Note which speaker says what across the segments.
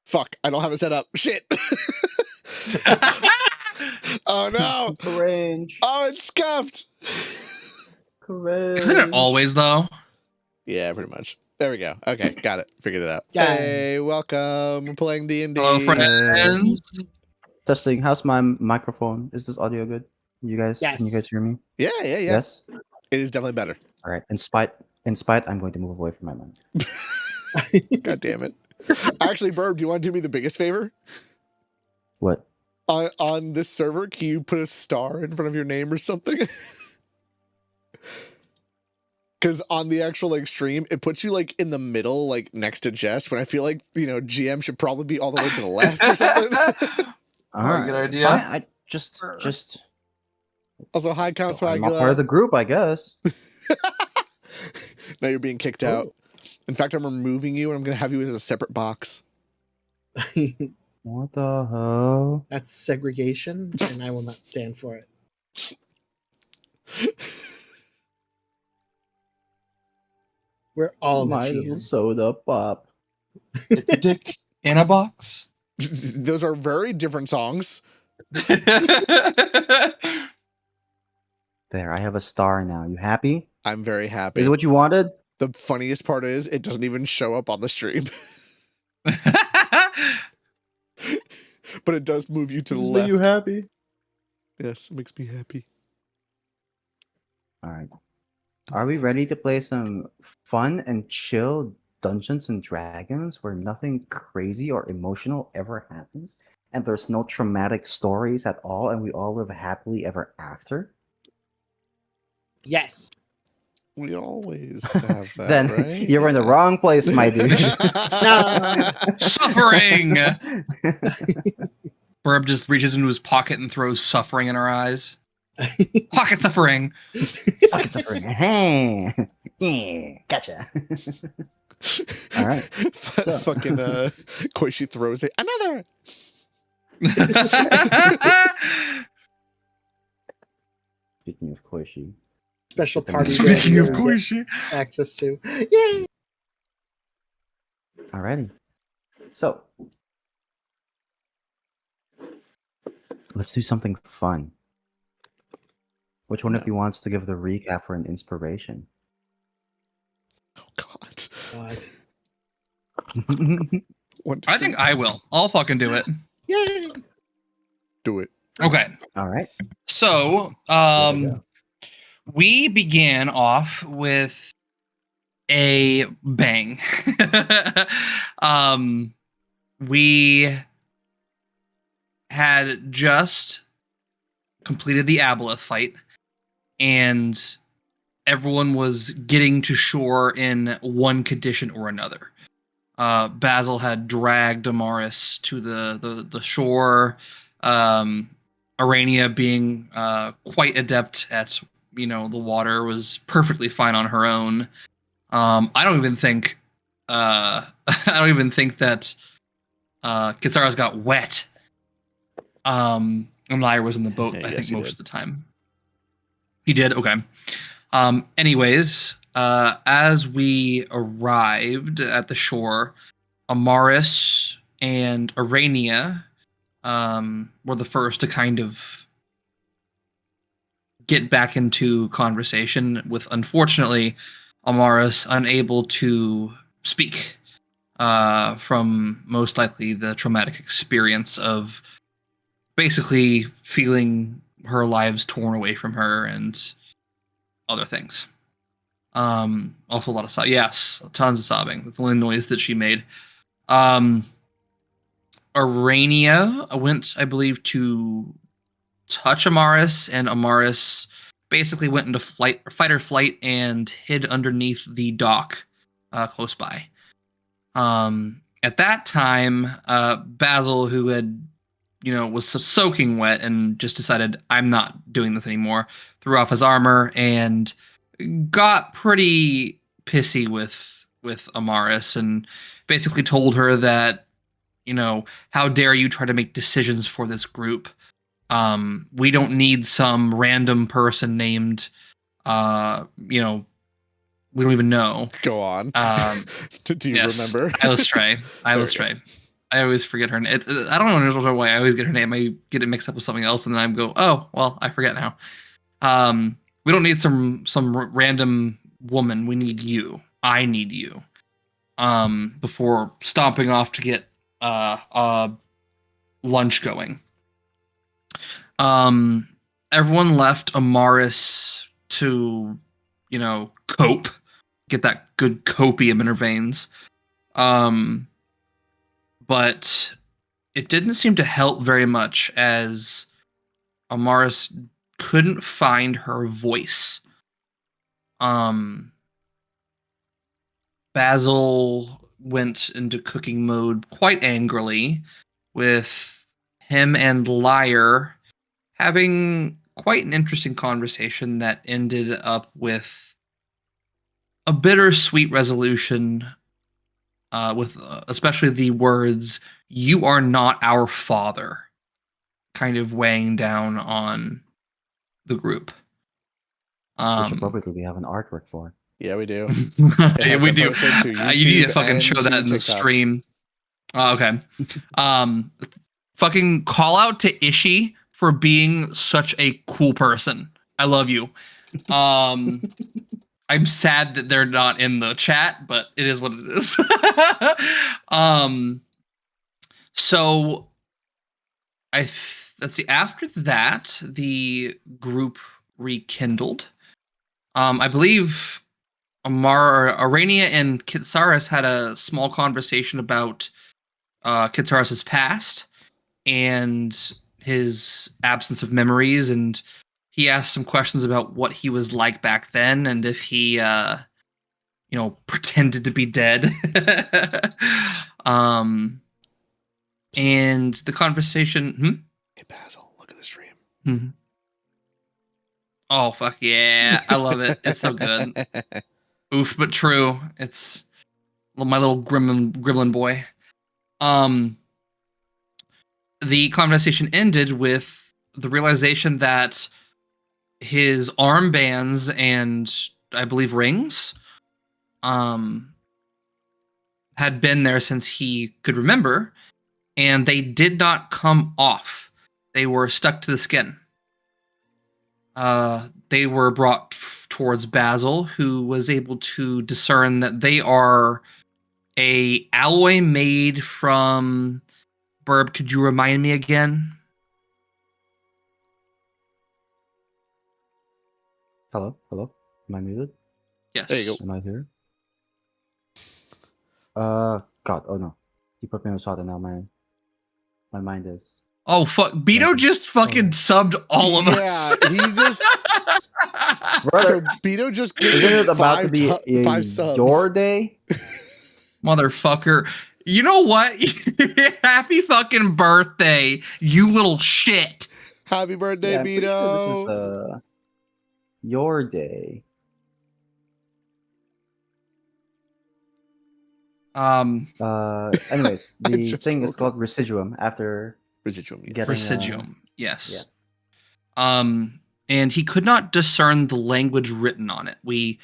Speaker 1: Fuck, I don't have it set up. Shit. Oh no.
Speaker 2: Cringe.
Speaker 1: Oh, it's scuffed.
Speaker 2: Cringe.
Speaker 3: Isn't it always though?
Speaker 1: Yeah, pretty much. There we go. Okay, got it. Figured it out.
Speaker 4: Yeah.
Speaker 1: Hey, welcome. We're playing D&D.
Speaker 3: Hello, friends.
Speaker 2: Testing. How's my microphone? Is this audio good? You guys?
Speaker 4: Yes.
Speaker 2: Can you guys hear me?
Speaker 1: Yeah.
Speaker 2: Yes.
Speaker 1: It is definitely better.
Speaker 2: All right. In spite, I'm going to move away from my mic.
Speaker 1: God damn it. Actually, Burb, do you want to do me the biggest favor?
Speaker 2: What?
Speaker 1: On this server, can you put a star in front of your name or something? Because on the actual stream, it puts you in the middle, next to Jess. When I feel like GM should probably be all the way to the left or something.
Speaker 2: All right.
Speaker 3: Good idea.
Speaker 2: Fine. I just.
Speaker 1: Also, hi, Count Swag.
Speaker 2: I'm not part of the group, I guess.
Speaker 1: Now you're being kicked out. In fact, I'm removing you, and I'm going to have you as a separate box.
Speaker 2: What the hell?
Speaker 4: That's segregation, and I will not stand for it. We're all
Speaker 2: My little
Speaker 4: machines.
Speaker 2: soda pop.
Speaker 3: It's a dick in a box.
Speaker 1: Those are very different songs.
Speaker 2: There, I have a star now. You happy?
Speaker 1: I'm very happy.
Speaker 2: Is it what you wanted?
Speaker 1: The funniest part is it doesn't even show up on the stream. But it does move you to the left.
Speaker 2: You happy?
Speaker 1: Yes, it makes me happy.
Speaker 2: All right. Are we ready to play some fun and chill Dungeons and Dragons where nothing crazy or emotional ever happens and there's no traumatic stories at all and we all live happily ever after?
Speaker 4: Yes.
Speaker 1: We always have that,
Speaker 2: Then
Speaker 1: right?
Speaker 2: you're in the wrong place, my dude.
Speaker 3: Suffering! Burb just reaches into his pocket and throws suffering in her eyes. Pocket suffering!
Speaker 2: Pocket suffering. Hey. Yeah, gotcha. All right. So.
Speaker 1: Fucking Koishi throws it. Another!
Speaker 2: Speaking of Koishi.
Speaker 4: Special party.
Speaker 3: Speaking of
Speaker 4: that
Speaker 3: Koishi.
Speaker 4: access to. Yay!
Speaker 2: Alrighty. So, let's do something fun. Which one of
Speaker 1: No.
Speaker 2: you wants to give the recap for an inspiration?
Speaker 1: Oh God.
Speaker 4: God.
Speaker 1: One, two,
Speaker 3: I
Speaker 1: three.
Speaker 3: think I will. I'll fucking do it.
Speaker 4: Yay!
Speaker 1: Do it.
Speaker 3: Okay.
Speaker 2: All right.
Speaker 3: So,
Speaker 2: Here we go.
Speaker 3: we began off with a bang. We had just completed the Aboleth fight, and everyone was getting to shore in one condition or another. Basil had dragged Amaris to the shore. Arania, being quite adept at the water, was perfectly fine on her own. I don't even think I don't even think that Kitsara's got wet. And Lyra was in the boat, I
Speaker 1: Yes,
Speaker 3: think,
Speaker 1: he
Speaker 3: most
Speaker 1: did.
Speaker 3: of the time. He did? Okay. Anyways, as we arrived at the shore, Amaris and Arania were the first to kind of get back into conversation, with, unfortunately, Amaris unable to speak from most likely the traumatic experience of basically feeling her lives torn away from her and other things. Also a lot of yes, tons of sobbing. That's the only noise that she made. Arania went, I believe, to touch Amaris, and Amaris basically went into fight or flight and hid underneath the dock close by. At that time, Basil, who had, was soaking wet and just decided, I'm not doing this anymore, threw off his armor and got pretty pissy with Amaris and basically told her that, how dare you try to make decisions for this group? We don't need some random person named, we don't even know.
Speaker 1: Go on. Do you
Speaker 3: Yes,
Speaker 1: remember?
Speaker 3: Illustrae.
Speaker 1: There we
Speaker 3: Illustrae. I always forget her name. I don't know why I always get her name. I get it mixed up with something else, and then I go, oh, well, I forget now. We don't need some random woman. We need you. I need you. Before stomping off to get lunch going. Everyone left Amaris to, cope, get that good copium in her veins. But it didn't seem to help very much, as Amaris couldn't find her voice. Basil went into cooking mode quite angrily, with him and Lyre having quite an interesting conversation that ended up with a bittersweet resolution, with especially the words, "You are not our father," kind of weighing down on the group.
Speaker 2: Which appropriately we have an artwork for.
Speaker 1: Yeah, we do.
Speaker 3: Yeah, we do.
Speaker 1: posted to
Speaker 3: You need to
Speaker 1: YouTube
Speaker 3: fucking
Speaker 1: and
Speaker 3: show
Speaker 1: to
Speaker 3: that in the
Speaker 1: TikTok.
Speaker 3: stream. Oh, okay. Fucking call out to Ishi for being such a cool person. I love you. I'm sad that they're not in the chat, but it is what it is. So let's see. After that, the group rekindled. I believe Arania and Kitsaris had a small conversation about Kitsaris' past and his absence of memories, and he asked some questions about what he was like back then and if he pretended to be dead. And the conversation
Speaker 1: Hey Basil, look at the stream.
Speaker 3: Oh fuck yeah, I love it. It's so good. Oof, but true. It's my little gremlin boy. The conversation ended with the realization that his armbands and, I believe, rings had been there since he could remember, and they did not come off. They were stuck to the skin. They were brought towards Basil, who was able to discern that they are a alloy made from... Burb, could you remind me again?
Speaker 2: Hello? Am I muted?
Speaker 3: Yes.
Speaker 1: There you go.
Speaker 2: Am I here? God, oh no. You put me on the spot and now my mind is...
Speaker 3: Oh, fuck. Beto just fucking subbed all of us.
Speaker 1: Yeah, he just...
Speaker 2: Brother,
Speaker 1: So Beto just
Speaker 2: isn't
Speaker 1: gave
Speaker 2: it about to be
Speaker 1: five subs.
Speaker 2: your day?
Speaker 3: Motherfucker. You know what? Happy fucking birthday, you little shit.
Speaker 1: Happy birthday,
Speaker 2: Yeah, I'm pretty
Speaker 1: Beto.
Speaker 2: sure this is your day. Anyways, the
Speaker 1: just
Speaker 2: thing is
Speaker 1: woke up.
Speaker 2: called residuum after
Speaker 1: Residuum. Yes.
Speaker 2: Getting,
Speaker 3: Residuum. Yes.
Speaker 2: yeah.
Speaker 3: And he could not discern the language written on it. We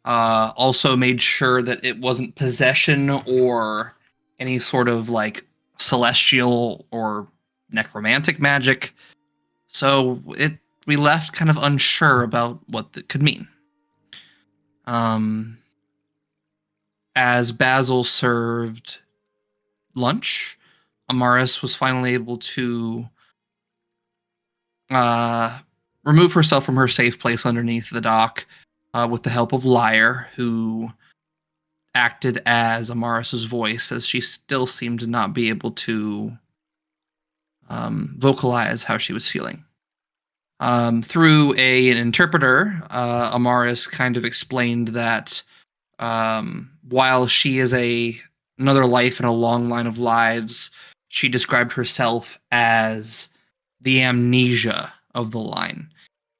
Speaker 3: also made sure that it wasn't possession or any sort of like celestial or necromantic magic. So we left kind of unsure about what it could mean. As Basil served lunch, Amaris was finally able to remove herself from her safe place underneath the dock with the help of Lyre, who acted as Amaris's voice, as she still seemed to not be able to vocalize how she was feeling. Through an interpreter, Amaris kind of explained that while she is another life in a long line of lives, she described herself as the amnesia of the line,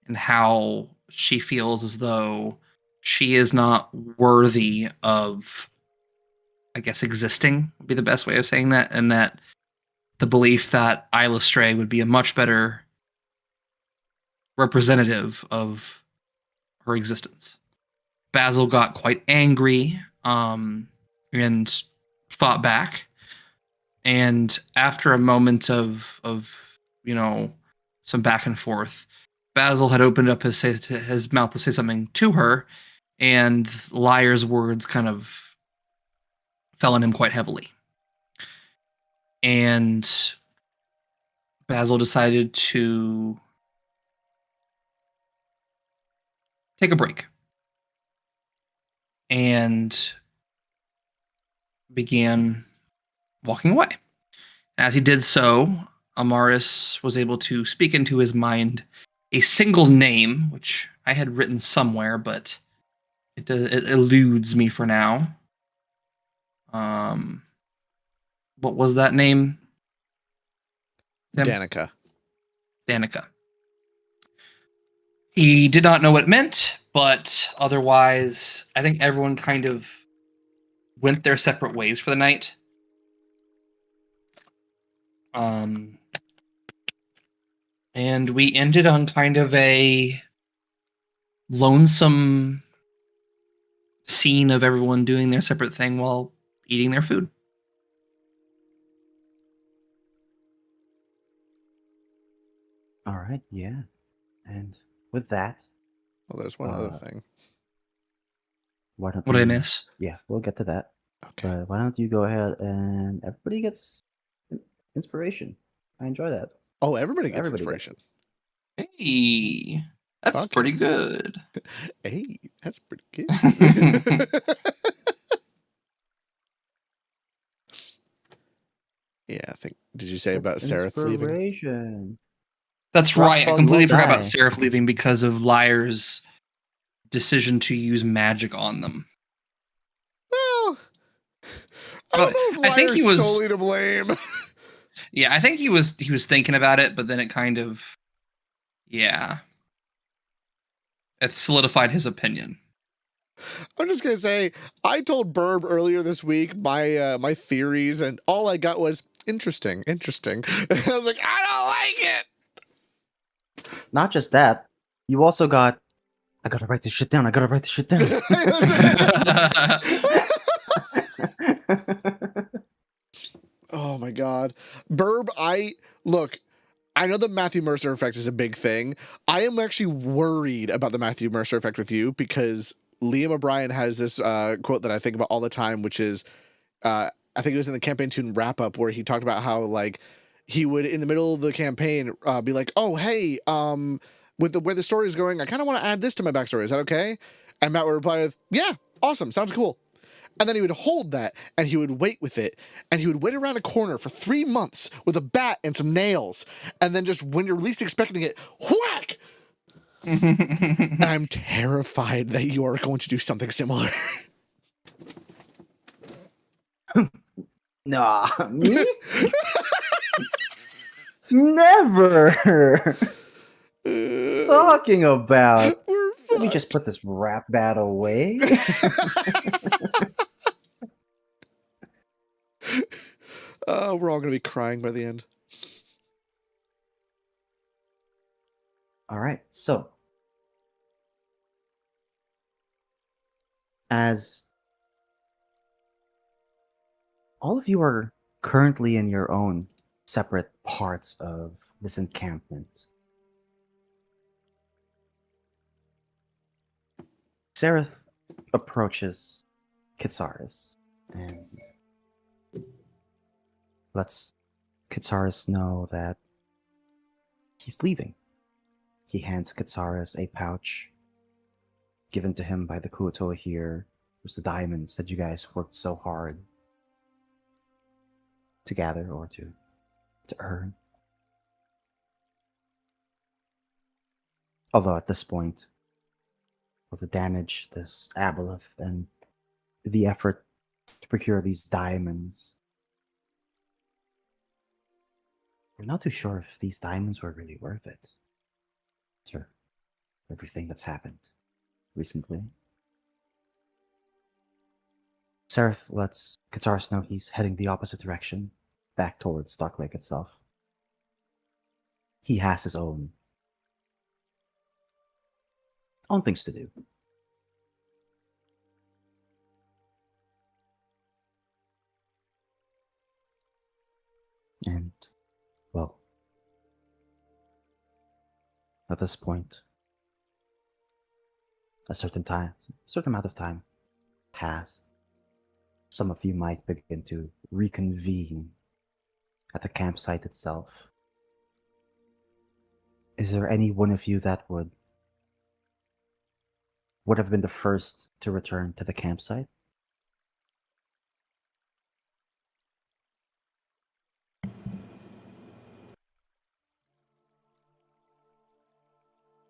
Speaker 3: and how she feels as though she is not worthy of, I guess, existing would be the best way of saying that, and that the belief that Isla Stray would be a much better representative of her existence. Basil got quite angry and fought back, and after a moment of some back and forth, Basil had opened up his mouth to say something to her, and Lyre's words kind of fell on him quite heavily. And Basil decided to take a break and began walking away. As he did so, Amaris was able to speak into his mind a single name, which I had written somewhere, but it eludes me for now. What was that name? Tim?
Speaker 1: Danica.
Speaker 3: He did not know what it meant, but otherwise, I think everyone kind of went their separate ways for the night. And we ended on kind of a lonesome scene of everyone doing their separate thing while eating their food.
Speaker 2: All right, yeah. And with that,
Speaker 1: Well, there's one other thing.
Speaker 2: why don't
Speaker 3: What did I
Speaker 2: we-
Speaker 3: miss?
Speaker 2: Yeah, we'll get to that.
Speaker 1: Okay.
Speaker 2: But why don't you go ahead and everybody gets inspiration. I enjoy that.
Speaker 1: Oh, everybody gets
Speaker 2: Everybody gets
Speaker 1: inspiration.
Speaker 3: Hey, that's
Speaker 1: Okay.
Speaker 3: pretty good.
Speaker 1: Hey, that's pretty good. Yeah, I think. Did you say about Sarah leaving?
Speaker 2: Inspiration.
Speaker 3: That's
Speaker 2: Rock
Speaker 3: right. I
Speaker 2: Salt
Speaker 3: completely
Speaker 2: will
Speaker 3: forgot
Speaker 2: die.
Speaker 3: about Seraph leaving because of Lyre's decision to use magic on them.
Speaker 1: Well, I
Speaker 3: Well,
Speaker 1: don't know if
Speaker 3: I think he
Speaker 1: Lyre's
Speaker 3: was-
Speaker 1: solely to blame.
Speaker 3: Yeah, I think he was thinking about it, but then it kind of, yeah, it solidified his opinion.
Speaker 1: I'm just gonna say, I told Burb earlier this week my theories, and all I got was interesting. And I was like, I don't like it.
Speaker 2: Not just that, you also got. I gotta write this shit down.
Speaker 1: Oh my god. Burb, I know the Matthew Mercer effect is a big thing. I am actually worried about the Matthew Mercer effect with you because Liam O'Brien has this quote that I think about all the time, which is I think it was in the campaign tune wrap up where he talked about how like he would in the middle of the campaign be like, "Oh, hey, with the where the story is going, I kind of want to add this to my backstory. Is that okay?" And Matt would reply with, "Yeah, awesome, sounds cool." And then he would hold that and he would wait with it. And he would wait around a corner for 3 months with a bat and some nails. And then just when you're least expecting it, whack! And I'm terrified that you are going to do something similar.
Speaker 2: Nah, me? Never. Talking about.
Speaker 1: We're
Speaker 2: Let me just put this rap bat away.
Speaker 1: We're all going to be crying by the end.
Speaker 2: All right, so as all of you are currently in your own separate parts of this encampment, Sereth approaches Kitsaris and lets Kitsaris know that he's leaving. He hands Kitsaris a pouch given to him by the Kuoto here. It was the diamonds that you guys worked so hard to gather or to earn. Although at this point, with the damage, this aboleth, and the effort to procure these diamonds, we're not too sure if these diamonds were really worth it. Sir, everything that's happened recently. Sereth lets Kitsaris know he's heading the opposite direction, back towards Stark Lake itself. He has his own things to do. And, well, at this point, a certain amount of time passed. Some of you might begin to reconvene at the campsite itself. Is there any one of you that would have been the first to return to the campsite?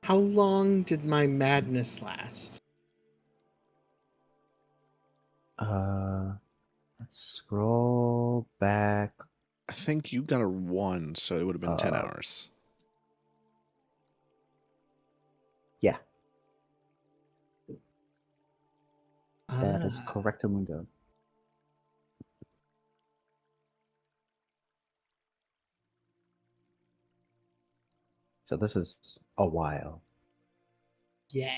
Speaker 4: How long did my madness last?
Speaker 2: Let's scroll back.
Speaker 1: I think you got a 1, so it would have been 10 hours.
Speaker 2: Yeah, that is correct, Mundo. So this is a while.
Speaker 4: Yeah.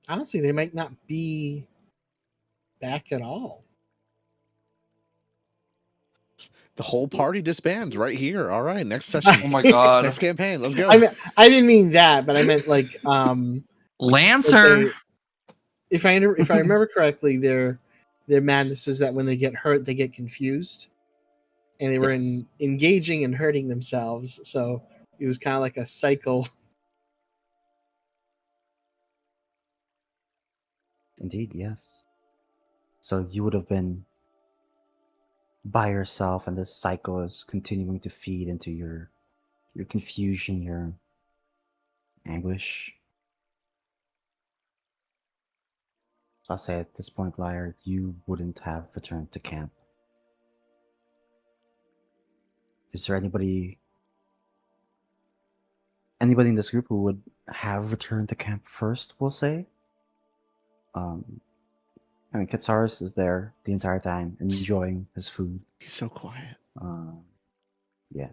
Speaker 4: Honestly, they might not be back at all.
Speaker 1: The whole party disbands right here. All right, next session.
Speaker 3: Oh my god.
Speaker 1: Next campaign. Let's go.
Speaker 4: I mean, I didn't mean that, but I meant like
Speaker 3: Lancer.
Speaker 4: if I remember correctly, their madness is that when they get hurt, they get confused, and they were
Speaker 2: Yes.
Speaker 4: engaging and hurting themselves. So it was kind of like a cycle.
Speaker 2: Indeed, yes. So you would have been by yourself, and this cycle is continuing to feed into your confusion, your anguish. So I'll say at this point, Liar, you wouldn't have returned to camp. Is there anybody in this group who would have returned to camp first, we'll say? I mean, Kitsaris is there the entire time, enjoying his food.
Speaker 1: He's so quiet.
Speaker 2: Yeah.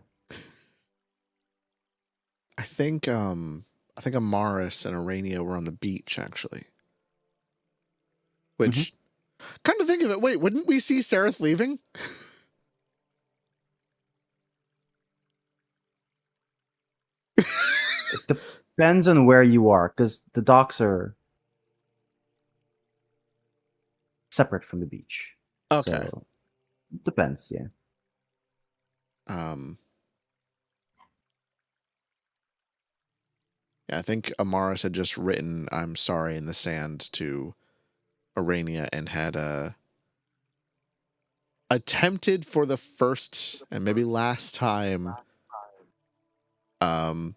Speaker 1: I think Amaris and Arania were on the beach actually. Which, kind of think of it, wait, wouldn't we see Sereth leaving?
Speaker 2: It depends on where you are, because the docks are separate from the beach.
Speaker 1: Okay.
Speaker 2: So, it depends, yeah.
Speaker 1: Yeah, I think Amaris had just written "I'm sorry" in the sand to Arania and had attempted for the first and maybe last time. Oh,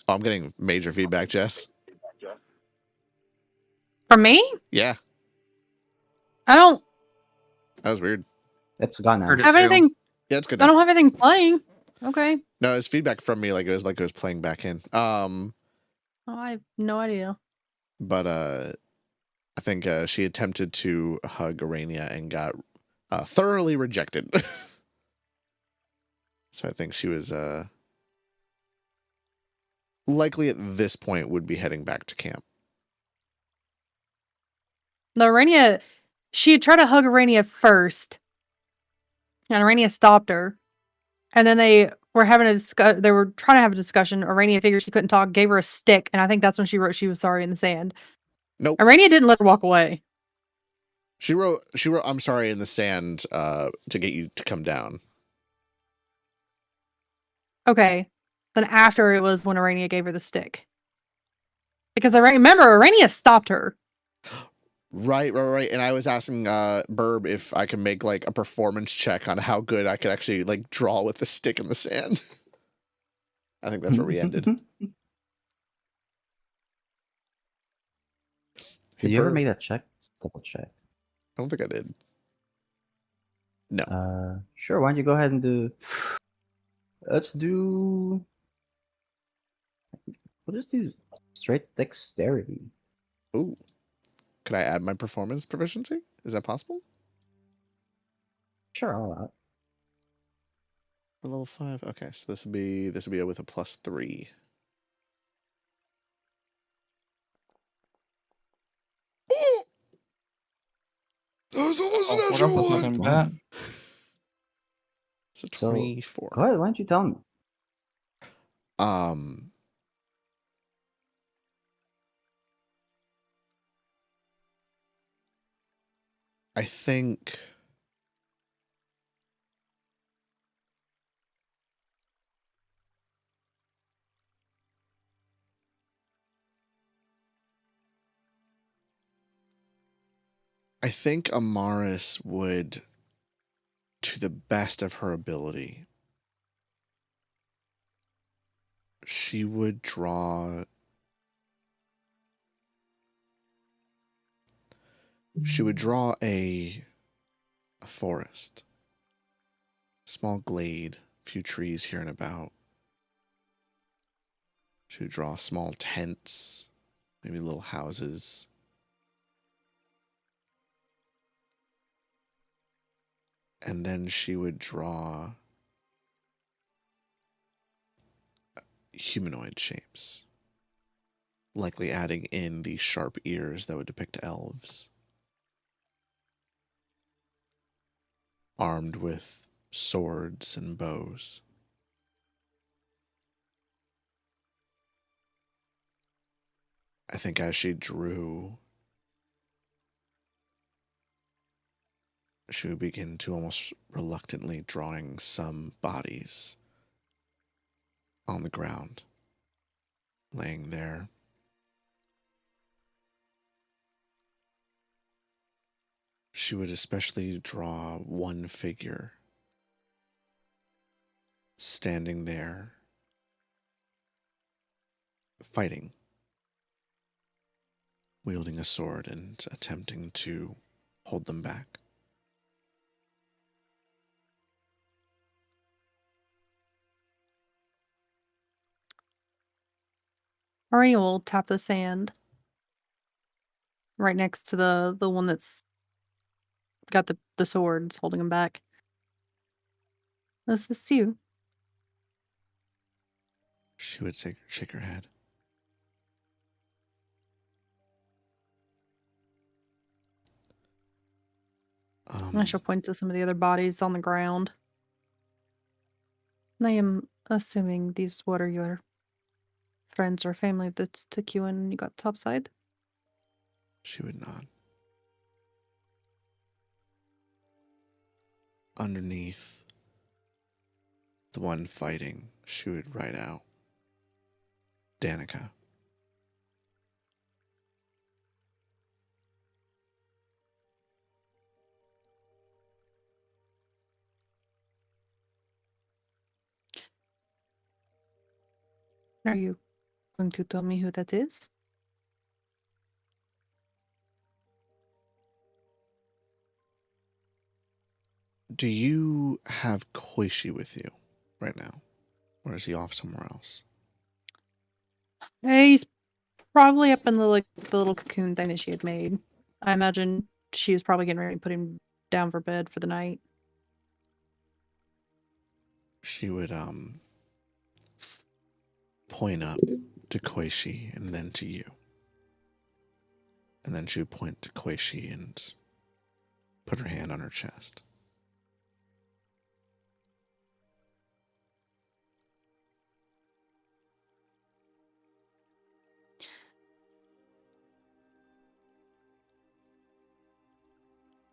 Speaker 1: I'm getting major feedback, Jess.
Speaker 5: For me?
Speaker 1: Yeah,
Speaker 5: I don't
Speaker 1: that was weird.
Speaker 2: It's gone now.
Speaker 3: Heard it
Speaker 5: have
Speaker 3: too.
Speaker 5: anything.
Speaker 1: Yeah, it's good
Speaker 5: I
Speaker 1: now.
Speaker 5: don't have anything playing. Okay.
Speaker 1: No, it's feedback from me, like it was playing back in.
Speaker 5: Oh, I have no idea.
Speaker 1: But I think she attempted to hug Arania and got thoroughly rejected. So I think she was likely at this point would be heading back to camp.
Speaker 5: No, Arania, she had tried to hug Arania first, and Arania stopped her. And then they were having they were trying to have a discussion. Arania figured she couldn't talk, gave her a stick, and I think that's when she wrote she was sorry in the sand.
Speaker 1: Nope.
Speaker 5: Arania didn't let her walk away.
Speaker 1: She wrote "I'm sorry" in the sand to get you to come down.
Speaker 5: Okay. Then after it was when Arania gave her the stick. Because I remember Arania stopped her.
Speaker 1: Right. And I was asking Burb if I can make like a performance check on how good I could actually like draw with the stick in the sand. I think that's where we ended.
Speaker 2: Did you ever
Speaker 1: Burb.
Speaker 2: make that check? Let's double check.
Speaker 1: I don't think I did. No.
Speaker 2: Sure, why don't you go ahead and do... Let's do... We'll just do straight dexterity.
Speaker 1: Ooh. Could I add my performance proficiency? Is that possible?
Speaker 2: Sure, I'll allow it.
Speaker 1: For level 5? Okay, so this would be with a +3. Oh! That was almost an
Speaker 3: What
Speaker 1: natural
Speaker 3: up with
Speaker 1: one.
Speaker 3: looking back?
Speaker 1: So
Speaker 2: So,
Speaker 1: 24.
Speaker 2: Go ahead, why don't you tell me?
Speaker 1: I think Amaris would, to the best of her ability, she would draw a forest, small glade, a few trees here and about. She would draw small tents, maybe little houses. And then she would draw humanoid shapes, likely adding in the sharp ears that would depict elves, armed with swords and bows. I think as she drew, she would begin to almost reluctantly drawing some bodies on the ground, laying there. She would especially draw one figure standing there, fighting, wielding a sword and attempting to hold them back.
Speaker 5: Arania will tap the sand right next to the one that's got the swords holding him back. This is you.
Speaker 1: She would shake her head.
Speaker 5: I shall point to some of the other bodies on the ground. I am assuming these what are your friends or family that took you in and you got topside?
Speaker 1: She would nod. Underneath the one fighting, she would write out Danica.
Speaker 5: Are you going to tell me who that is?
Speaker 1: Do you have Koishi with you right now? Or is he off somewhere else?
Speaker 5: He's probably up in the little cocoon thing that she had made. I imagine she was probably getting ready to put him down for bed for the night.
Speaker 1: She would point up to Koishi and then to you. And then she would point to Koishi and put her hand on her chest.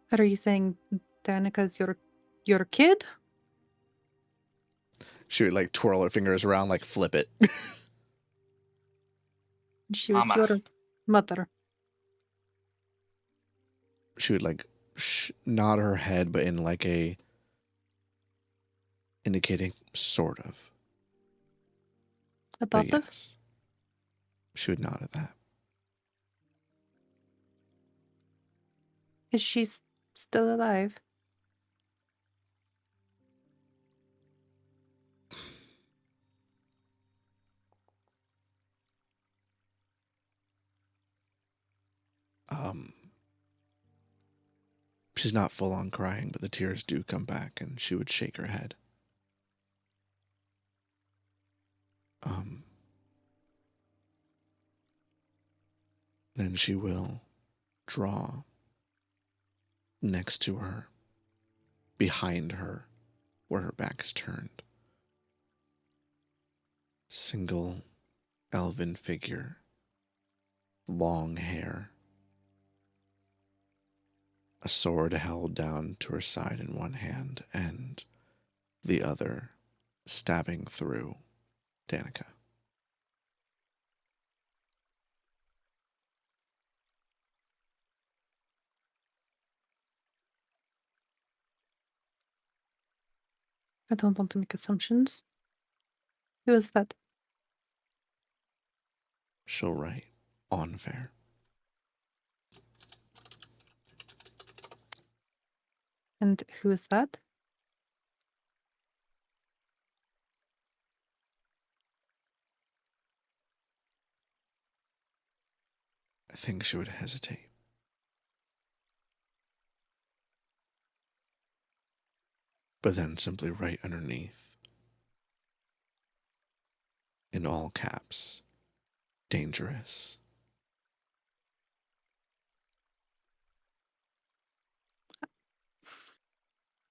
Speaker 5: But are you saying Danica's your kid?
Speaker 1: She would like twirl her fingers around, like flip it.
Speaker 5: She was
Speaker 3: Mama.
Speaker 5: your mother.
Speaker 1: She would like nod her head, but in like a indicating sort of. But
Speaker 5: Adoptive?
Speaker 1: yes. She would nod at that.
Speaker 5: Is she still alive?
Speaker 1: She's not full on crying, but the tears do come back, and she would shake her head. Then she will draw next to her, behind her, where her back is turned. Single elven figure, long hair, a sword held down to her side in one hand, and the other stabbing through Danica.
Speaker 5: I don't want to make assumptions. Who is that?
Speaker 1: She'll write on fair.
Speaker 5: And who is that?
Speaker 1: I think she would hesitate. But then simply write underneath, in all caps, dangerous.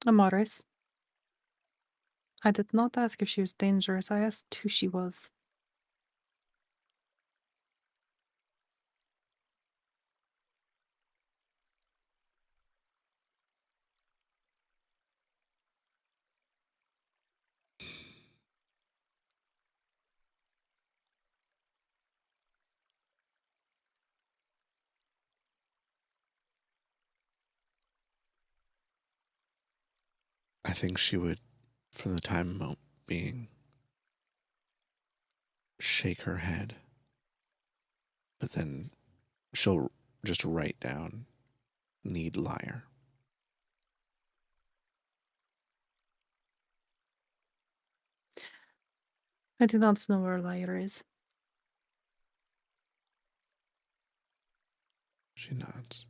Speaker 5: Amaris. I did not ask if she was dangerous. I asked who she was.
Speaker 1: I think she would, for the time being, shake her head, but then she'll just write down, need liar.
Speaker 5: I do not know where Lyra is.
Speaker 1: She nods.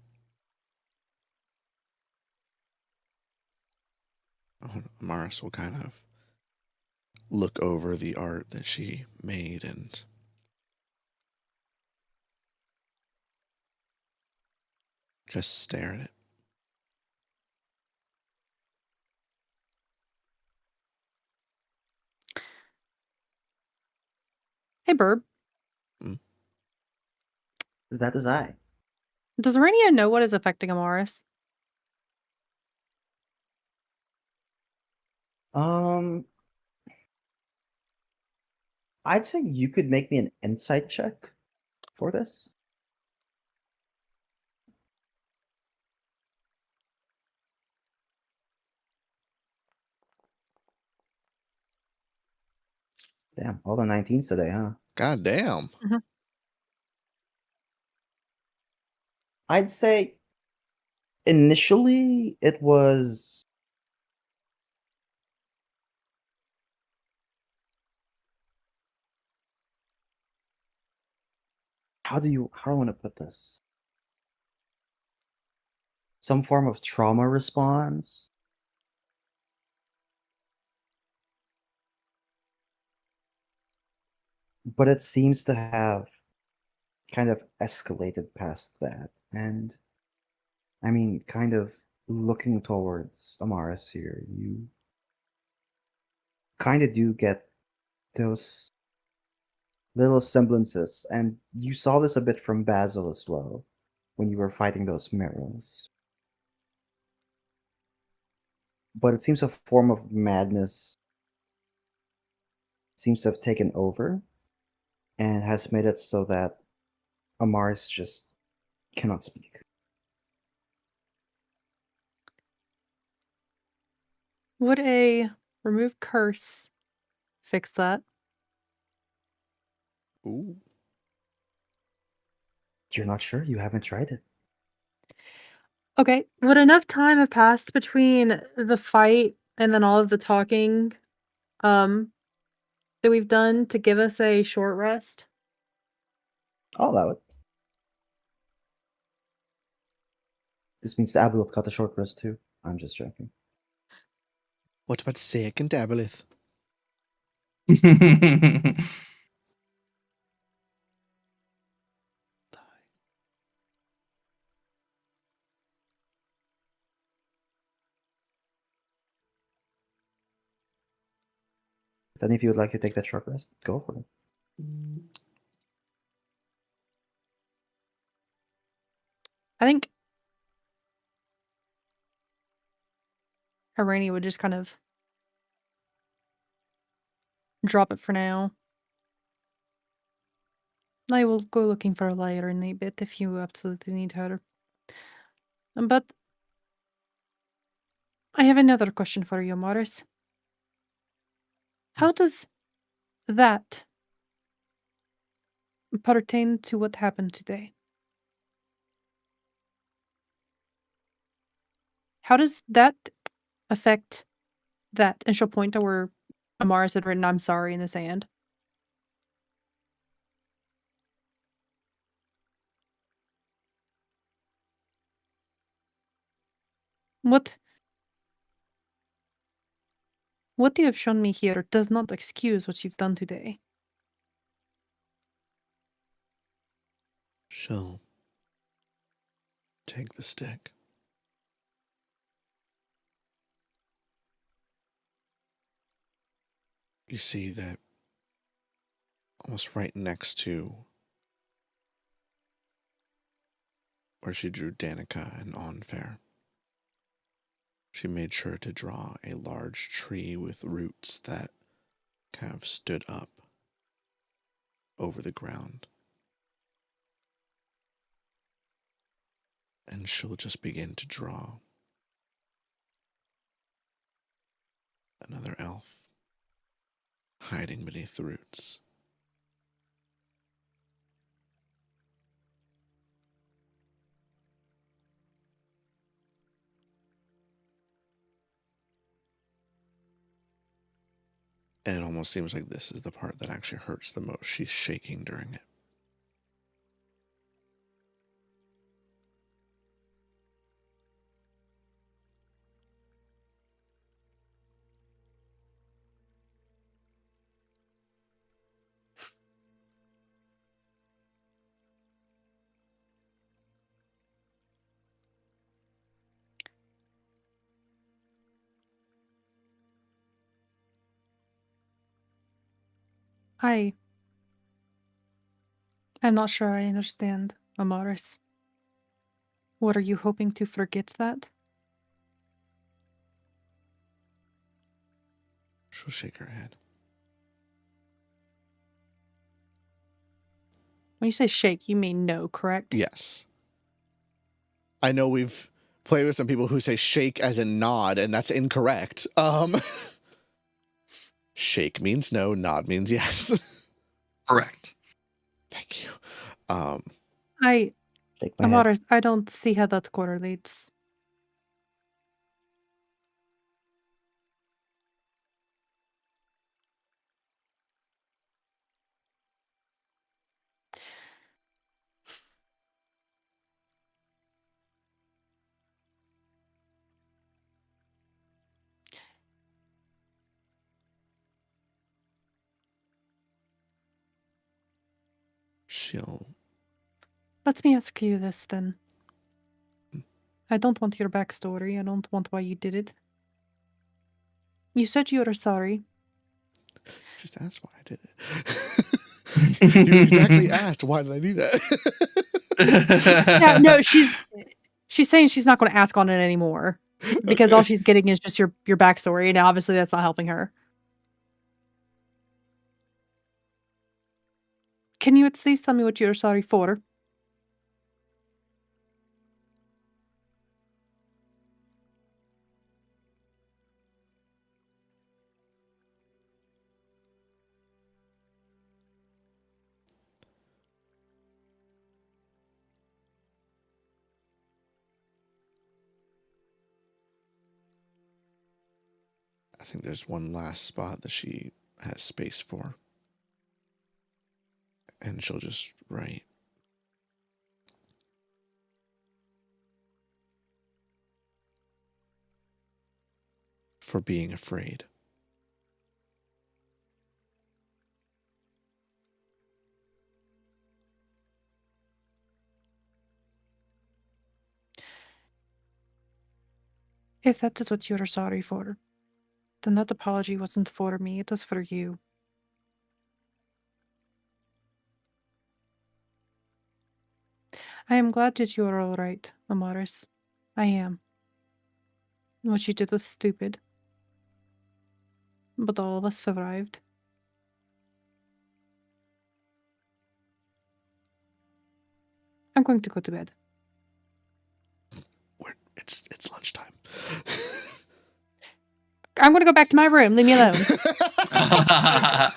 Speaker 1: Amaris will kind of look over the art that she made and just stare at it.
Speaker 5: Hey, Burb.
Speaker 2: That is I.
Speaker 5: Does Arania know what is affecting Amaris?
Speaker 2: Um, I'd say you could make me an insight check for this. Damn, all the 19s today, huh?
Speaker 1: God damn.
Speaker 2: I'd say initially it was how do I want to put this? Some form of trauma response. But it seems to have kind of escalated past that. And I mean, kind of looking towards Amaris here, you kind of do get those little semblances. And you saw this a bit from Basil as well when you were fighting those mirrors. But it seems a form of madness seems to have taken over and has made it so that Amaris just cannot speak.
Speaker 5: Would a remove curse fix that?
Speaker 1: Ooh.
Speaker 2: You're not sure? You haven't tried it.
Speaker 5: Okay. Would enough time have passed between the fight and then all of the talking that we've done to give us a short rest?
Speaker 2: I'll allow it. This means the Aboleth got a short rest too. I'm just joking.
Speaker 1: What about second Aboleth?
Speaker 2: If any of you would like to take that short rest, go for it.
Speaker 5: I think Irani would just kind of drop it for now. I will go looking for a later in a bit if you absolutely need her. But I have another question for you, Morris. How does that pertain to what happened today? How does that affect that? And she'll point to where Amaris had written, "I'm sorry," in the sand. What you have shown me here does not excuse what you've done today.
Speaker 1: She'll take the stick. You see that almost right next to where she drew Danica and Onfair. She made sure to draw a large tree with roots that kind of stood up over the ground. And she'll just begin to draw another elf hiding beneath the roots. And it almost seems like this is the part that actually hurts the most. She's shaking during it.
Speaker 5: I I'm not sure I understand, Amaris. What are you hoping to forget that?
Speaker 1: She'll shake her head.
Speaker 5: When you say shake, you mean no, correct?
Speaker 1: Yes. I know we've played with some people who say shake as in nod, and that's incorrect. Shake means no, nod means yes.
Speaker 3: Correct.
Speaker 1: Thank you.
Speaker 2: Shake my head.
Speaker 5: Amaris, I don't see how that correlates.
Speaker 1: She'll.
Speaker 5: Let me ask you this then. I don't want your backstory. I don't want why you did it. You said you were sorry.
Speaker 1: Just ask why I did it. You exactly asked why did I do that.
Speaker 5: Yeah, no, she's saying she's not going to ask on it anymore because all she's getting is just your backstory, and obviously that's not helping her. Can you at least tell me what you're sorry for?
Speaker 1: I think there's one last spot that she has space for. And she'll just write. For being afraid.
Speaker 5: If that is what you're sorry for, then that apology wasn't for me, it was for you. I am glad that you are all right, Amaris. I am. What you did was stupid. But all of us survived. I'm going to go to bed.
Speaker 1: It's lunchtime.
Speaker 5: I'm going to go back to my room. Leave me alone. I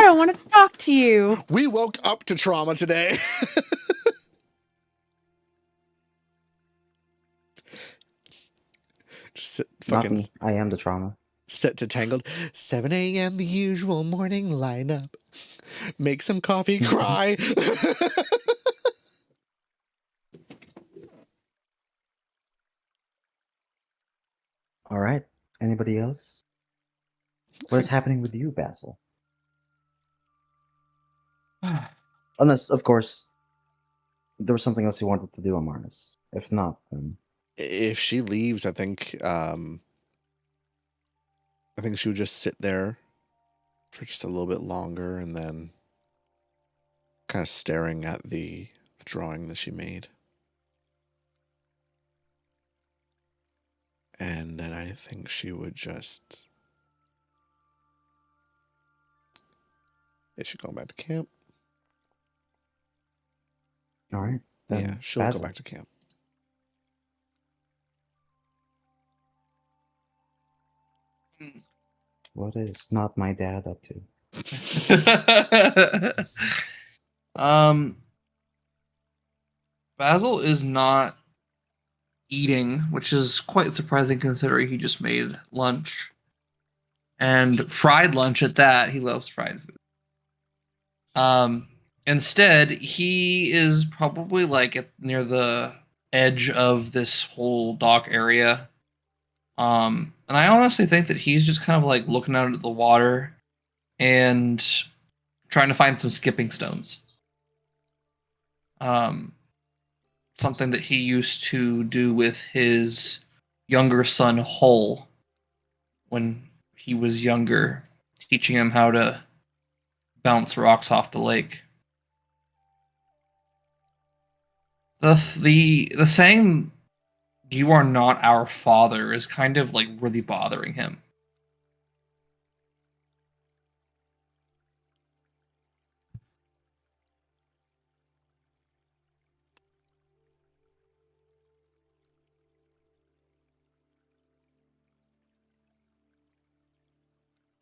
Speaker 5: don't want to talk to you.
Speaker 1: We woke up to trauma today. Just sit,
Speaker 2: Not
Speaker 1: fucking
Speaker 2: me. I am the trauma.
Speaker 1: set to Tangled. 7 a.m. the usual morning lineup. Make some coffee, cry.
Speaker 2: All right. Anybody else? What is happening with you, Basil? Unless, of course, there was something else you wanted to do, Amaris. If not, then
Speaker 1: If she leaves, I think she would just sit there for just a little bit longer and then kind of staring at the drawing that she made. And then I think she would just... Is she going back to camp?
Speaker 2: all right. Then
Speaker 1: Yeah, she'll
Speaker 2: Basil.
Speaker 1: go back to camp.
Speaker 2: What is not my dad up to?
Speaker 3: Basil is not eating, which is quite surprising considering he just made lunch. And fried lunch at that. He loves fried food. Instead, he is probably like near the edge of this whole dock area. And I honestly think that he's just kind of like looking out at the water and trying to find some skipping stones. Something that he used to do with his younger son Hull when he was younger, teaching him how to bounce rocks off the lake. The saying "you are not our father" is kind of like really bothering him.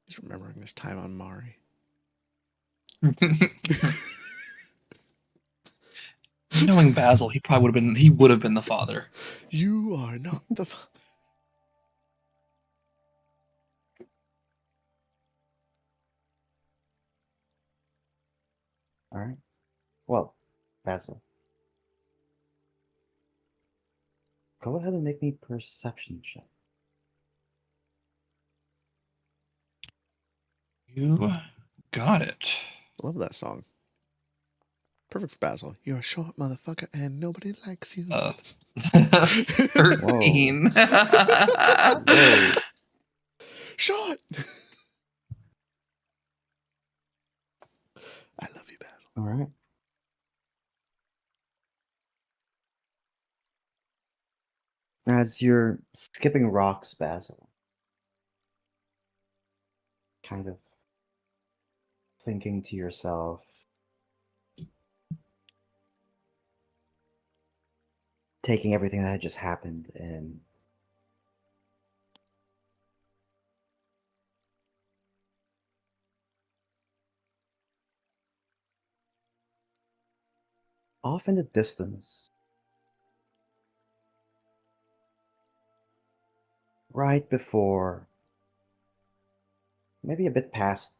Speaker 1: Just remembering his time on Mari.
Speaker 3: Knowing Basil, he probably would have been the father.
Speaker 1: You are not the father.
Speaker 2: All right. Well, Basil, go ahead and make me perception check.
Speaker 3: You got it.
Speaker 1: Love that song. Perfect for Basil. You're a short motherfucker and nobody likes you.
Speaker 3: 13.
Speaker 2: Whoa.
Speaker 1: Short. I love you, Basil.
Speaker 2: All right. As you're skipping rocks, Basil, kind of thinking to yourself, taking everything that had just happened and off in the distance, right before, maybe a bit past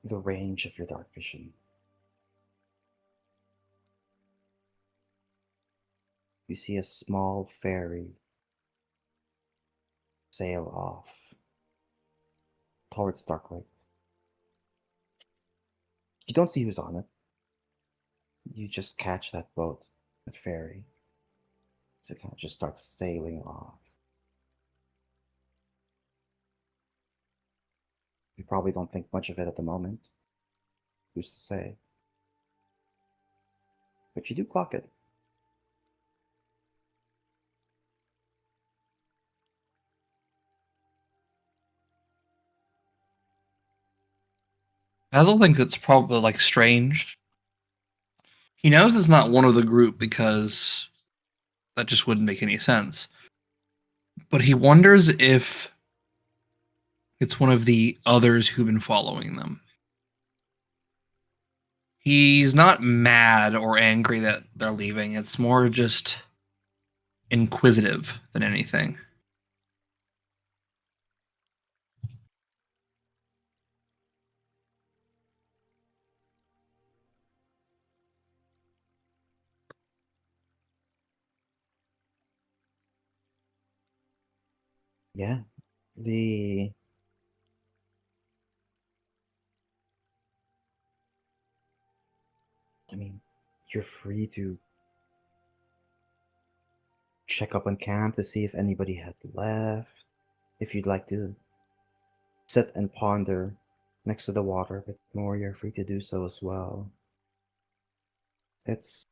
Speaker 2: the range of your dark vision, you see a small ferry sail off towards Dark Lake. You don't see who's on it. You just catch that boat, that ferry. So it kind of just starts sailing off. You probably don't think much of it at the moment. Who's to say? But you do clock it.
Speaker 3: Basil thinks it's probably like strange. He knows it's not one of the group because that just wouldn't make any sense. But he wonders if it's one of the others who've been following them. He's not mad or angry that they're leaving. It's more just inquisitive than anything.
Speaker 2: Yeah. The I mean, you're free to check up on camp to see if anybody had left. If you'd like to sit and ponder next to the water a bit more, you're free to do so as well. It's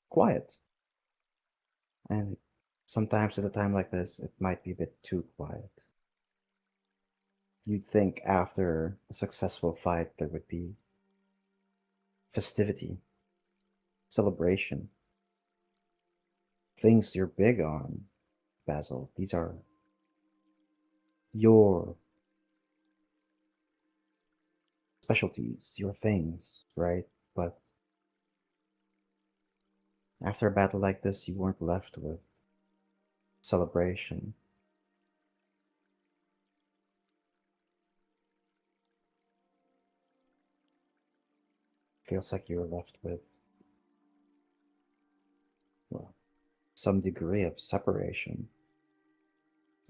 Speaker 2: quiet. And sometimes at a time like this, it might be a bit too quiet. You'd think after a successful fight there would be festivity, celebration, things you're big on, Basil. These are your specialties, your things, right? But after a battle like this, you weren't left with celebration. Feels like you were left with, well, some degree of separation.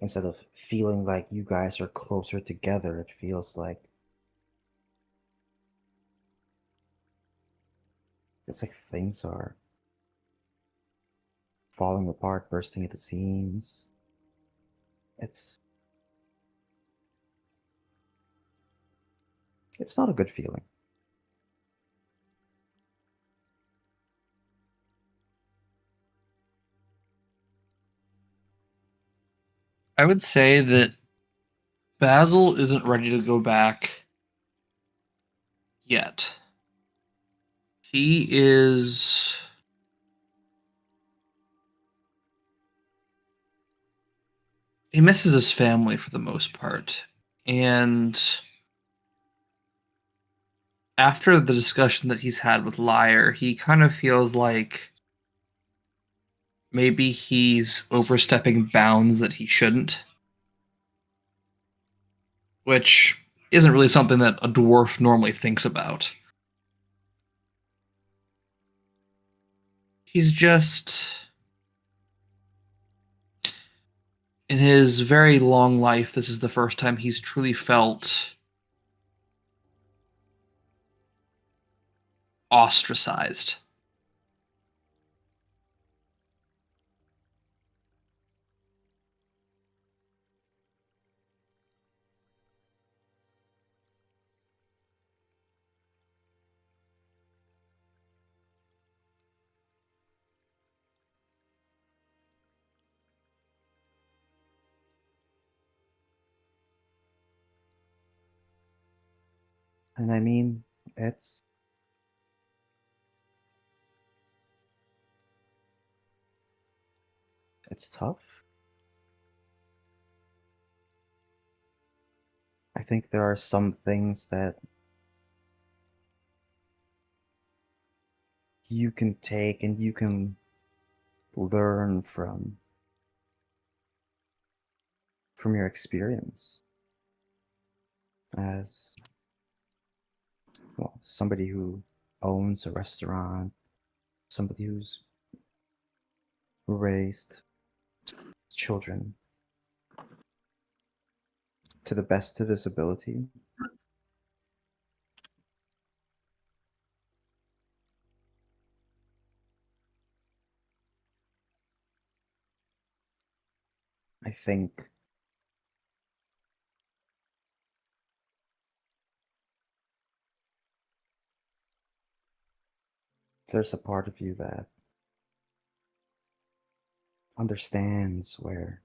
Speaker 2: Instead of feeling like you guys are closer together, it feels like things are falling apart, bursting at the seams. It's not a good feeling.
Speaker 3: I would say that Basil isn't ready to go back yet. He is. He misses his family for the most part. And after the discussion that he's had with Liar, he kind of feels like maybe he's overstepping bounds that he shouldn't. Which isn't really something that a dwarf normally thinks about. He's just. In his very long life, this is the first time he's truly felt ostracized.
Speaker 2: And I mean, it's tough. I think there are some things that you can take and you can learn from your experience as, well, somebody who owns a restaurant, somebody who's raised children to the best of his ability. I think there's a part of you that understands where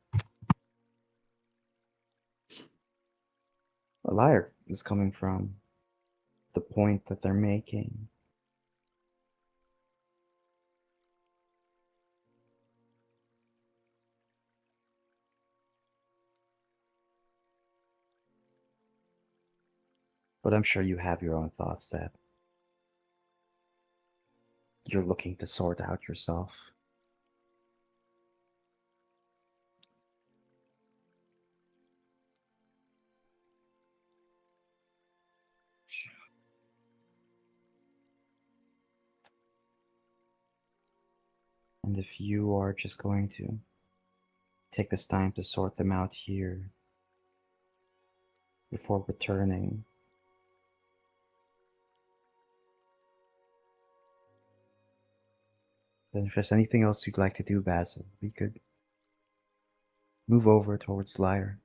Speaker 2: a liar is coming from, the point that they're making. But I'm sure you have your own thoughts that you're looking to sort out yourself. And if you are just going to take this time to sort them out here before returning, then if there's anything else you'd like to do, Basil, we could move over towards Lyre.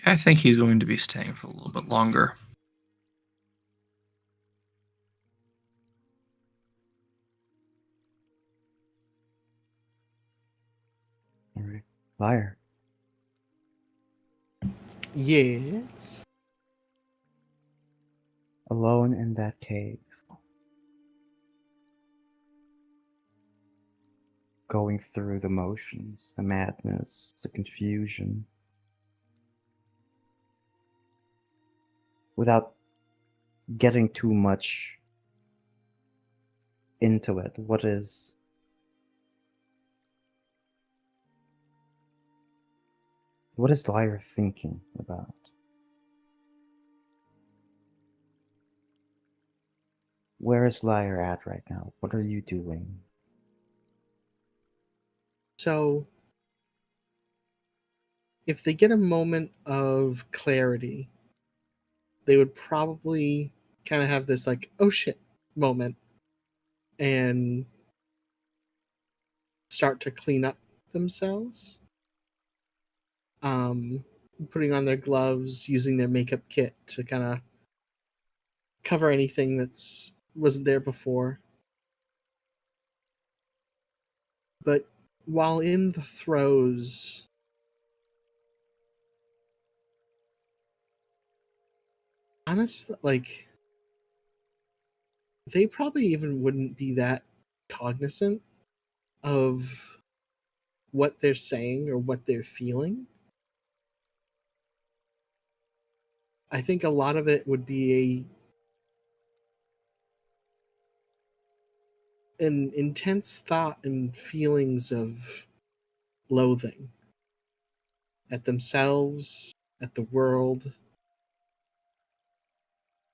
Speaker 3: I think he's going to be staying for a little bit longer.
Speaker 2: All right. Lyre.
Speaker 4: Yes.
Speaker 2: Alone in that cave, going through the motions, the madness, the confusion, without getting too much into it. What is Lyre thinking about? Where is Lyre at right now? What are you doing?
Speaker 4: So, if they get a moment of clarity, they would probably kind of have this like, oh shit moment and start to clean up themselves. Putting on their gloves, using their makeup kit to kind of cover anything that's wasn't there before. But while in the throes, honestly, like, they probably even wouldn't be that cognizant of what they're saying or what they're feeling. I think a lot of it would be an intense thought and feelings of loathing at themselves, at the world,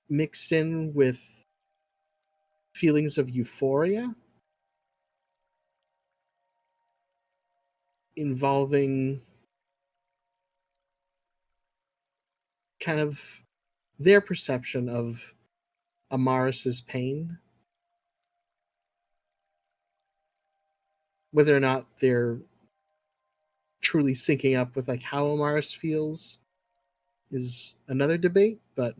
Speaker 4: mixed in with feelings of euphoria involving kind of their perception of Amaris's pain. Whether or not they're truly syncing up with like how Amaris feels is another debate, but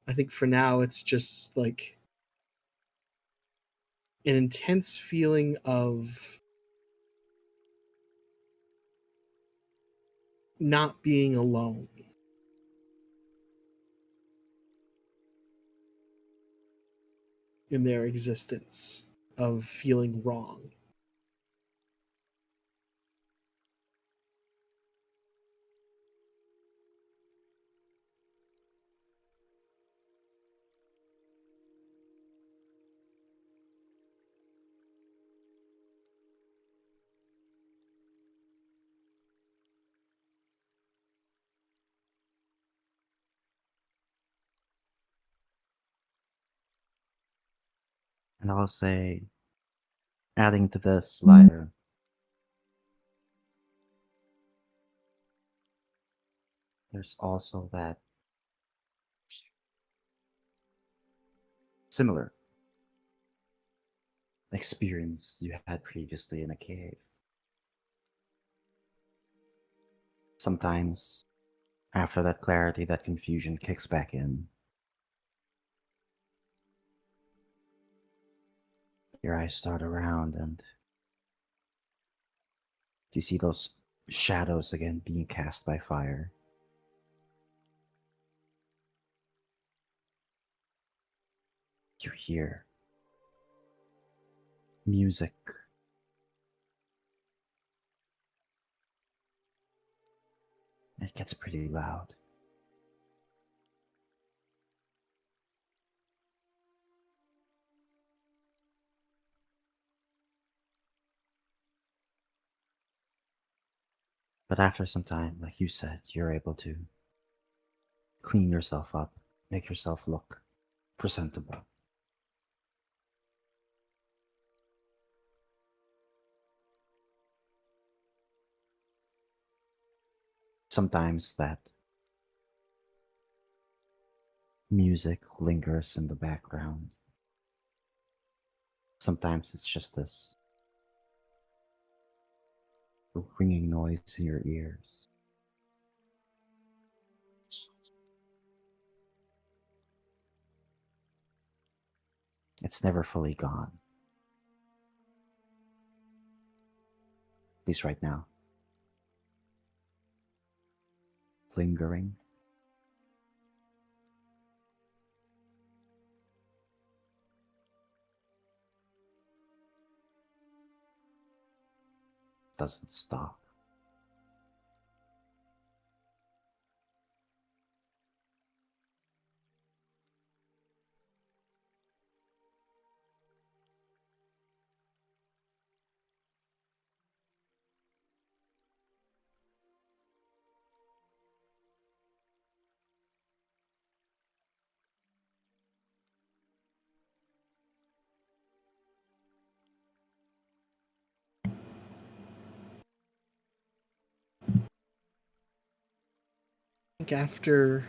Speaker 4: I think for now it's just like an intense feeling of not being alone. In their existence of feeling wrong.
Speaker 2: And I'll say, adding to this lighter, there's also that similar experience you had previously in a cave. Sometimes, after that clarity, that confusion kicks back in. Your eyes start around and you see those shadows again being cast by fire. You hear music. It gets pretty loud. But after some time, like you said, you're able to clean yourself up, make yourself look presentable. Sometimes that music lingers in the background. Sometimes it's just this ringing noise in your ears. It's never fully gone. At least right now. Lingering. Doesn't stop.
Speaker 4: I think after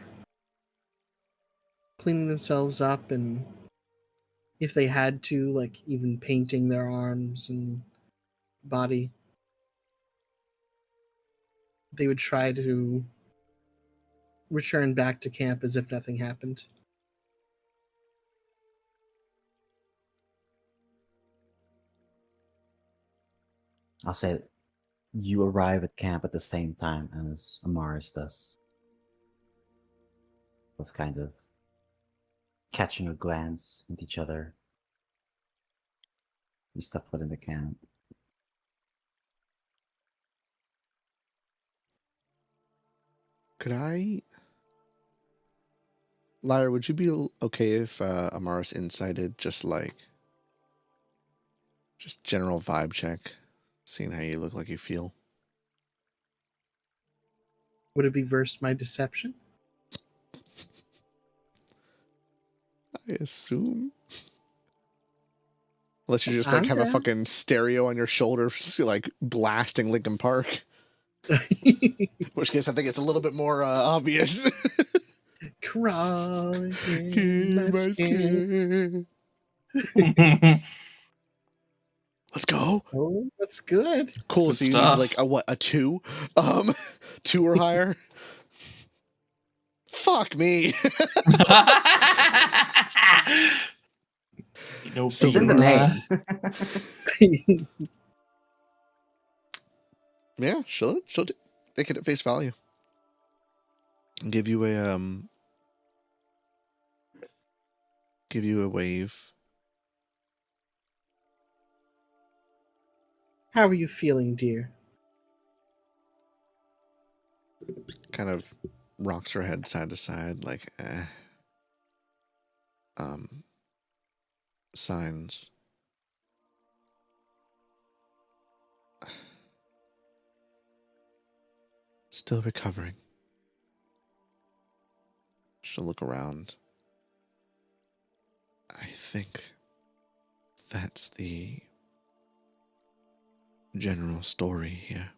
Speaker 4: cleaning themselves up and if they had to, like even painting their arms and body, they would try to return back to camp as if nothing happened.
Speaker 2: I'll say you arrive at camp at the same time as Amaris does, both kind of catching a glance at each other. You step foot in the camp.
Speaker 1: Could I, Lyra? Would you be okay if Amaris incited just general vibe check, seeing how you look like you feel?
Speaker 4: Would it be versus my deception?
Speaker 1: I assume. Unless you just
Speaker 4: I'm
Speaker 1: have a
Speaker 4: down.
Speaker 1: fucking stereo on your shoulder, like blasting Linkin Park. In which case, I think it's a little bit more obvious.
Speaker 4: Crawling in my skin.
Speaker 1: Let's go.
Speaker 4: Oh, that's good.
Speaker 1: Cool.
Speaker 3: Good
Speaker 1: So you
Speaker 3: stuff.
Speaker 1: need a 2? 2 or higher? Fuck me.
Speaker 3: No
Speaker 1: So
Speaker 2: It's in the name.
Speaker 1: Yeah, she'll take it at face value. And give you a wave.
Speaker 4: How are you feeling, dear?
Speaker 1: Kind of rocks her head side to side, like signs. Still recovering. She'll look around. I think that's the general story here.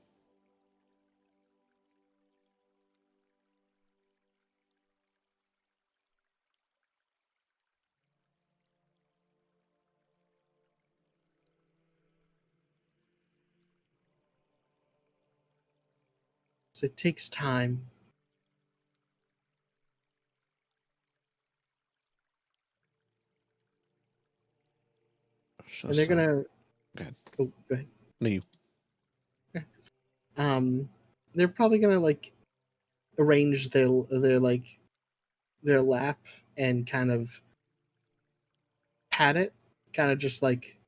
Speaker 4: So it takes time.
Speaker 1: She'll
Speaker 4: And they're
Speaker 1: sigh.
Speaker 4: gonna.
Speaker 1: Go ahead.
Speaker 4: Oh, go ahead.
Speaker 1: No, you.
Speaker 4: They're probably gonna arrange their lap and kind of pat it, kind of just like,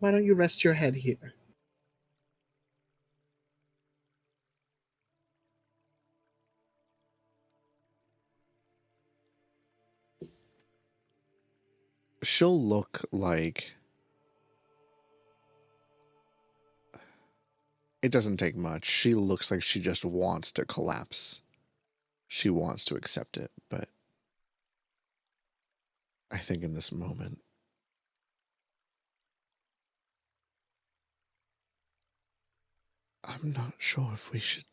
Speaker 4: why don't you rest your head here?
Speaker 1: She'll look like it doesn't take much. She looks like she just wants to collapse. She wants to accept it, but I think in this moment, I'm not sure if we should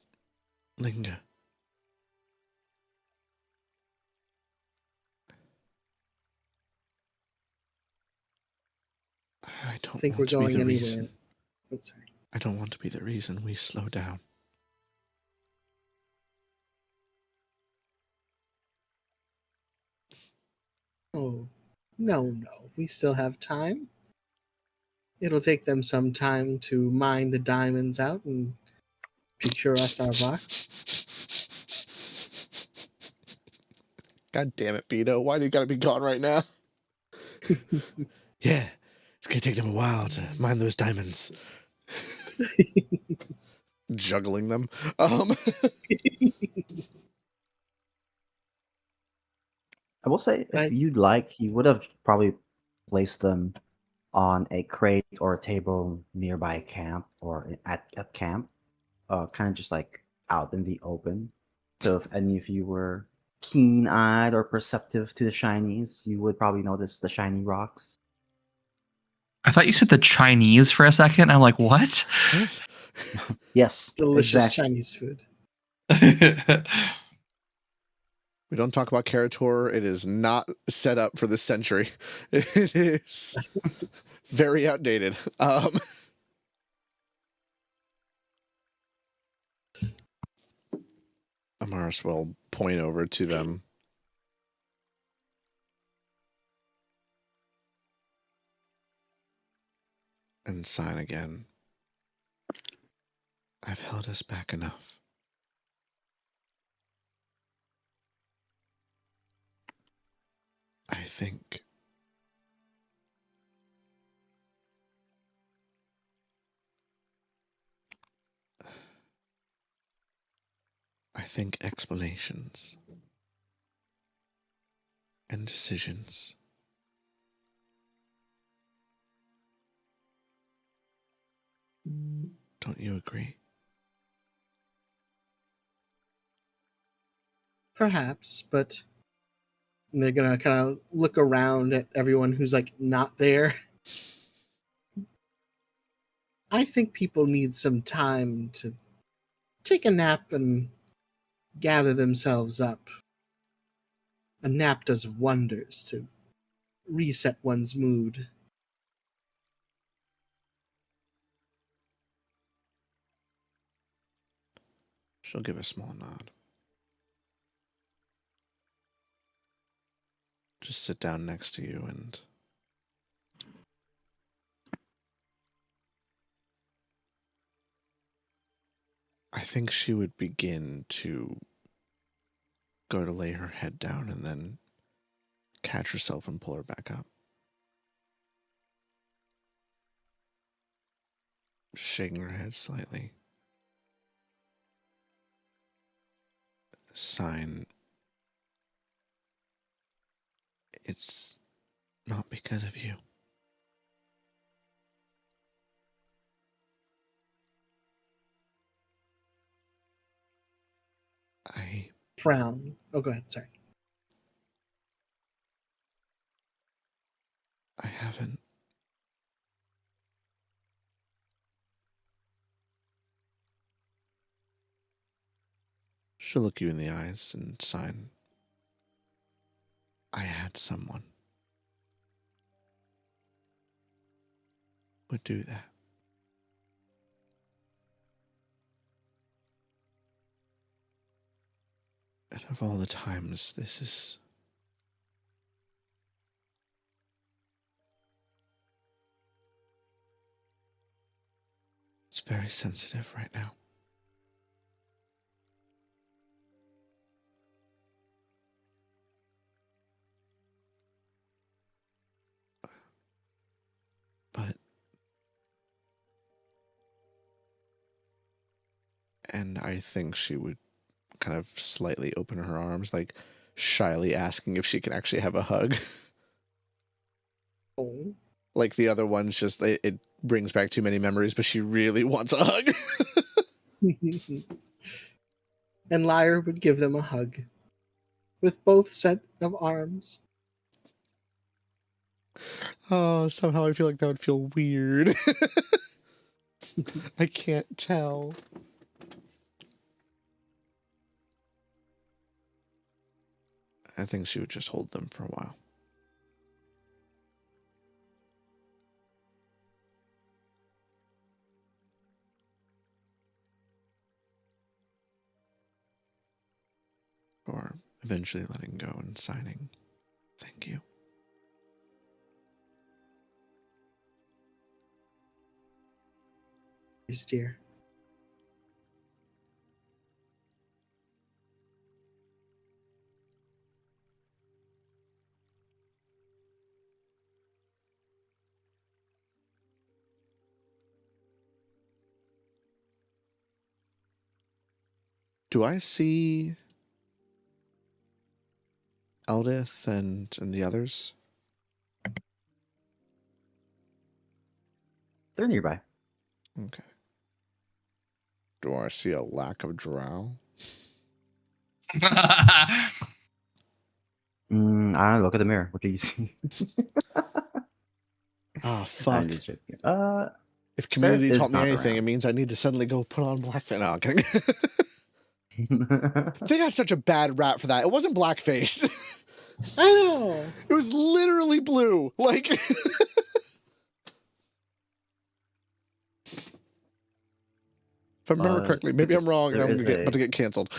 Speaker 1: linger. I don't
Speaker 4: Think we're
Speaker 1: want to be
Speaker 4: going
Speaker 1: the
Speaker 4: anywhere.
Speaker 1: reason.
Speaker 4: Oh, sorry.
Speaker 1: I don't want to be the reason we slow down.
Speaker 4: Oh, no. We still have time. It'll take them some time to mine the diamonds out and procure us our rocks.
Speaker 1: God damn it, Beto. Why do you gotta be gone right now? Yeah, it's gonna take them a while to mine those diamonds. Juggling them.
Speaker 2: I will say, if
Speaker 4: Right.
Speaker 2: you'd like, he would have probably placed them on a crate or a table nearby camp or at camp, kind of just like out in the open. So if any of you were keen-eyed or perceptive to the shinies, you would probably notice the shiny rocks.
Speaker 3: I thought you said the Chinese for a second. I'm like, what?
Speaker 1: What?
Speaker 2: Yes,
Speaker 4: Delicious
Speaker 2: exactly.
Speaker 4: Chinese food.
Speaker 1: We don't talk about Karator. It is not set up for this century. It is very outdated. Amaris will point over to them. and sign again. I've held us back enough. I think explanations and decisions don't you agree?
Speaker 4: Perhaps, but they're gonna kind of look around at everyone who's like not there. I think people need some time to take a nap and gather themselves up. A nap does wonders to reset one's mood.
Speaker 1: She'll give a small nod. Just sit down next to you and I think she would begin to go to lay her head down and then catch herself and pull her back up. Shaking her head slightly. Sign. It's not because of you. I
Speaker 4: Frown. Oh, go ahead. Sorry.
Speaker 1: haven't. She'll look you in the eyes and sign. I had someone would do that. And of all the times, this is it's very sensitive right now. But and I think she would kind of slightly open her arms, like shyly asking if she can actually have a hug.
Speaker 4: Oh.
Speaker 1: Like the other ones, just it brings back too many memories, but she really wants a hug.
Speaker 4: And Lyre would give them a hug with both set of arms.
Speaker 1: Oh, somehow I feel like that would feel weird. I can't tell. I think she would just hold them for a while. Or eventually letting go and signing, thank you.
Speaker 4: Yes, dear.
Speaker 1: Do I see Eldith and the others?
Speaker 2: They're nearby.
Speaker 1: Okay. Do I see a lack of drow?
Speaker 2: I don't know, look at the mirror. What do you see?
Speaker 1: Ah,
Speaker 2: I'm
Speaker 1: fuck.
Speaker 2: just joking.
Speaker 1: If community
Speaker 2: Seraph
Speaker 1: taught
Speaker 2: is
Speaker 1: me
Speaker 2: not
Speaker 1: anything, it
Speaker 2: around.
Speaker 1: means I need to suddenly go put on blackface. No, I'm kidding. They got such a bad rap for that. It wasn't blackface.
Speaker 4: I know.
Speaker 1: It was literally blue. Like, if I remember correctly, maybe I'm wrong and
Speaker 2: there
Speaker 1: I'm
Speaker 2: is
Speaker 1: about to get canceled.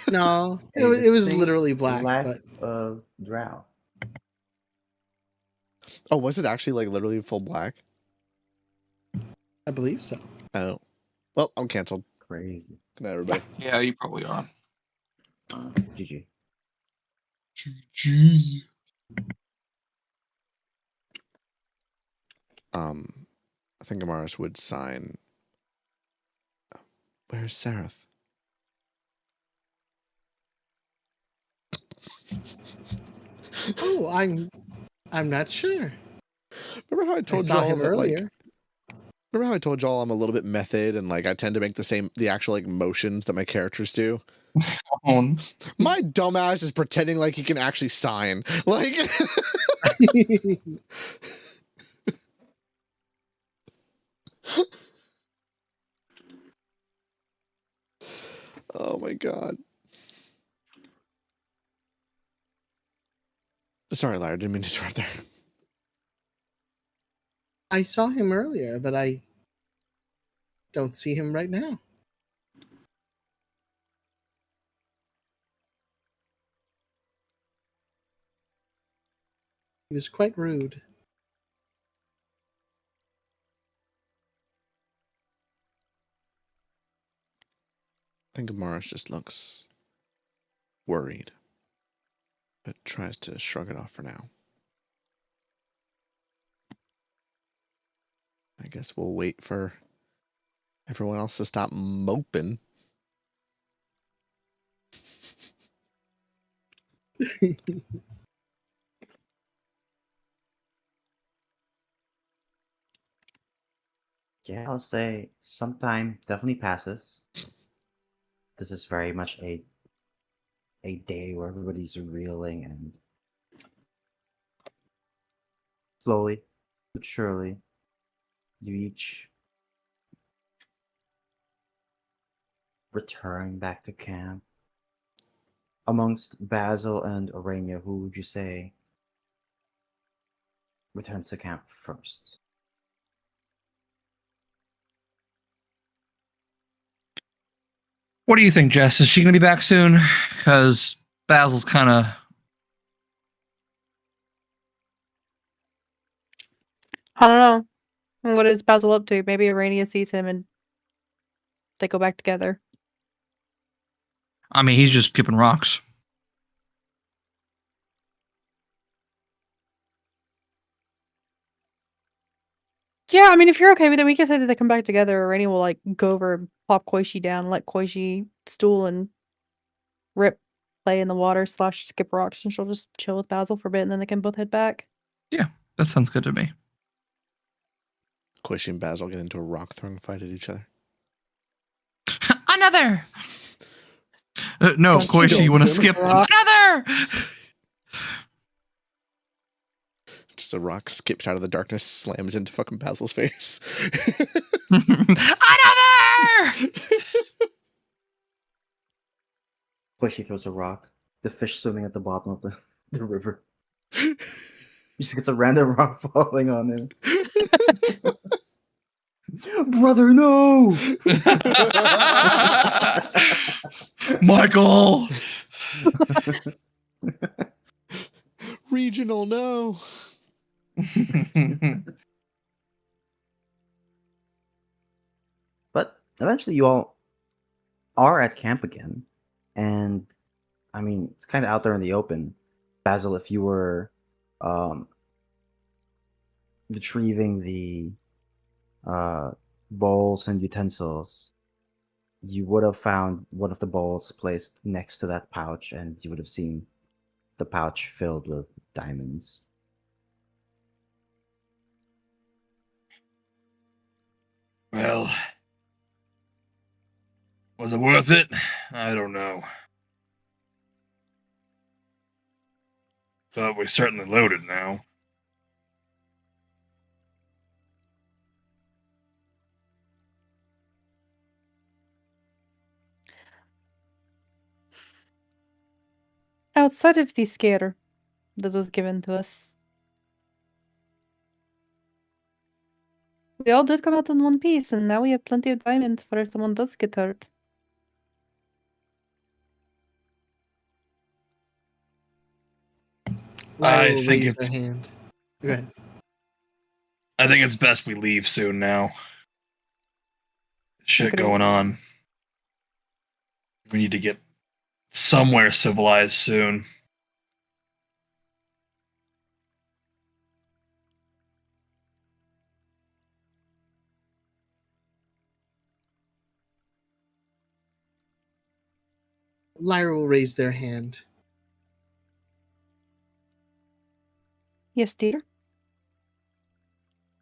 Speaker 4: No,
Speaker 2: a
Speaker 4: it was
Speaker 2: distinct
Speaker 4: literally black,
Speaker 2: lack
Speaker 4: but
Speaker 2: of drow.
Speaker 1: Oh, was it actually like literally full black?
Speaker 4: I believe so.
Speaker 1: Oh. Well, I'm canceled.
Speaker 2: Crazy.
Speaker 1: Good night, everybody.
Speaker 3: Yeah, you probably are.
Speaker 2: GG.
Speaker 3: GG.
Speaker 1: I think Amaris would sign. Where's Seraph?
Speaker 4: Oh, I'm not sure.
Speaker 1: Remember how I
Speaker 4: I
Speaker 1: told
Speaker 4: saw
Speaker 1: y'all
Speaker 4: him
Speaker 1: that
Speaker 4: earlier.
Speaker 1: remember how I told y'all I'm a little bit method and like I tend to make the actual like motions that my characters do? My dumbass is pretending like he can actually sign. Like oh my god. Sorry, Larry, didn't mean to interrupt there.
Speaker 4: I saw him earlier, but I don't see him right now. He was quite rude.
Speaker 1: I think Amaris just looks worried, but tries to shrug it off for now. I guess we'll wait for everyone else to stop moping.
Speaker 2: Yeah, I'll say sometime definitely passes. This is very much a day where everybody's reeling and slowly but surely you each return back to camp. Amongst Basil and Aurania, who would you say returns to camp first?
Speaker 3: What do you think, Jess? Is she going to be back soon? Because Basil's kind of...
Speaker 5: I don't know. What is Basil up to? Maybe Arania sees him and they go back together.
Speaker 3: I mean, he's just skipping rocks.
Speaker 5: Yeah, I mean, if you're okay with it, we can say that they come back together. Arania will like go over and plop Koishi down, let Koishi stool and rip play in the water / skip rocks, and she'll just chill with Basil for a bit, and then they can both head back.
Speaker 3: Yeah, that sounds good to me.
Speaker 1: Koishi and Basil get into a rock throwing fight at each other.
Speaker 3: Another! No,
Speaker 5: Don't
Speaker 3: Koichi, you want to skip
Speaker 5: rock.
Speaker 3: another?
Speaker 1: Just a rock skips out of the darkness, slams into fucking Basil's face.
Speaker 3: Another!
Speaker 2: Squishy throws a rock. The fish swimming at the bottom of the river. He just gets a random rock falling on him. Brother, no!
Speaker 3: Michael!
Speaker 1: Regional, no.
Speaker 2: But eventually you all are at camp again. And, I mean, it's kind of out there in the open. Basil, if you were retrieving the bowls and utensils, you would have found one of the bowls placed next to that pouch, and you would have seen the pouch filled with diamonds.
Speaker 3: Well, was it worth it? I don't know. But we're certainly loaded now.
Speaker 5: Outside of the scare that was given to us, we all did come out in one piece, and now we have plenty of diamonds for if someone does get hurt.
Speaker 4: Larry
Speaker 3: I
Speaker 4: will
Speaker 3: think
Speaker 4: raise
Speaker 3: it's-
Speaker 4: their hand. Go ahead.
Speaker 3: I think it's best we leave soon now. shit
Speaker 5: Agreed.
Speaker 3: going on. We need to get somewhere civilized soon.
Speaker 4: Lyra will raise their hand.
Speaker 5: Yes, dear.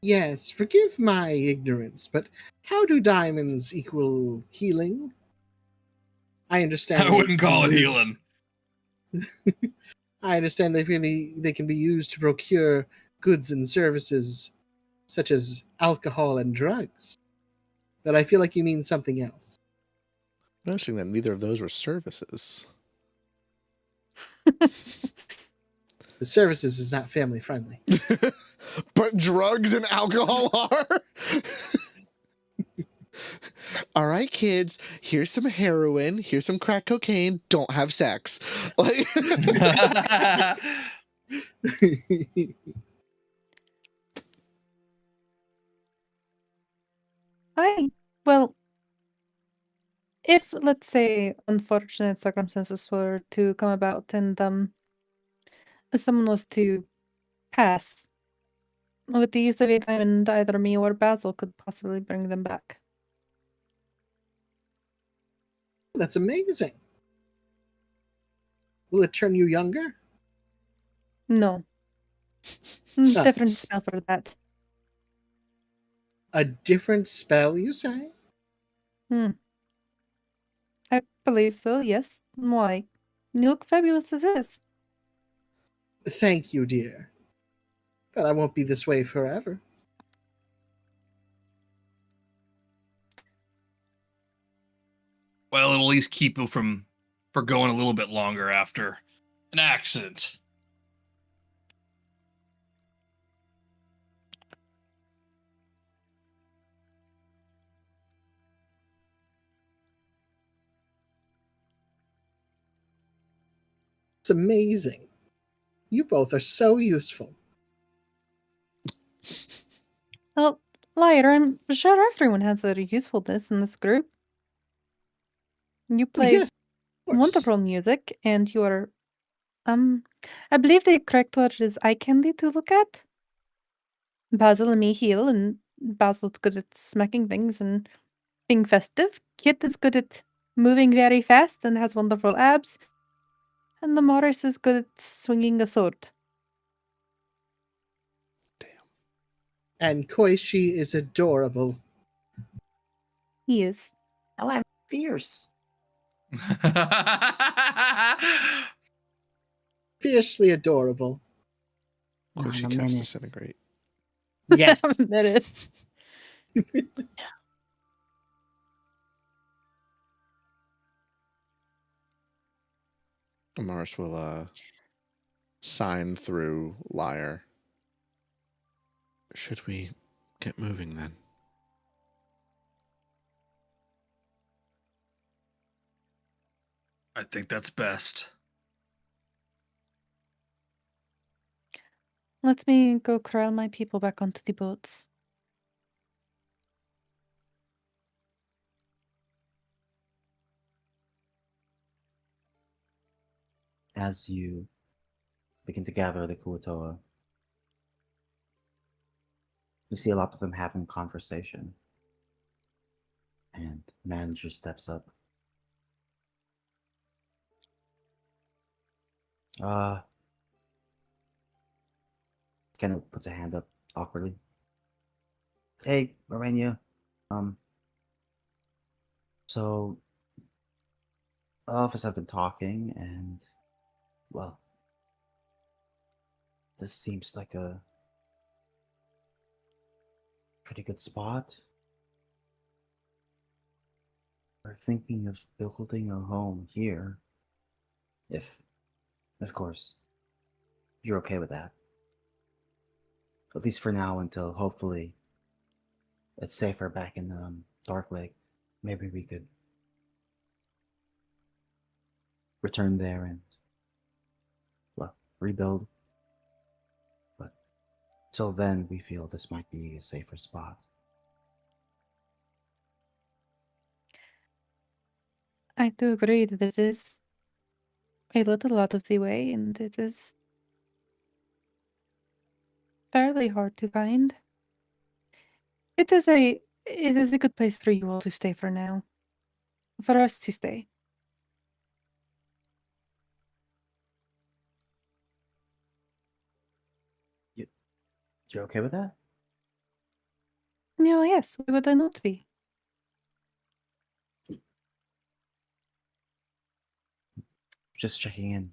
Speaker 4: Yes, forgive my ignorance, but how do diamonds equal healing? I understand.
Speaker 3: I wouldn't call it
Speaker 4: used-
Speaker 3: healing.
Speaker 4: I understand they can be used to procure goods and services such as alcohol and drugs. But I feel like you mean something else.
Speaker 1: Noticing that neither of those were services.
Speaker 4: The services is not family friendly.
Speaker 1: But drugs and alcohol are? All right, kids, here's some heroin, here's some crack cocaine, don't have sex. Like
Speaker 5: Well, if let's say unfortunate circumstances were to come about and someone was to pass, with the use of a diamond, either me or Basil could possibly bring them back.
Speaker 4: That's amazing. Will it turn you younger?
Speaker 5: No.
Speaker 4: Ah.
Speaker 5: Different spell for that.
Speaker 4: A different spell, you say?
Speaker 5: I believe so, yes. Why? You look fabulous as is.
Speaker 4: Thank you, dear. But I won't be this way forever.
Speaker 3: Well, it'll at least keep you from going a little bit longer after an accident.
Speaker 4: It's amazing. You both are so useful.
Speaker 5: Well, liar, I'm sure everyone has their usefulness in this group. You play
Speaker 4: Yes, of course.
Speaker 5: wonderful music, and you are, I believe the correct word is eye candy to look at. Basil and me heal, and Basil's good at smacking things and being festive. Kit is good at moving very fast and has wonderful abs. And the Morris is good at swinging a sword.
Speaker 4: And Koichi is adorable.
Speaker 5: He is.
Speaker 2: Oh, I'm fierce.
Speaker 4: Fiercely adorable.
Speaker 2: No,
Speaker 1: Could she
Speaker 2: I'm a
Speaker 1: cast
Speaker 2: menace.
Speaker 1: disintegrate?
Speaker 4: Yes.
Speaker 5: That is.
Speaker 1: Amaris will sign through Lyre. Should we get moving then?
Speaker 3: I think that's best.
Speaker 5: Let me go corral my people back onto the boats.
Speaker 2: As you begin to gather the Kuotoa, you see a lot of them having conversation. And manager steps up. Kind of puts a hand up awkwardly. Hey, Morenia. So all of us have been talking, and well, this seems like a pretty good spot. We're thinking of building a home here. If, of course, you're okay with that. At least for now, until hopefully it's safer back in Dark Lake. Maybe we could return there and, well, rebuild. But till then, we feel this might be a safer spot.
Speaker 5: I do agree that it is a little out of the way, and it is fairly hard to find. It is a good place for you all to stay for now. For us to stay.
Speaker 2: You're okay with that?
Speaker 5: Yes, why would I not be?
Speaker 2: Just checking in.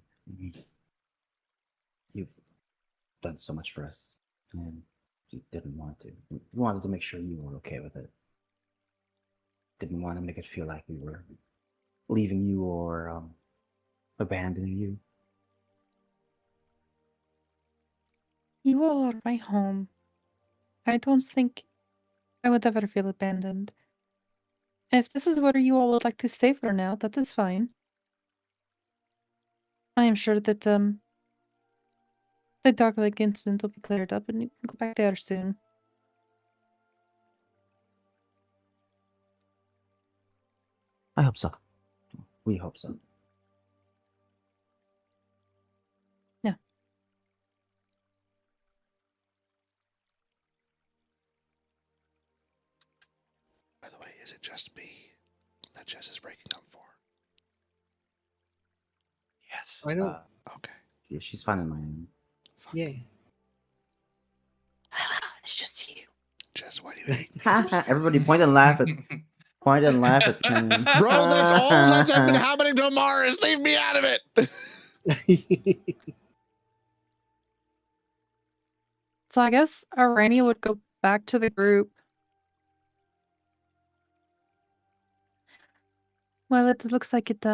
Speaker 2: You've done so much for us, and you didn't want to. We wanted to make sure you were okay with it. Didn't want to make it feel like we were leaving you or abandoning you.
Speaker 5: You all are my home. I don't think I would ever feel abandoned. If this is where you all would like to stay for now, that is fine. I am sure that the dog leg incident will be cleared up and you can go back there soon.
Speaker 2: I hope so. We hope so.
Speaker 5: Yeah.
Speaker 1: By the way, is it just me that Jess is breaking up for?
Speaker 2: Yes.
Speaker 4: I don't.
Speaker 1: Okay.
Speaker 2: Yeah, she's fine in my end.
Speaker 1: Fuck.
Speaker 4: Yeah.
Speaker 5: It's just you.
Speaker 1: Jess, why do you hate me? so severely?
Speaker 2: Everybody point and laugh at Chen.
Speaker 1: Bro, that's all that's been happening to Mars. Leave me out of it.
Speaker 5: So I guess Arania would go back to the group. Well, it looks like it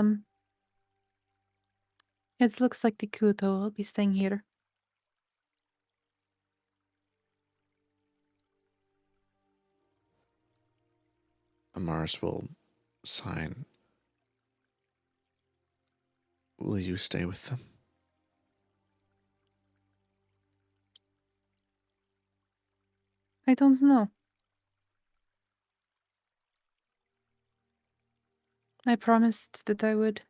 Speaker 5: looks like the Kuto will be staying here.
Speaker 1: Amaris will sign. Will you stay with them?
Speaker 5: I don't know. I promised that I would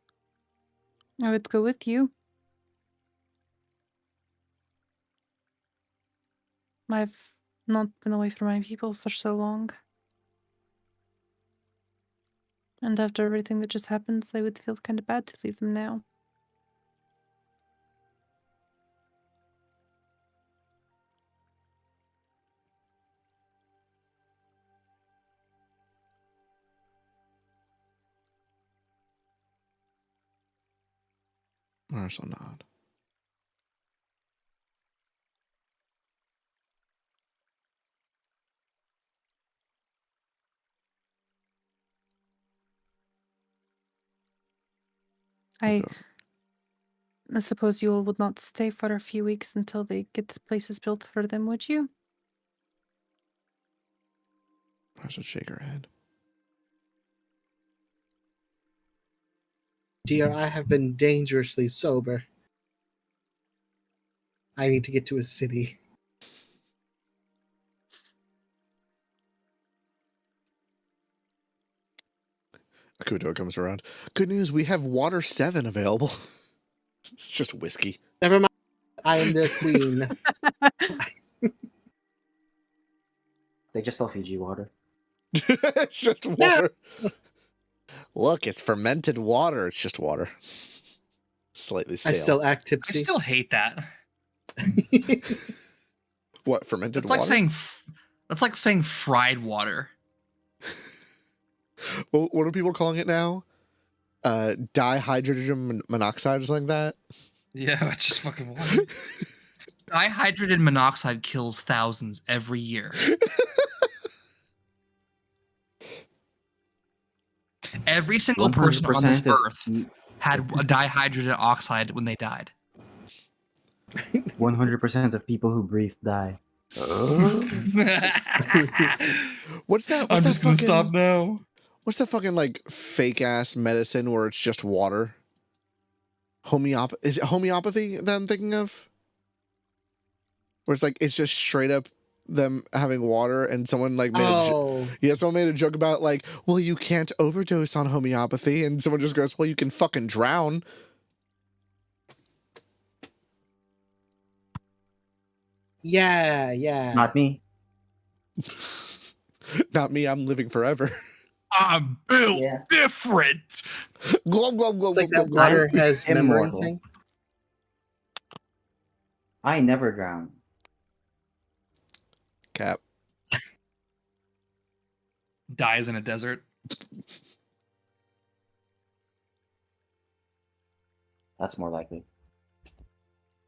Speaker 5: go with you. I've not been away from my people for so long. And after everything that just happened, I would feel kind of bad to leave them now.
Speaker 1: Amaris will nod.
Speaker 5: I suppose you all would not stay for a few weeks until they get the places built for them, would you?
Speaker 1: Amaris would shake her head.
Speaker 4: Dear, I have been dangerously sober. I need to get to a city.
Speaker 1: Akuto comes around. Good news, we have water 7 available. It's just whiskey.
Speaker 4: Never mind. I am their queen.
Speaker 2: They just sell Fiji water.
Speaker 1: It's just water. Look, it's fermented water. It's just water. Slightly stale.
Speaker 4: I still act
Speaker 3: I
Speaker 4: tipsy.
Speaker 3: still hate that.
Speaker 1: What, fermented
Speaker 3: That's like
Speaker 1: water?
Speaker 3: saying that's like saying fried water.
Speaker 1: Well, what are people calling it now? Dihydrogen monoxide or something like that?
Speaker 3: Yeah, it's just fucking water. Dihydrogen monoxide kills thousands every year. Every single person on this
Speaker 2: 100% of
Speaker 3: earth had a dihydrogen oxide when they died.
Speaker 2: 100% of people who breathe die.
Speaker 1: What's that?
Speaker 3: I'm just gonna
Speaker 1: fucking,
Speaker 3: stop now.
Speaker 1: What's that fucking like fake ass medicine where it's just water? Is it homeopathy that I'm thinking of? Where it's like it's just straight up them having water, and someone like made
Speaker 4: Oh,
Speaker 1: someone made a joke about like, well, you can't overdose on homeopathy, and someone just goes, well, you can fucking drown.
Speaker 4: yeah.
Speaker 2: Not me.
Speaker 1: Not me. I'm living forever.
Speaker 3: I'm built
Speaker 2: Yeah.
Speaker 3: different.
Speaker 1: Glub, glub, glub,
Speaker 4: It's like
Speaker 1: glub,
Speaker 4: that
Speaker 1: glub,
Speaker 4: water
Speaker 1: glub.
Speaker 4: has memory
Speaker 2: Immortal.
Speaker 4: thing.
Speaker 2: I never drown.
Speaker 1: Cap.
Speaker 3: Dies in a desert.
Speaker 2: That's more likely.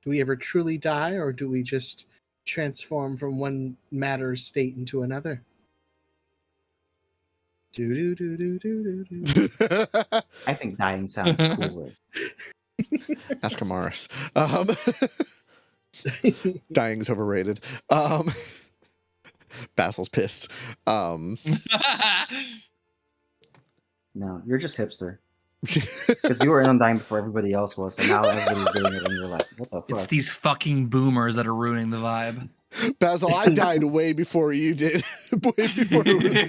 Speaker 4: Do we ever truly die, or do we just transform from one matter state into another? Do do do do do do do.
Speaker 2: I think dying sounds cooler.
Speaker 1: Ask Amaris. Dying's overrated. Basil's pissed.
Speaker 2: No, you're just hipster. Because you were in on dying before everybody else was, and now everybody's doing it, and you're like, what the
Speaker 3: It's
Speaker 2: fuck?
Speaker 3: these fucking boomers that are ruining the vibe.
Speaker 1: Basil, I died way before you did. Way before it was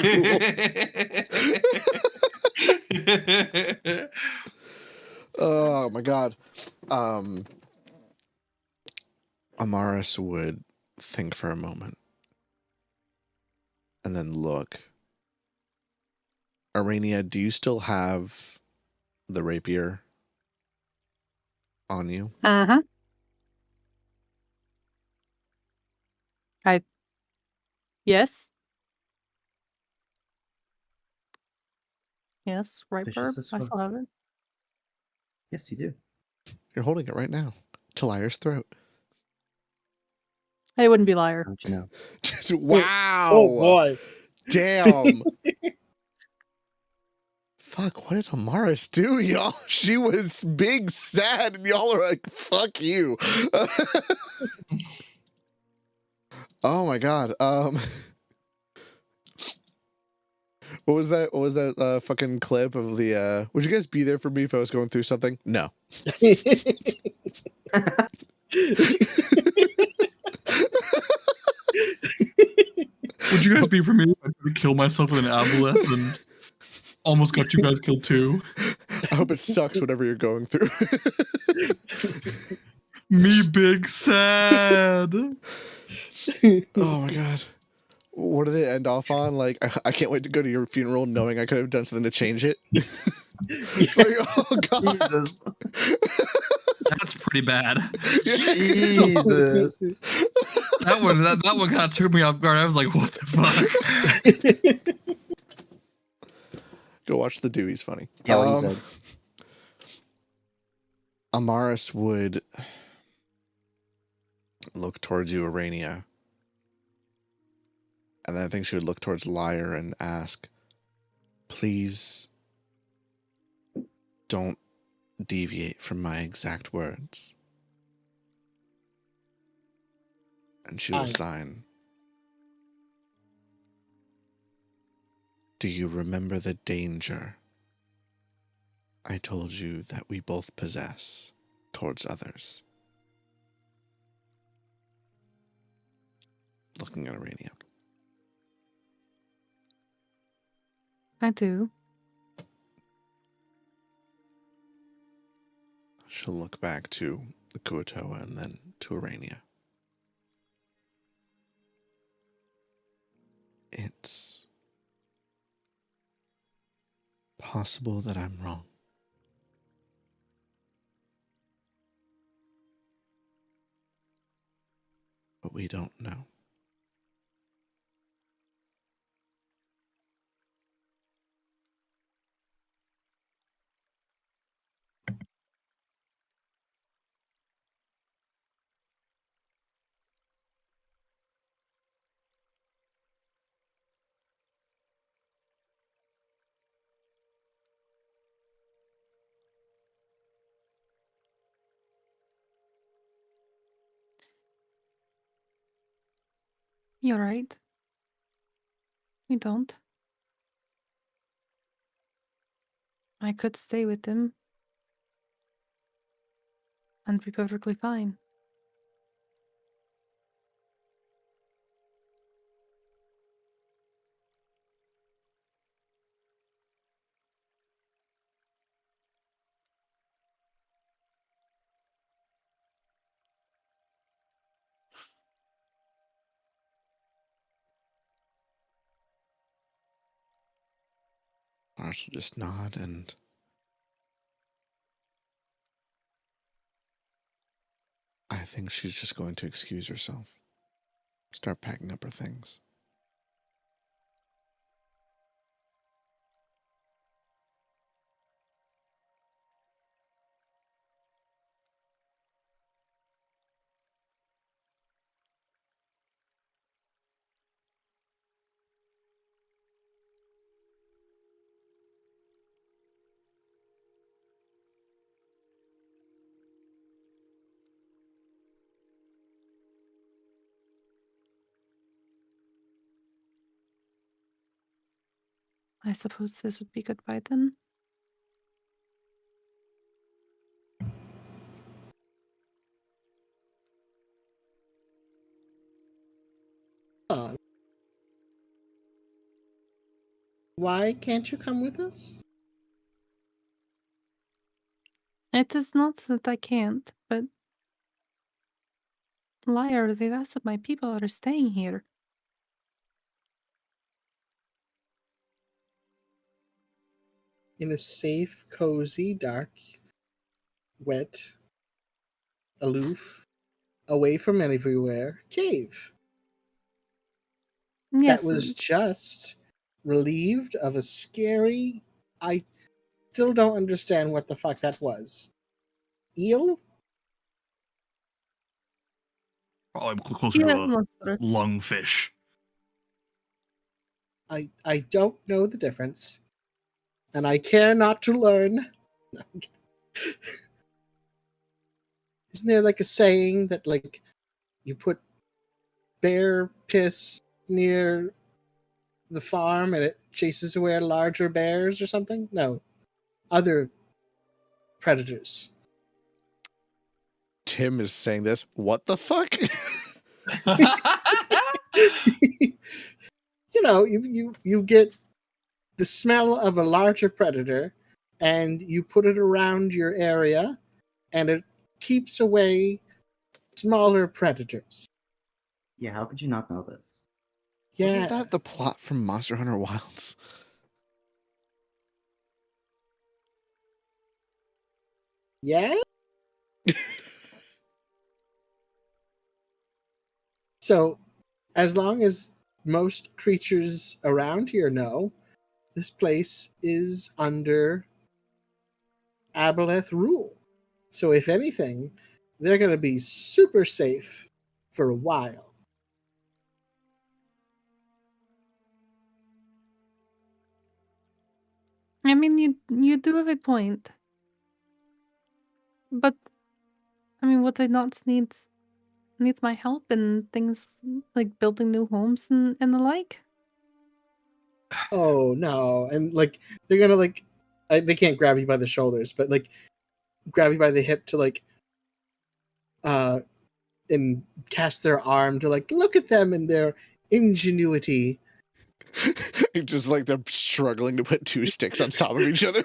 Speaker 1: cool. Oh my god. Amaris would think for a moment and then look. Arania, do you still have the rapier on you?
Speaker 5: Uh-huh. Yes. Yes, right,
Speaker 2: Vicious
Speaker 5: Burb.
Speaker 2: as
Speaker 5: I
Speaker 2: fuck.
Speaker 5: still have it.
Speaker 2: Yes, you do.
Speaker 1: You're holding it right now. To Liar's throat.
Speaker 5: It wouldn't be liar.
Speaker 2: Don't you know?
Speaker 1: Wow.
Speaker 4: Oh boy.
Speaker 1: Damn. Fuck, what did Amaris do, y'all? She was big sad, and y'all are like, fuck you. Oh my god. What was that? What was that fucking clip of the would you guys be there for me if I was going through something? No.
Speaker 3: Would you guys be for me if I tried to kill myself with an aboleth and almost got you guys killed too?
Speaker 1: I hope it sucks whatever you're going through.
Speaker 3: Me big sad.
Speaker 1: Oh my god. What did it end off on? Like, I can't wait to go to your funeral knowing I could have done something to change it. It's like, oh god.
Speaker 2: Jesus.
Speaker 3: That's pretty bad.
Speaker 2: Jesus.
Speaker 3: That one kind of threw me off guard. I was like, what the fuck?
Speaker 1: Go watch the Dewey's funny.
Speaker 2: Yeah, what he said.
Speaker 1: Amaris would look towards you, Arania. And then I think she would look towards Liar and ask, please don't deviate from my exact words. And she would sign. Do you remember the danger I told you that we both possess towards others? Looking at Arania.
Speaker 5: I do.
Speaker 1: She'll look back to the Kuatoa and then to Arania. It's possible that I'm wrong. But we don't know.
Speaker 5: You're right. We don't. I could stay with them and be perfectly fine.
Speaker 1: Marshall just nod and I think she's just going to excuse herself. Start packing up her things.
Speaker 5: I suppose this would be goodbye then.
Speaker 4: Why can't you come with us?
Speaker 5: It is not that I can't, but liar, the rest of my people are staying here.
Speaker 4: In a safe, cozy, dark, wet, aloof, away from everywhere cave.
Speaker 5: Yes,
Speaker 4: That was just relieved of a scary. I still don't understand what the fuck that was. Eel?
Speaker 6: Probably closer
Speaker 5: yes,
Speaker 6: to a
Speaker 5: monsters.
Speaker 6: lungfish.
Speaker 4: I don't know the difference. And I care not to learn. Isn't there like a saying that like you put bear piss near the farm and it chases away larger bears or something? No. Other predators.
Speaker 1: Tim is saying this. What the fuck?
Speaker 4: You know, you get the smell of a larger predator and you put it around your area and it keeps away smaller predators.
Speaker 2: Yeah, how could you not know this?
Speaker 4: Yeah.
Speaker 1: Wasn't that the plot from Monster Hunter Wilds?
Speaker 4: Yeah? So, as long as most creatures around here know, this place is under Aboleth rule. So, if anything, they're going to be super safe for a while.
Speaker 5: I mean, you do have a point. But, I mean, what I not needs my help in things like building new homes and the like.
Speaker 4: Oh, no. And, like, they're going to, like, they can't grab you by the shoulders, but, like, grab you by the hip to, like, and cast their arm to, like, look at them and their ingenuity.
Speaker 1: Just like they're struggling to put two sticks on top of each other.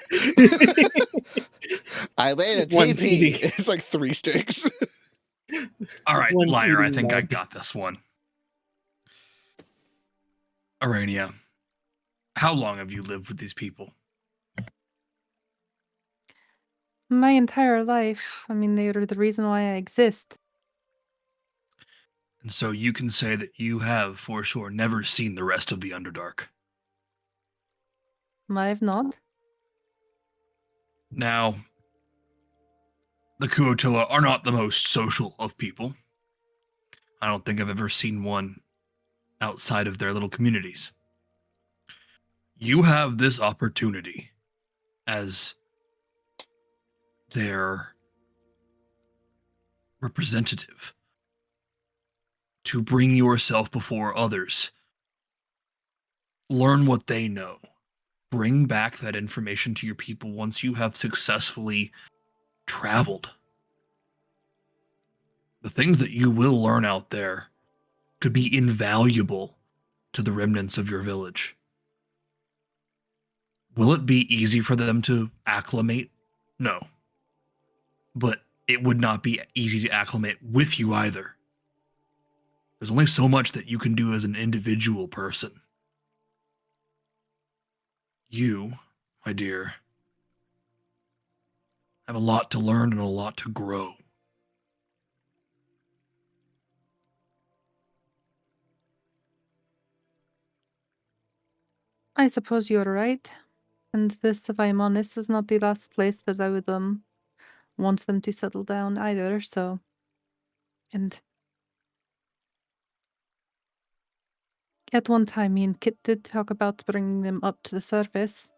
Speaker 1: I laid a
Speaker 4: One's
Speaker 1: TP.
Speaker 4: eating.
Speaker 1: It's like 3 sticks.
Speaker 6: All right,
Speaker 4: One's
Speaker 6: liar. I
Speaker 4: eating
Speaker 6: think I
Speaker 4: mud.
Speaker 6: got this one. Arania, how long have you lived with these people?
Speaker 5: My entire life. I mean, they are the reason why I exist.
Speaker 6: And so you can say that you have, for sure, never seen the rest of the Underdark.
Speaker 5: I have not.
Speaker 6: Now, the Kuotoa are not the most social of people. I don't think I've ever seen one outside of their little communities. You have this opportunity as their representative to bring yourself before others, learn what they know, bring back that information to your people once you have successfully traveled. The things that you will learn out there could be invaluable to the remnants of your village. Will it be easy for them to acclimate? No. But it would not be easy to acclimate with you either. There's only so much that you can do as an individual person. You my dear. I have a lot to learn and a lot to grow.
Speaker 5: I suppose you're right. And this, if I'm honest, is not the last place that I would want them to settle down either, so. And at one time, me and Kit did talk about bringing them up to the surface.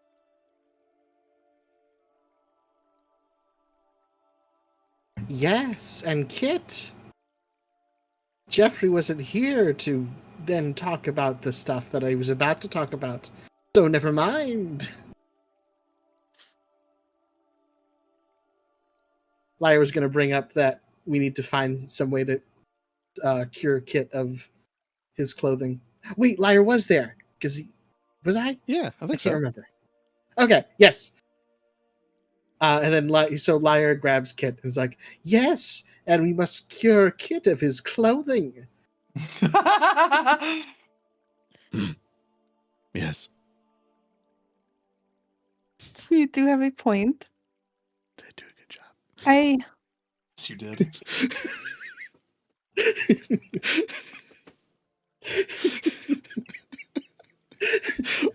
Speaker 4: Yes, and Kit. Jeffrey wasn't here to then talk about the stuff that I was about to talk about. So never mind. Lyra was going to bring up that we need to find some way to cure Kit of his clothing. Wait, Lyra was there. Was I?
Speaker 1: Yeah, I
Speaker 4: I
Speaker 1: think
Speaker 4: can't
Speaker 1: so.
Speaker 4: remember. Okay, yes. And then so Lyra grabs Kit and is like, yes, and we must cure Kit of his clothing.
Speaker 1: Yes.
Speaker 5: You do have a point.
Speaker 1: They do a good job.
Speaker 6: Yes, you did.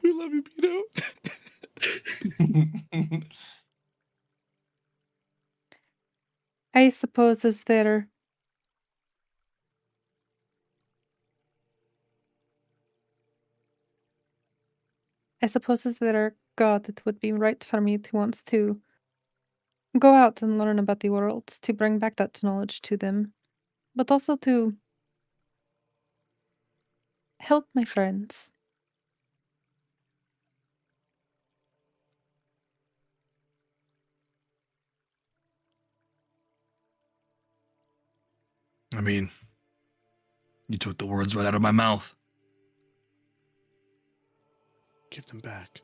Speaker 1: We love you, Pito.
Speaker 5: I suppose is there a god that would be right for me to want to go out and learn about the world, to bring back that knowledge to them, but also to help my friends.
Speaker 6: I mean, you took the words right out of my mouth.
Speaker 1: Give them back.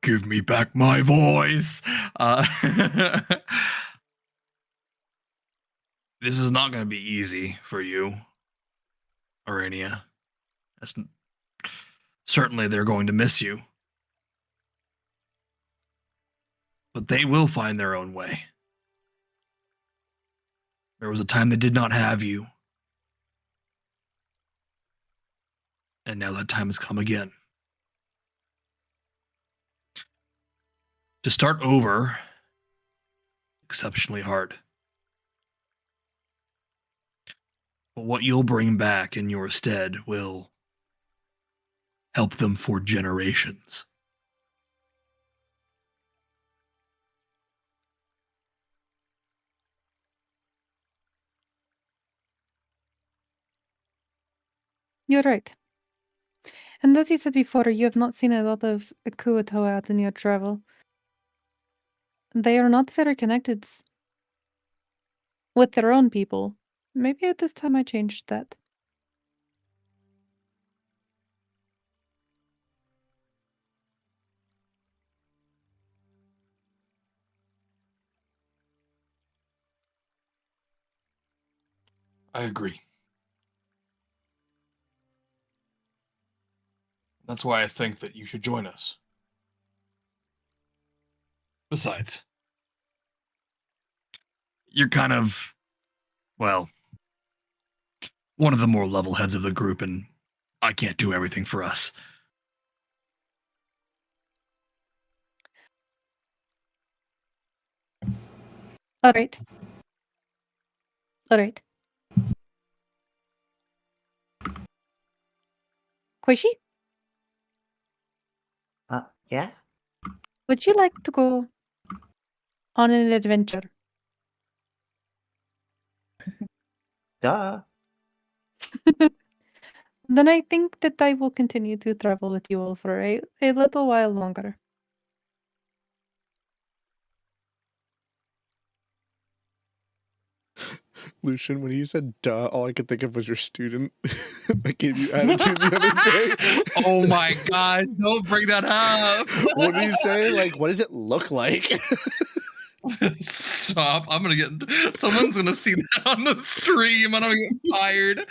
Speaker 6: Give me back my voice. This is not going to be easy for you, Arania. Certainly they're going to miss you. But they will find their own way. There was a time they did not have you. And now that time has come again. To start over, exceptionally hard. But what you'll bring back in your stead will help them for generations.
Speaker 5: You're right. And as you said before, you have not seen a lot of Kuo-toa out in your travel. They are not very connected with their own people. Maybe at this time I changed that.
Speaker 6: I agree. That's why I think that you should join us. Besides, you're kind of, well, one of the more level heads of the group, and I can't do everything for us.
Speaker 5: All right. All right. Koishi,
Speaker 2: Yeah?
Speaker 5: would you like to go on an adventure?
Speaker 2: Duh.
Speaker 5: Then I think that I will continue to travel with you all for a little while longer.
Speaker 1: Lucian, when you said duh, all I could think of was your student that gave you attitude the other day.
Speaker 3: Oh my god, don't bring that up.
Speaker 1: What did he say? Like, what does it look like?
Speaker 3: Stop. I'm gonna get someone's gonna see that on the stream and I'm gonna get fired.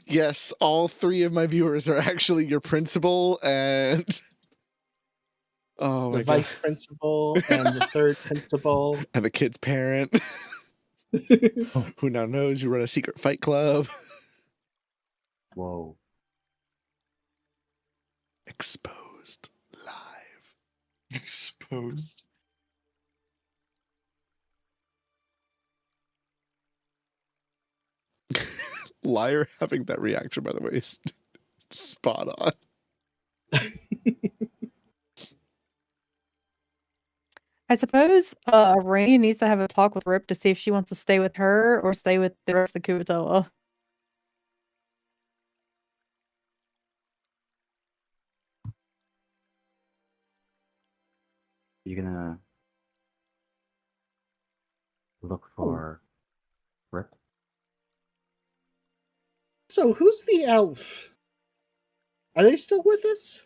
Speaker 1: Yes, all 3 of my viewers are actually your principal and oh
Speaker 4: The
Speaker 1: my god,
Speaker 4: vice principal and the third principal.
Speaker 1: and the kid's parent who now knows you run a secret fight club.
Speaker 2: Whoa.
Speaker 1: Exposed live.
Speaker 3: Exposed.
Speaker 1: Liar having that reaction, by the way, is spot on.
Speaker 5: I suppose Rainy needs to have a talk with Rip to see if she wants to stay with her or stay with the rest of the Kuatoa.
Speaker 2: You gonna look for Rip?
Speaker 4: So who's the elf? Are they still with us?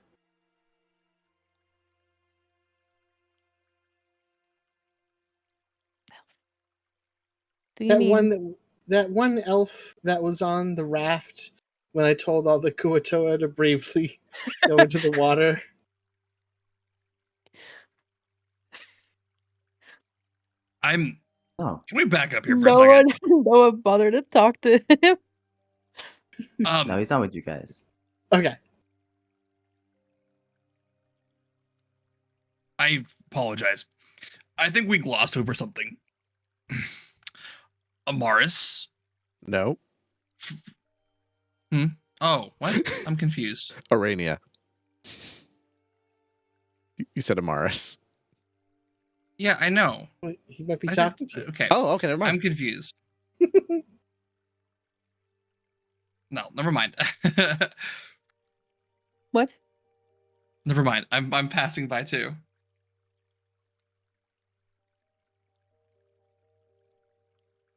Speaker 5: Do you
Speaker 4: That
Speaker 5: mean?
Speaker 4: that one elf that was on the raft when I told all the Kuatoa to bravely go into the water.
Speaker 6: I'm.
Speaker 2: Oh,
Speaker 6: Can we back up here for a
Speaker 5: No
Speaker 6: second?
Speaker 5: one, no one bothered to talk to him.
Speaker 2: no, he's not with you guys.
Speaker 4: Okay.
Speaker 6: I apologize. I think we glossed over something. Amaris.
Speaker 1: No,
Speaker 3: Oh, what? I'm confused.
Speaker 1: Arania. You said Amaris.
Speaker 3: Yeah, I know.
Speaker 4: Wait, he might be
Speaker 3: I
Speaker 4: talking
Speaker 3: think-
Speaker 4: to.
Speaker 3: Okay.
Speaker 1: Oh, okay, never mind.
Speaker 3: I'm confused. No, never mind.
Speaker 5: What?
Speaker 3: Never mind. I'm passing by too.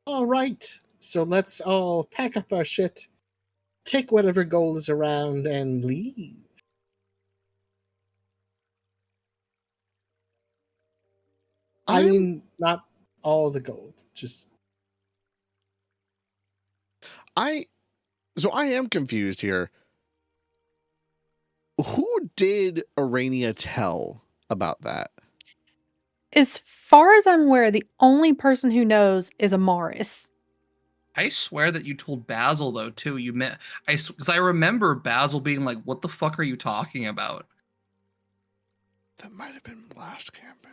Speaker 4: All right. So let's all pack up our shit, take whatever gold is around, and leave. I
Speaker 1: I'm-
Speaker 4: mean, not all the gold, just
Speaker 1: So I am confused here. Who did Arania tell about that?
Speaker 5: As far as I'm aware, the only person who knows is Amaris.
Speaker 3: I swear that you told Basil though too. You meant because I remember Basil being like, "What the fuck are you talking about?"
Speaker 1: That might have been last campaign.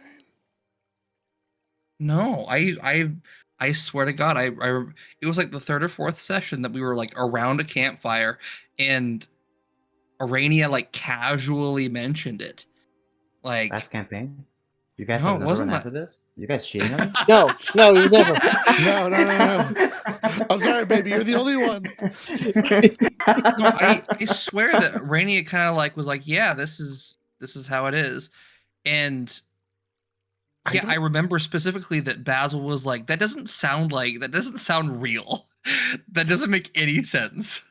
Speaker 3: No, I swear to God, it was like the 3rd or 4th session that we were like around a campfire, and Arania like casually mentioned it. Like,
Speaker 2: Last campaign? You guys
Speaker 3: No,
Speaker 2: have
Speaker 3: it
Speaker 2: another
Speaker 3: wasn't
Speaker 2: one
Speaker 3: la-
Speaker 2: after this? You guys cheating on me?
Speaker 4: no, you never.
Speaker 1: No. I'm sorry, baby. You're the only one.
Speaker 3: no, I swear that Arania kind of like was like, "Yeah, this is how it is," and yeah, I remember specifically that Basil was like, that doesn't sound real. That doesn't make any sense.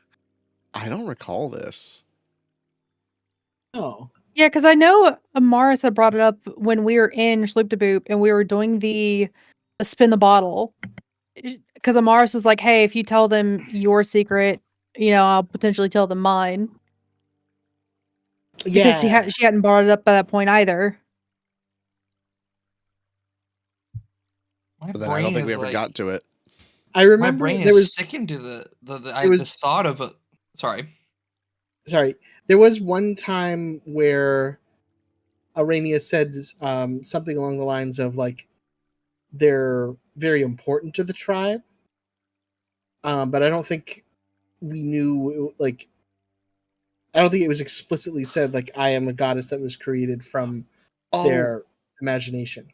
Speaker 1: I don't recall this.
Speaker 4: No.
Speaker 5: Yeah, because I know Amaris had brought it up when we were in Schloop and we were doing the spin the bottle. Because Amaris was like, "Hey, if you tell them your secret, I'll potentially tell them mine." Because
Speaker 4: Yeah.
Speaker 5: she hadn't brought it up by that point either.
Speaker 3: My
Speaker 1: But then I don't think we
Speaker 3: is
Speaker 1: ever got to it.
Speaker 4: I
Speaker 3: My
Speaker 4: remember
Speaker 3: brain
Speaker 4: there
Speaker 3: is
Speaker 4: was
Speaker 3: sticking to the
Speaker 4: there was-
Speaker 3: thought of a. Sorry.
Speaker 4: there was one time where Arania said something along the lines of like they're very important to the tribe, but I don't think we knew like I don't think it was explicitly said like I am a goddess that was created from
Speaker 1: Oh,
Speaker 4: their imagination.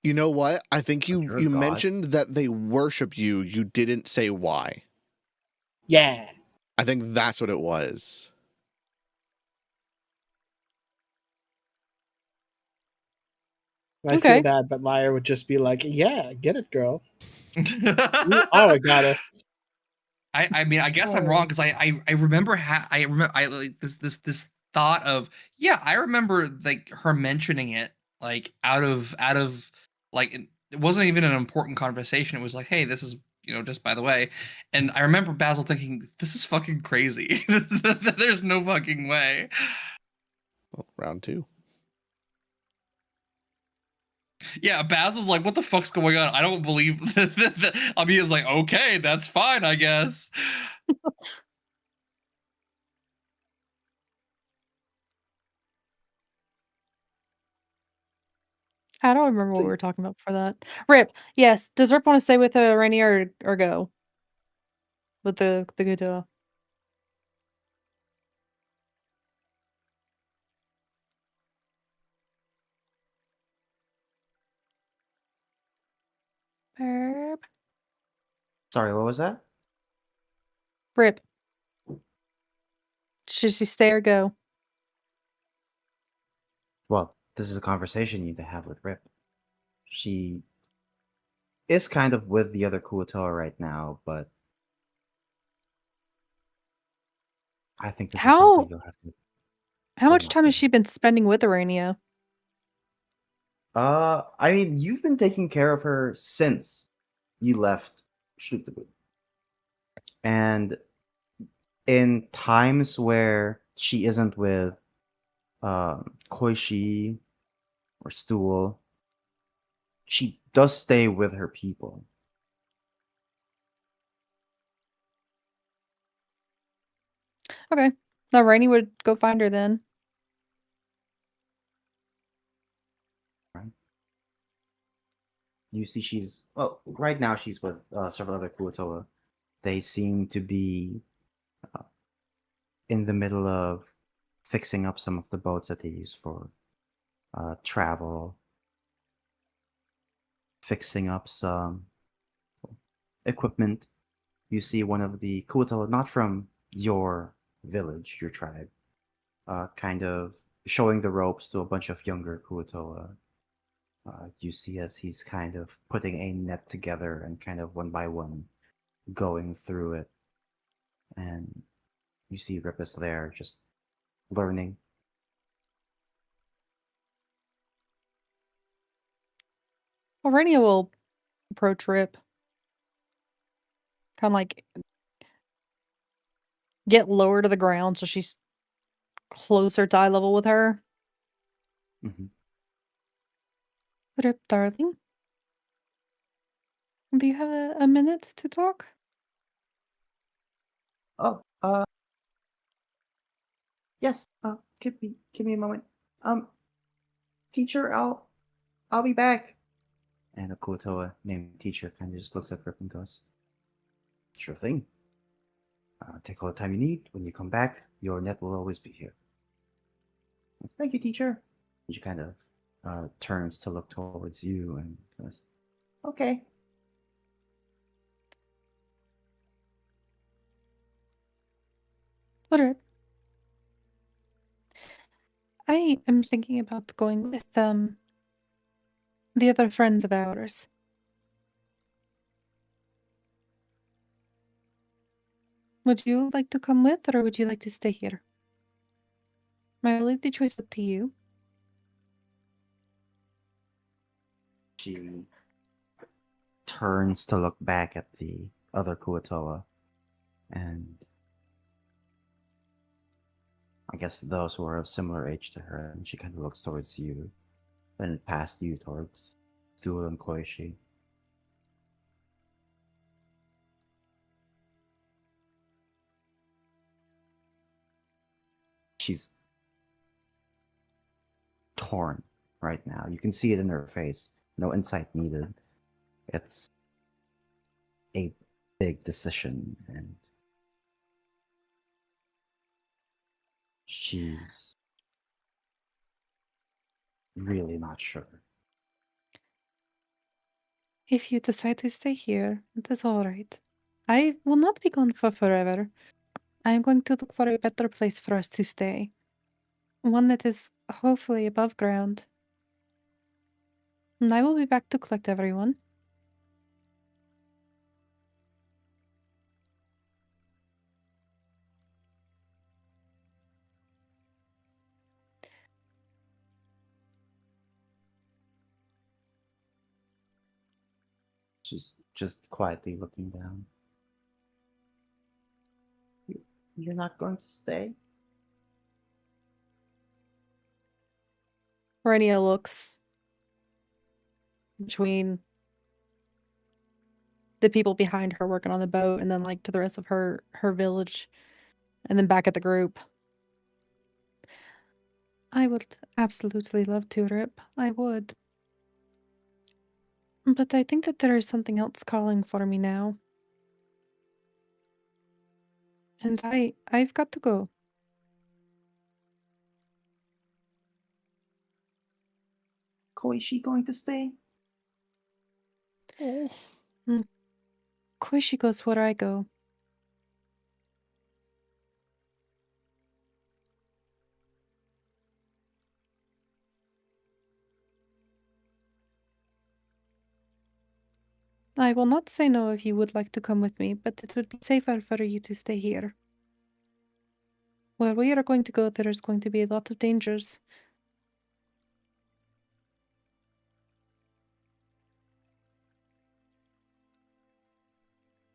Speaker 1: you know what? I think
Speaker 2: You're
Speaker 1: you
Speaker 2: a god.
Speaker 1: mentioned that they worship you. You didn't say why.
Speaker 4: Yeah.
Speaker 1: I think that's what it was.
Speaker 4: And I
Speaker 5: Okay.
Speaker 4: feel bad, but Liar would just be like, "Yeah, get it, girl. You are a goddess."
Speaker 3: I mean, I guess I'm wrong because I remember I like this thought of, yeah, I remember like her mentioning it like out of like it wasn't even an important conversation. It was like, hey, this is just by the way. And I remember Basil thinking, this is fucking crazy. There's no fucking way.
Speaker 1: Well, round 2.
Speaker 3: Yeah, Basil's like, what the fuck's going on? I don't believe that. I mean, it's like, okay, that's fine, I guess.
Speaker 5: I don't remember what we were talking about for that. Rip, yes. Does Rip want to stay with Rainier or go with the Kutoa? Rip.
Speaker 2: Sorry, what was that?
Speaker 5: Rip. Should she stay or go?
Speaker 2: Well, this is a conversation you need to have with Rip. She is kind of with the other Kuotoa right now, but I think this is something you'll have to
Speaker 5: How
Speaker 2: bring
Speaker 5: much
Speaker 2: up
Speaker 5: time has
Speaker 2: with
Speaker 5: she been spending with Arania?
Speaker 2: I mean, you've been taking care of her since you left Shlutable. And in times where she isn't with Koishi or Stool, she does stay with her people.
Speaker 5: Okay. Now Rainy would go find her then.
Speaker 2: Right? You see, she's well. Right now, she's with several other Kuotoa. They seem to be in the middle of fixing up some of the boats that they use for travel, fixing up some equipment. You see one of the Kuotoa, not from your village, your tribe, kind of showing the ropes to a bunch of younger Kuotoa. You see as he's kind of putting a net together and kind of one by one going through it. And you see Rippus there just learning.
Speaker 5: Well, Rania will approach Rip. Kind of like get lower to the ground so she's closer to eye level with her.
Speaker 2: Mm-hmm.
Speaker 5: Rip, darling. Do you have a minute to talk?
Speaker 2: Oh, yes. Give me a moment. Teacher, I'll be back. And a Kuotoa named Teacher kind of just looks at Rip and goes, "Sure thing. Take all the time you need. When you come back, your net will always be here." "Thank you, Teacher." And she kind of turns to look towards you and goes, "Okay."
Speaker 5: Rip. I am thinking about going with the other friends of ours. Would you like to come with, or would you like to stay here? I will leave the choice up to you.
Speaker 2: She turns to look back at the other Kuotoa, and I guess those who are of similar age to her, and she kind of looks towards you, then past you towards Stool and Koishi. She's torn right now. You can see it in her face. No insight needed. It's a big decision, and she's really not sure.
Speaker 5: If you decide to stay here, it is all right. I will not be gone for forever. I am going to look for a better place for us to stay. One that is hopefully above ground. And I will be back to collect everyone.
Speaker 2: just quietly looking down. You're not going to stay?
Speaker 5: Rania looks between the people behind her working on the boat and then like to the rest of her village and then back at the group. I would absolutely love to, Rip. I would. But I think that there is something else calling for me now. And I've got to go.
Speaker 2: Is she going to stay?
Speaker 5: Koishi goes where I go. I will not say no if you would like to come with me, but it would be safer for you to stay here. Where we are going to go, there is going to be a lot of dangers.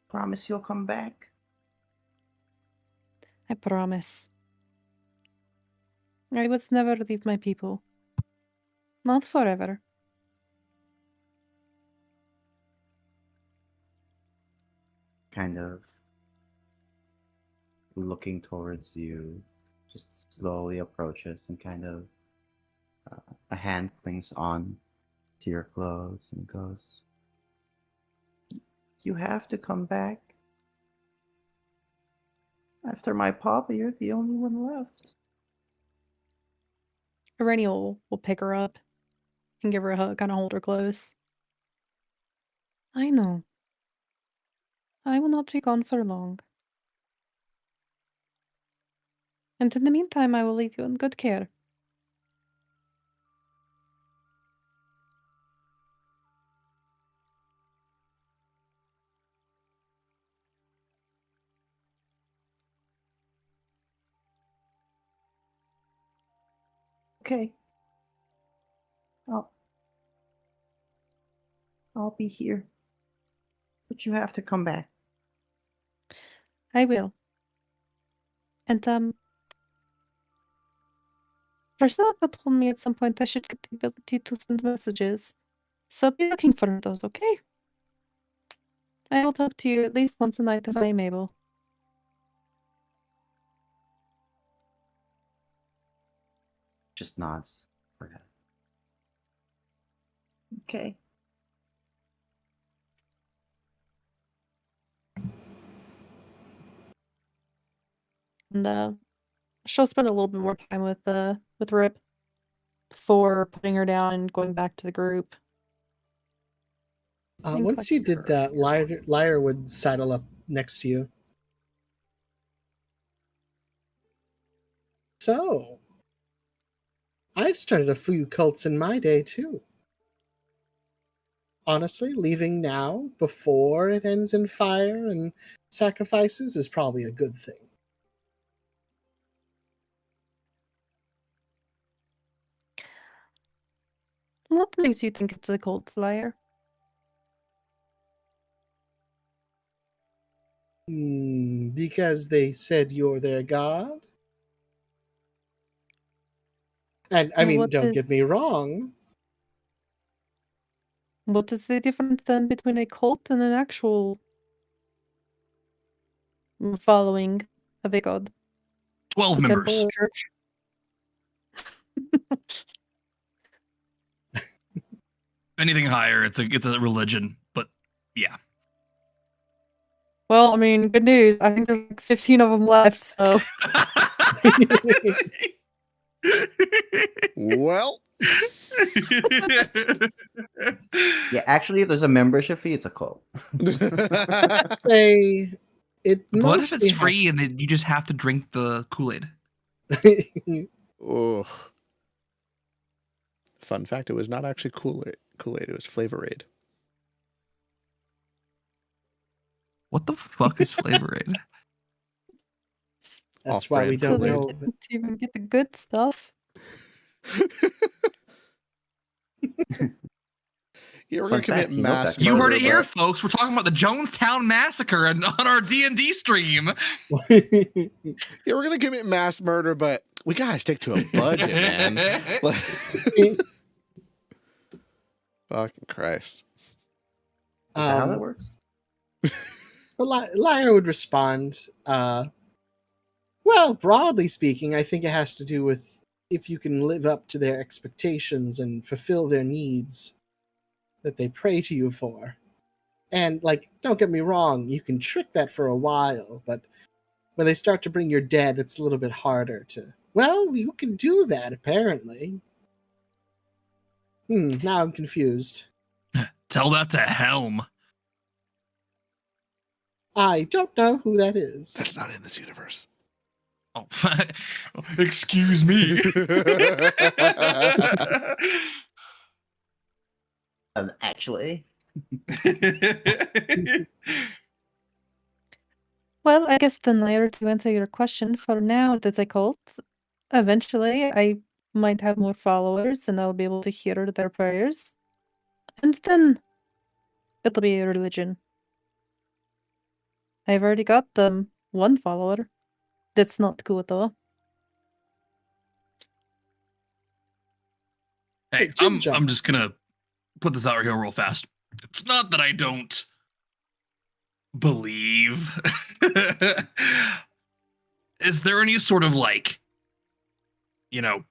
Speaker 2: Promise you'll come back?
Speaker 5: I promise. I would never leave my people. Not forever.
Speaker 2: Kind of looking towards you, just slowly approaches and kind of a hand clings on to your clothes and goes, "You have to come back. After my papa, you're the only one left."
Speaker 5: Irene will pick her up and give her a hug, kind of hold her close. I know. I will not be gone for long. And in the meantime, I will leave you in good care.
Speaker 2: Okay. I'll be here. But you have to come back.
Speaker 5: I will. And, Priscilla told me at some point I should get the ability to send messages. So be looking for those, okay? I will talk to you at least once a night if I am able.
Speaker 2: Just nods. Forgot. Okay.
Speaker 5: And she'll spend a little bit more time with Rip before putting her down and going back to the group. And
Speaker 4: Once you
Speaker 5: collecting
Speaker 4: did that, Lyre would saddle up next to you. So, I've started a few cults in my day too. Honestly, leaving now before it ends in fire and sacrifices is probably a good thing.
Speaker 5: What makes you think it's a cult, Lyre?
Speaker 4: Because they said you're their god? And I mean,
Speaker 5: What
Speaker 4: don't get me
Speaker 5: is-
Speaker 4: wrong.
Speaker 5: What is the difference then between a cult and an actual following of a god?
Speaker 6: 12
Speaker 5: A
Speaker 6: members.
Speaker 5: temple or church?
Speaker 6: Anything higher, it's a religion. But yeah.
Speaker 5: Well, I mean, good news. I think there's like 15 of them left, so
Speaker 1: Well,
Speaker 2: Yeah, actually, if there's a membership fee, it's a cult.
Speaker 4: Say it
Speaker 6: What if it's
Speaker 4: mostly
Speaker 6: free and then you just have to drink the Kool-Aid?
Speaker 4: has-
Speaker 1: oh. Fun fact: it was not actually Kool-Aid. It was Flavor-Aid.
Speaker 6: What the fuck is Flavor Aid?
Speaker 4: That's why we
Speaker 1: Off-brand
Speaker 5: so
Speaker 4: don't
Speaker 5: they
Speaker 1: Kool-Aid.
Speaker 4: know.
Speaker 5: didn't even get the good stuff.
Speaker 1: Yeah, we're
Speaker 2: Fun
Speaker 1: gonna commit
Speaker 2: fact, he knows
Speaker 1: mass
Speaker 2: that.
Speaker 3: You heard
Speaker 1: murder,
Speaker 3: it here,
Speaker 1: but-
Speaker 3: folks. We're talking about the Jonestown Massacre on our D&D stream.
Speaker 1: Yeah, we're gonna commit mass murder, but we gotta stick to a budget, man. Fucking Christ.
Speaker 2: Is that how that works?
Speaker 4: Lyra would respond, well, broadly speaking, I think it has to do with if you can live up to their expectations and fulfill their needs that they pray to you for. And, like, don't get me wrong, you can trick that for a while, but when they start to bring your dead, it's a little bit harder to... Well, you can do that, apparently. Now I'm confused.
Speaker 6: Tell that to Helm.
Speaker 4: I don't know who that is.
Speaker 1: That's not in this universe.
Speaker 6: Oh, excuse me.
Speaker 2: Actually,
Speaker 5: Well, I guess then later to answer your question, for now, it's a cult. Eventually, I might have more followers and I'll be able to hear their prayers. And then it'll be a religion. I've already got one follower. That's not cool at all.
Speaker 6: Hey,
Speaker 4: Jim Jump.
Speaker 6: I'm just gonna put this out here real fast. It's not that I don't believe. Is there any sort of like,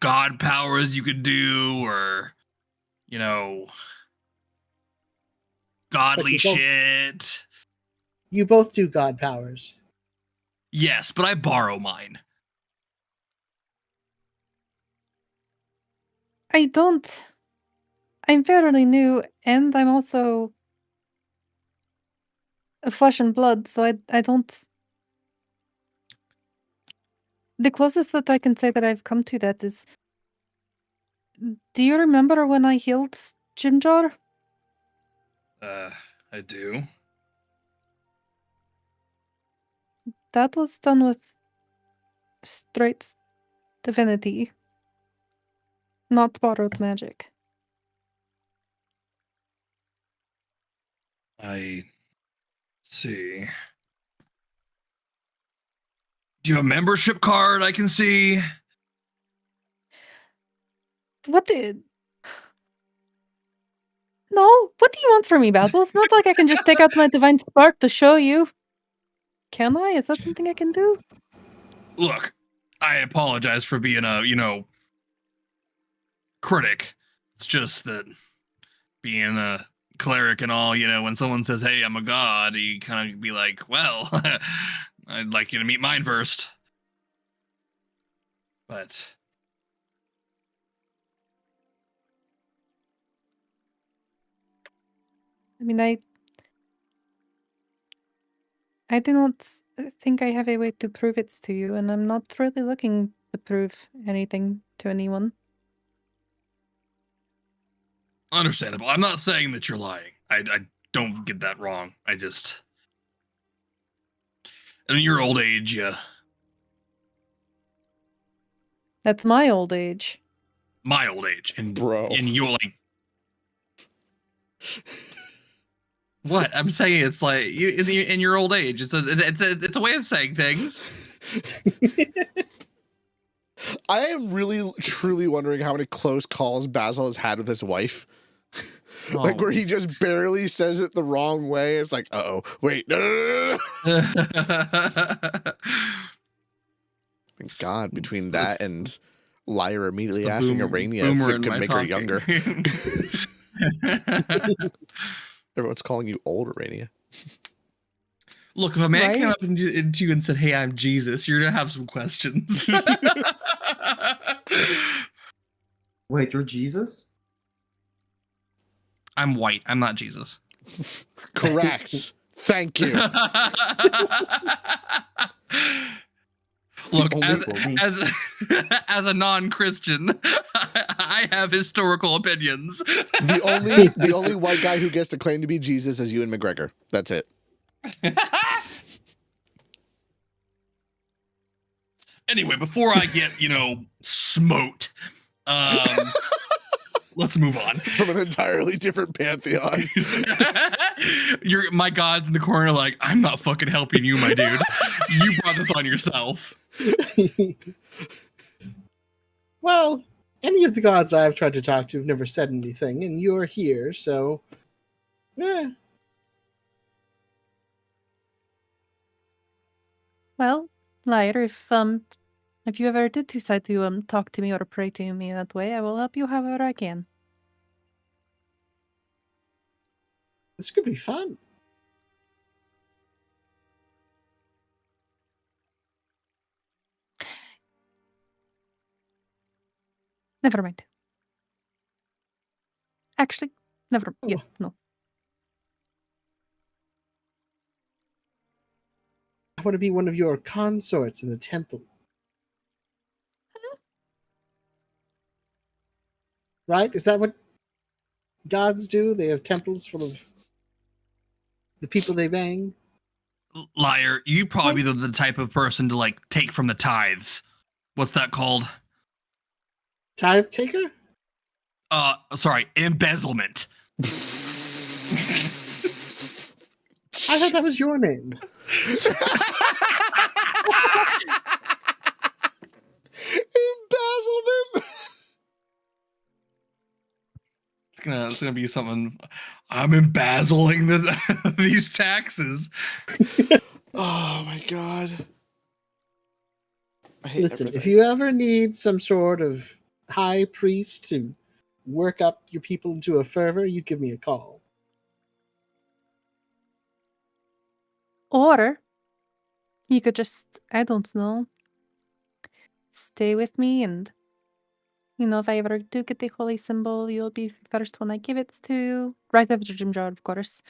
Speaker 6: god powers you could do, or godly
Speaker 4: But you don't-
Speaker 6: shit?
Speaker 4: You both do god powers.
Speaker 6: Yes, but I borrow mine.
Speaker 5: I don't. I'm fairly new, and I'm also flesh and blood, so I don't. The closest that I can say that I've come to that is. Do you remember when I healed Ginger?
Speaker 6: I do.
Speaker 5: That was done with straight divinity, not borrowed magic.
Speaker 6: I see. Do you have a membership card I can see?
Speaker 5: What the? No, what do you want from me, Basil? It's not like I can just take out my divine spark to show you. Can I? Is that something I can do?
Speaker 6: Look, I apologize for being a, critic. It's just that being a cleric and all, when someone says, hey, I'm a god, you kind of be like, well, I'd like you to meet mine first. But
Speaker 5: I mean, I do not think I have a way to prove it to you, and I'm not really looking to prove anything to anyone.
Speaker 6: understandable. I'm not saying that you're lying. I don't get that wrong. In your old age, yeah.
Speaker 5: That's my old age.
Speaker 6: My old age. And
Speaker 1: Bro.
Speaker 6: And you're like, what? I'm saying it's like you in your old age. It's a way of saying things.
Speaker 1: I am really, truly wondering how many close calls Basil has had with his wife. Like where he just barely says it the wrong way. It's like, uh-oh, wait, no. Thank God, between that and Lyra immediately asking Arania if it could make her younger. Everyone's calling you old, Arania.
Speaker 6: Look, if a man came
Speaker 5: Right?
Speaker 6: up into you and said, hey, I'm Jesus, you're gonna have some questions.
Speaker 2: wait, you're Jesus?
Speaker 6: I'm white. I'm not Jesus.
Speaker 1: Correct. Thank you.
Speaker 6: Look,
Speaker 2: Only for me.
Speaker 6: as a non-Christian, I have historical opinions.
Speaker 1: The only white guy who gets to claim to be Jesus is Ewan McGregor. That's it.
Speaker 6: Anyway, before I get, smote, Let's move on.
Speaker 1: from an entirely different pantheon.
Speaker 6: My gods in the corner, like, I'm not fucking helping you, my dude. You brought this on yourself.
Speaker 4: Well, any of the gods I've tried to talk to have never said anything, and you're here, so
Speaker 5: Well, Liar, if you ever did decide to talk to me or pray to me that way, I will help you however I can.
Speaker 4: this could be fun.
Speaker 5: Never mind. Actually, never. Yeah,
Speaker 4: Oh.
Speaker 5: no.
Speaker 4: I want to be one of your consorts in the temple. Right? Is that what gods do? They have temples full of the people they bang?
Speaker 6: Liar, you probably be the type of person to, like, take from the tithes. What's that called?
Speaker 4: Tithe taker?
Speaker 6: Sorry, embezzlement.
Speaker 4: I thought that was your name.
Speaker 1: Embezzlement.
Speaker 6: It's gonna be something. I'm embezzling these taxes.
Speaker 1: Oh my god. I hate
Speaker 4: Listen, if
Speaker 1: everything.
Speaker 4: you ever need some sort of high priest to work up your people into a fervor, you give me a call.
Speaker 5: Or you could just, I don't know, stay with me and, if I ever do get the holy symbol, you'll be the first one I give it to. Right after Jim Jar, of course.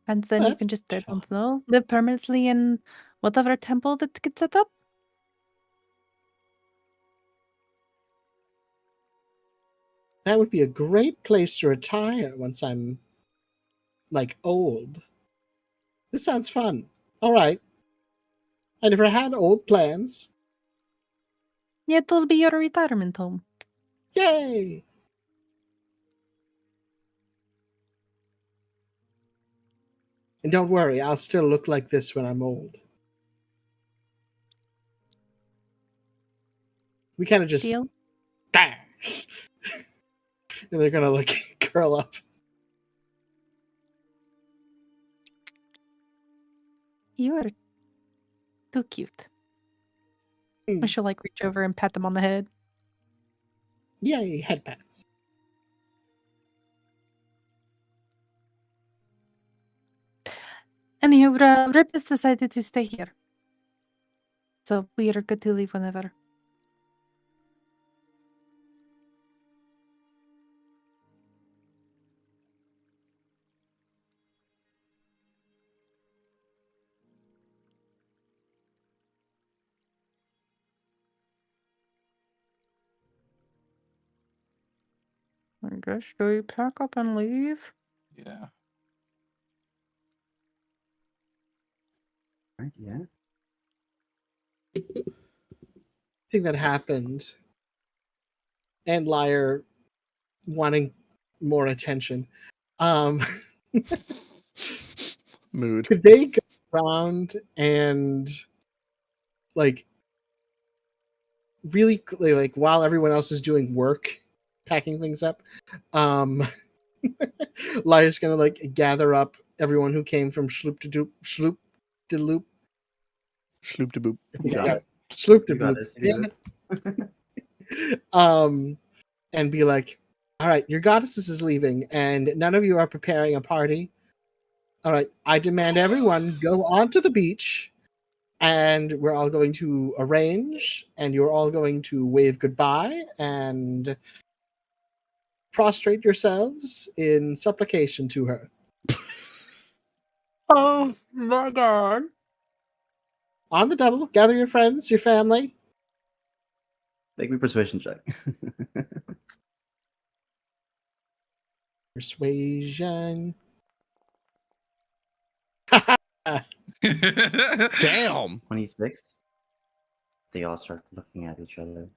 Speaker 5: And then you
Speaker 4: That's
Speaker 5: can just, I
Speaker 4: fun.
Speaker 5: don't know, live permanently in whatever temple that gets set up.
Speaker 4: That would be a great place to retire once I'm, like, old. This sounds fun. All right. I never had old plans.
Speaker 5: Yeah, it'll be your retirement home.
Speaker 4: Yay! And don't worry, I'll still look like this when I'm old. We kind of just
Speaker 5: Deal?
Speaker 4: and they're gonna like curl up.
Speaker 5: You are too cute. I shall like reach over and pat them on the head.
Speaker 4: Yay, head pats.
Speaker 5: Anywho, Rip has decided to stay here. So we are good to leave whenever. I guess do we pack up and leave?
Speaker 6: Yeah.
Speaker 2: Right, yeah.
Speaker 4: Thing that happened, and Liar wanting more attention.
Speaker 1: Mood.
Speaker 4: Could they go around and like really like while everyone else is doing work, packing things up, Liar's gonna like gather up everyone who came from Sloop de Loop.
Speaker 1: Schloop de boop.
Speaker 2: You got it.
Speaker 4: Sloop de
Speaker 2: You got
Speaker 4: Loop.
Speaker 2: this. You got this.
Speaker 4: And be like, all right, your goddesses is leaving, and none of you are preparing a party. All right, I demand everyone go onto the beach, and we're all going to arrange, and you're all going to wave goodbye and prostrate yourselves in supplication to her.
Speaker 5: Oh my god.
Speaker 4: On the double, gather your friends, your family.
Speaker 2: Make me persuasion check.
Speaker 4: Persuasion.
Speaker 1: Damn.
Speaker 2: 26. They all start looking at each other.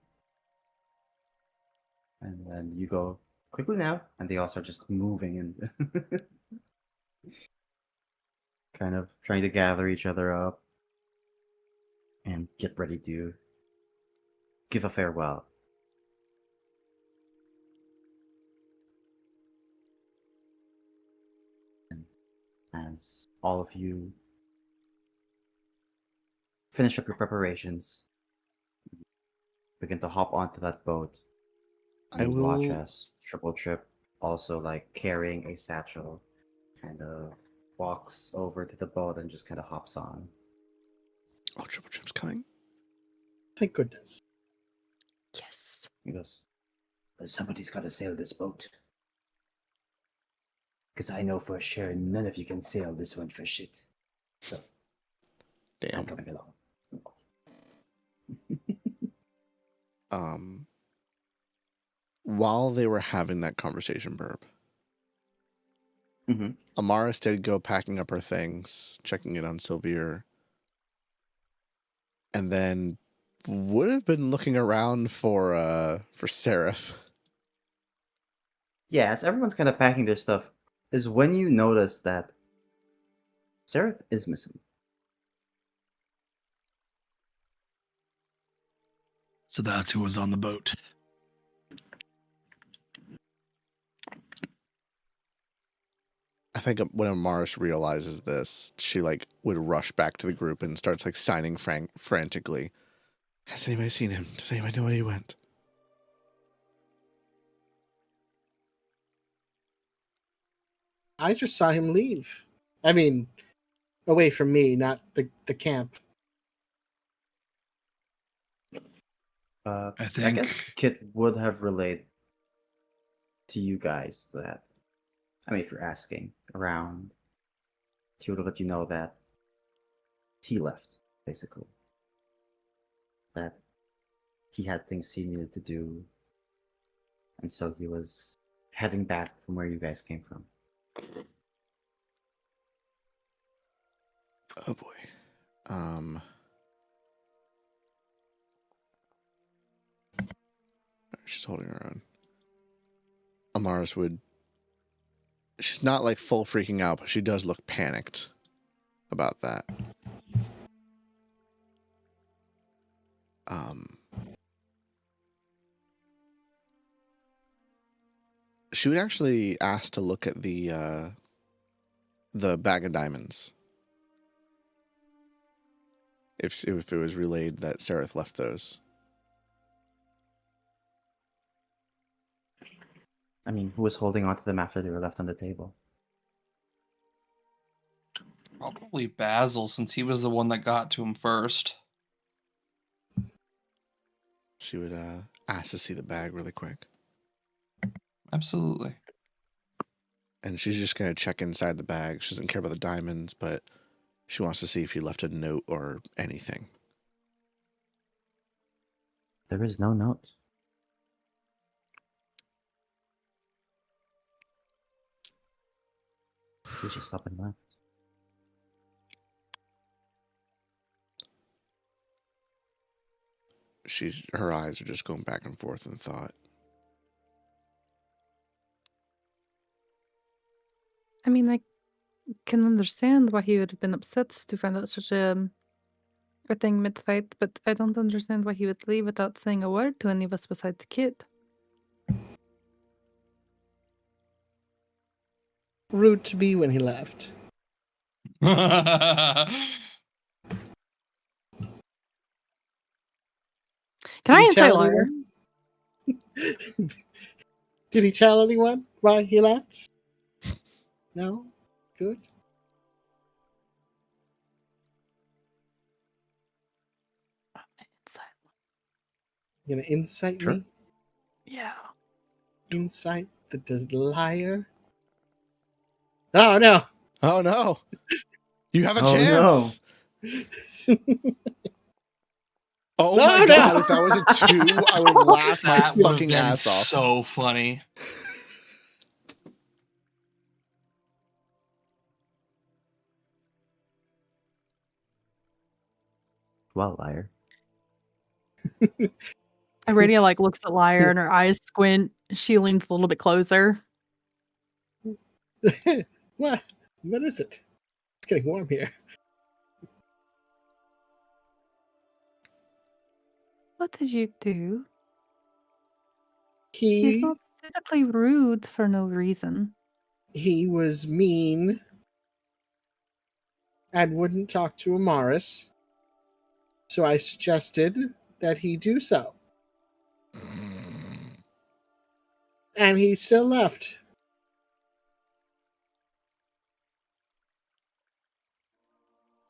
Speaker 2: And then you go quickly now, and they all start just moving and kind of trying to gather each other up and get ready to give a farewell. And as all of you finish up your preparations, begin to hop onto that boat.
Speaker 1: I
Speaker 2: You watch
Speaker 1: will.
Speaker 2: as Triple Trip, also like carrying a satchel, kind of walks over to the boat and just kind of hops on.
Speaker 1: Oh, Triple Trip's coming.
Speaker 4: Thank goodness.
Speaker 5: Yes.
Speaker 2: He goes, "But somebody's got to sail this boat. Because I know for sure none of you can sail this one for shit. So I'm
Speaker 1: Damn.
Speaker 2: coming along."
Speaker 1: While they were having that conversation, Burb,
Speaker 2: Mm-hmm.
Speaker 1: Amaris did go packing up her things, checking it on Sylvia, and then would have been looking around for Seraph.
Speaker 2: Yeah, as everyone's kind of packing their stuff, is when you notice that Seraph is missing.
Speaker 6: So that's who was on the boat.
Speaker 1: I think when Amaris realizes this, she like would rush back to the group and starts like signing frantically. Has anybody seen him? Does anybody know where he went?
Speaker 4: I just saw him leave. I mean, away from me, not the camp.
Speaker 6: I
Speaker 2: I
Speaker 6: think
Speaker 2: guess Kit would have relayed to you guys that, I mean, if you're asking around, he would have let you know that he left, basically. That he had things he needed to do, and so he was heading back from where you guys came from.
Speaker 1: Oh boy. She's holding her own. Amaris would. She's not like full freaking out, but she does look panicked about that. She would actually ask to look at the bag of diamonds. If it was relayed that Seraph left those.
Speaker 2: I mean, who was holding on to them after they were left on the table?
Speaker 3: Probably Basil, since he was the one that got to him first.
Speaker 1: She would ask to see the bag really quick.
Speaker 3: Absolutely.
Speaker 1: And she's just going to check inside the bag. She doesn't care about the diamonds, but she wants to see if he left a note or anything.
Speaker 2: There is no note. He just up and left.
Speaker 1: Her eyes are just going back and forth in thought.
Speaker 5: I mean, I can understand why he would have been upset to find out such a thing mid-fight, but I don't understand why he would leave without saying a word to any of us besides the kid.
Speaker 4: Rude to me when he left.
Speaker 5: Can I
Speaker 4: Did he
Speaker 5: insight
Speaker 4: tell
Speaker 5: liar?
Speaker 4: anyone? Did he tell anyone why he left? No? Good.
Speaker 5: Insight.
Speaker 4: You gonna insight
Speaker 2: Sure.
Speaker 4: me?
Speaker 5: Yeah.
Speaker 4: Insight the liar? Oh no!
Speaker 1: Oh no! You have a
Speaker 2: Oh,
Speaker 1: chance! Oh
Speaker 4: No,
Speaker 1: my
Speaker 4: no.
Speaker 1: god, if that was a 2, I would have laughed my
Speaker 3: That would have
Speaker 1: fucking
Speaker 3: been
Speaker 1: ass off.
Speaker 3: so funny.
Speaker 2: Well, liar.
Speaker 5: Irania like looks at liar and her eyes squint. She leans a little bit closer.
Speaker 4: What? What is it? It's getting warm here.
Speaker 5: What did you do? He's
Speaker 4: He
Speaker 5: not typically rude for no reason.
Speaker 4: was mean and wouldn't talk to Amaris, so I suggested that he do so. And he still left.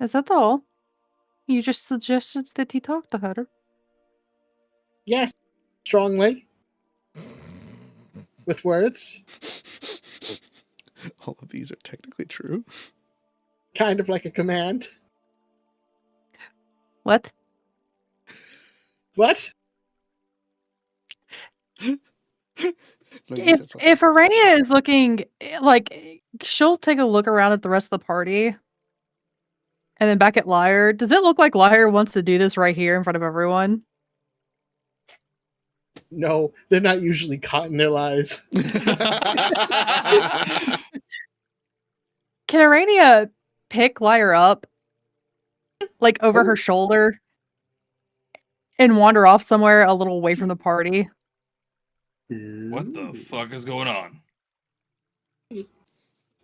Speaker 5: Is that all? You just suggested that he talk to her.
Speaker 4: Yes, strongly. With words.
Speaker 1: All of these are technically true.
Speaker 4: Kind of like a command.
Speaker 5: What?
Speaker 4: What?
Speaker 1: No, you said something.
Speaker 5: If Arania is looking like she'll take a look around at the rest of the party and then back at Lyre. Does it look like Lyre wants to do this right here in front of everyone?
Speaker 4: No, they're not usually caught in their lies.
Speaker 5: Can Arania pick Lyre up like over her shoulder and wander off somewhere a little away from the party?
Speaker 6: What the fuck is going on?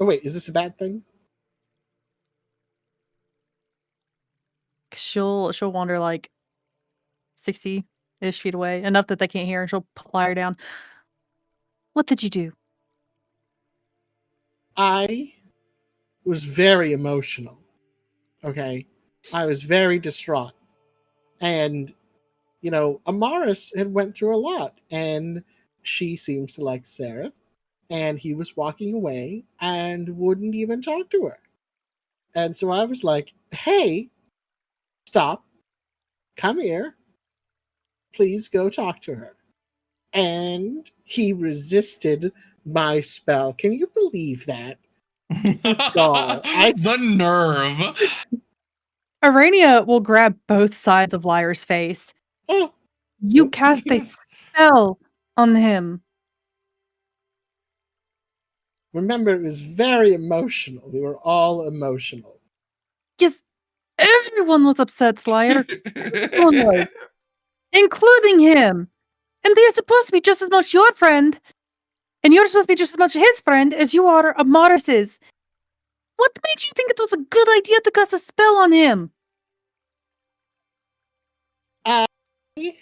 Speaker 4: Oh wait, is this a bad thing?
Speaker 5: She'll wander like 60-ish feet away, enough that they can't hear, and she'll ply her down. What did you do?
Speaker 4: I was very emotional. Okay. I was very distraught. And, you know, Amaris had went through a lot, and she seems to like Seraph, and he was walking away and wouldn't even talk to her. And so I was like, hey, stop. Come here. Please go talk to her. And he resisted my spell. Can you believe that? God,
Speaker 6: The nerve.
Speaker 5: Arania will grab both sides of Lyre's face.
Speaker 4: Oh,
Speaker 5: You cast a spell on him.
Speaker 4: remember, it was very emotional. We were all emotional.
Speaker 5: Yes, everyone was upset, Lyre. Everyone was, including him. And they're supposed to be just as much your friend, and you're supposed to be just as much his friend as you are Amaris's. What made you think it was a good idea to cast a spell on him?
Speaker 4: I
Speaker 5: Did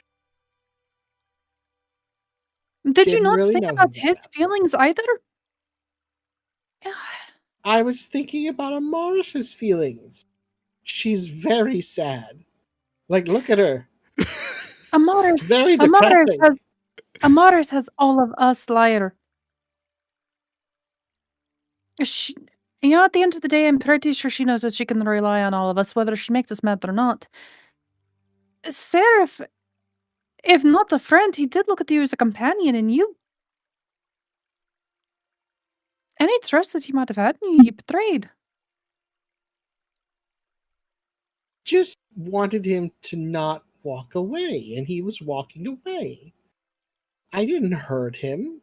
Speaker 5: you
Speaker 4: didn't
Speaker 5: not
Speaker 4: really
Speaker 5: think
Speaker 4: know
Speaker 5: about
Speaker 4: him
Speaker 5: his
Speaker 4: that.
Speaker 5: feelings either?
Speaker 4: I was thinking about Amaris's feelings. She's very sad. Like, look at her.
Speaker 5: Amaris,
Speaker 4: It's very
Speaker 5: Amaris
Speaker 4: depressing.
Speaker 5: Amaris has all of us, Lyre. She, you know, at the end of the day, I'm pretty sure she knows that she can rely on all of us, whether she makes us mad or not. Seraph, if not a friend, he did look at you as a companion, and you. Any trust that he might have had in you, you betrayed.
Speaker 4: Just wanted him to not walk away, and he was walking away. I didn't hurt him.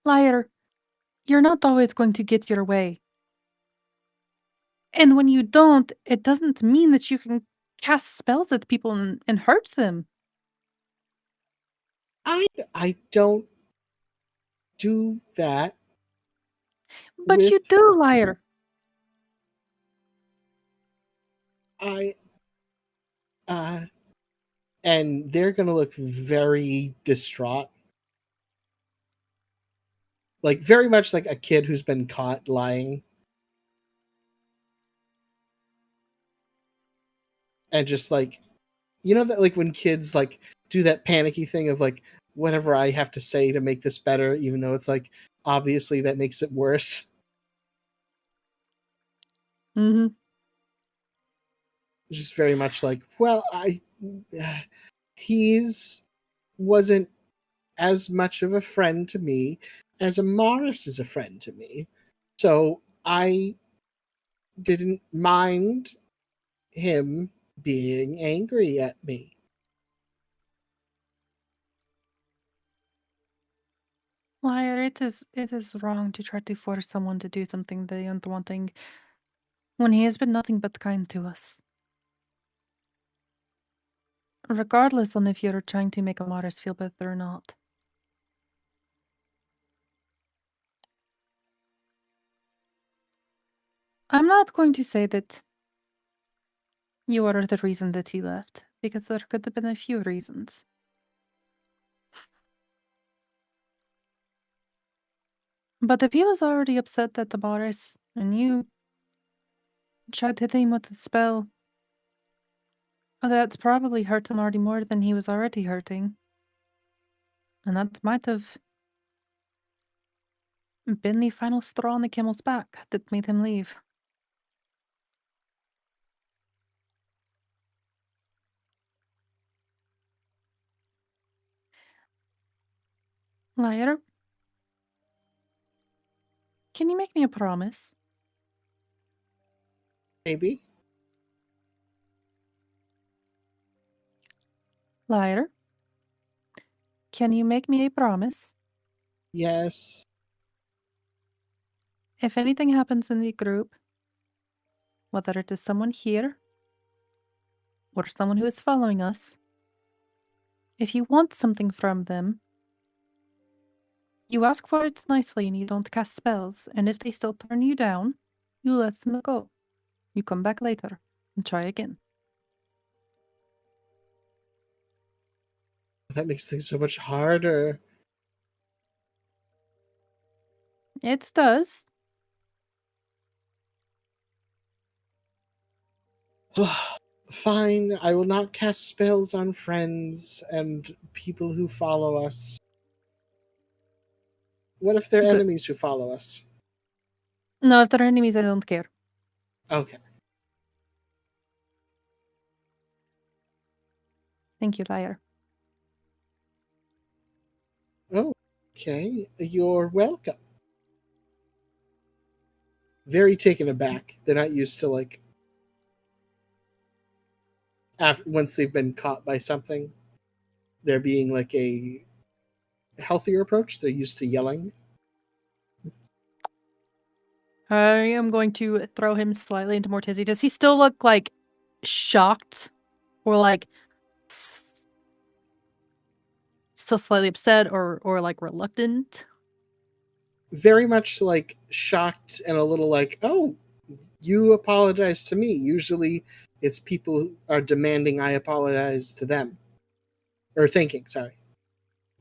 Speaker 5: Lyre, you're not always going to get your way. And when you don't, it doesn't mean that you can cast spells at people and hurt them.
Speaker 4: I don't do that.
Speaker 5: But you
Speaker 4: With-
Speaker 5: do, Lyre.
Speaker 4: And they're gonna look very distraught. Like, very much like a kid who's been caught lying. And just like, you know that like when kids like do that panicky thing of like, whatever I have to say to make this better, even though it's like obviously that makes it worse.
Speaker 5: Mm-hmm.
Speaker 4: Just very much like, well, he's wasn't as much of a friend to me as Amaris is a friend to me. So I didn't mind him being angry at me.
Speaker 5: Liar, it is wrong to try to force someone to do something they aren't wanting when he has been nothing but kind to us. Regardless on if you're trying to make Amaris feel better or not. I'm not going to say that you are the reason that he left, because there could have been a few reasons. But if he was already upset at Amaris, and you tried hitting him with a spell, that probably hurt him already more than he was already hurting. And that might have been the final straw on the camel's back that made him leave. Liar, can you make me a promise?
Speaker 4: Maybe.
Speaker 5: Liar, can you make me a promise?
Speaker 4: Yes.
Speaker 5: If anything happens in the group, whether it is someone here or someone who is following us, if you want something from them, you ask for it nicely and you don't cast spells, and if they still turn you down, you let them go. You come back later and try again.
Speaker 4: That makes things so much harder.
Speaker 5: It does.
Speaker 4: Fine, I will not cast spells on friends and people who follow us. What if they're
Speaker 5: Good.
Speaker 4: enemies who follow us?
Speaker 5: No, if they're enemies, I don't care.
Speaker 4: Okay.
Speaker 5: Thank you, liar.
Speaker 4: Oh, okay. You're welcome. Very taken aback. They're not used to, like, once they've been caught by something, there being like a healthier approach. They're used to yelling.
Speaker 5: I am going to throw him slightly into Mortizzi. Does he still look like shocked or like still slightly upset or like reluctant?
Speaker 4: Very much like shocked and a little like, oh, you apologize to me. Usually it's people who are demanding I apologize to them. Or thinking, sorry.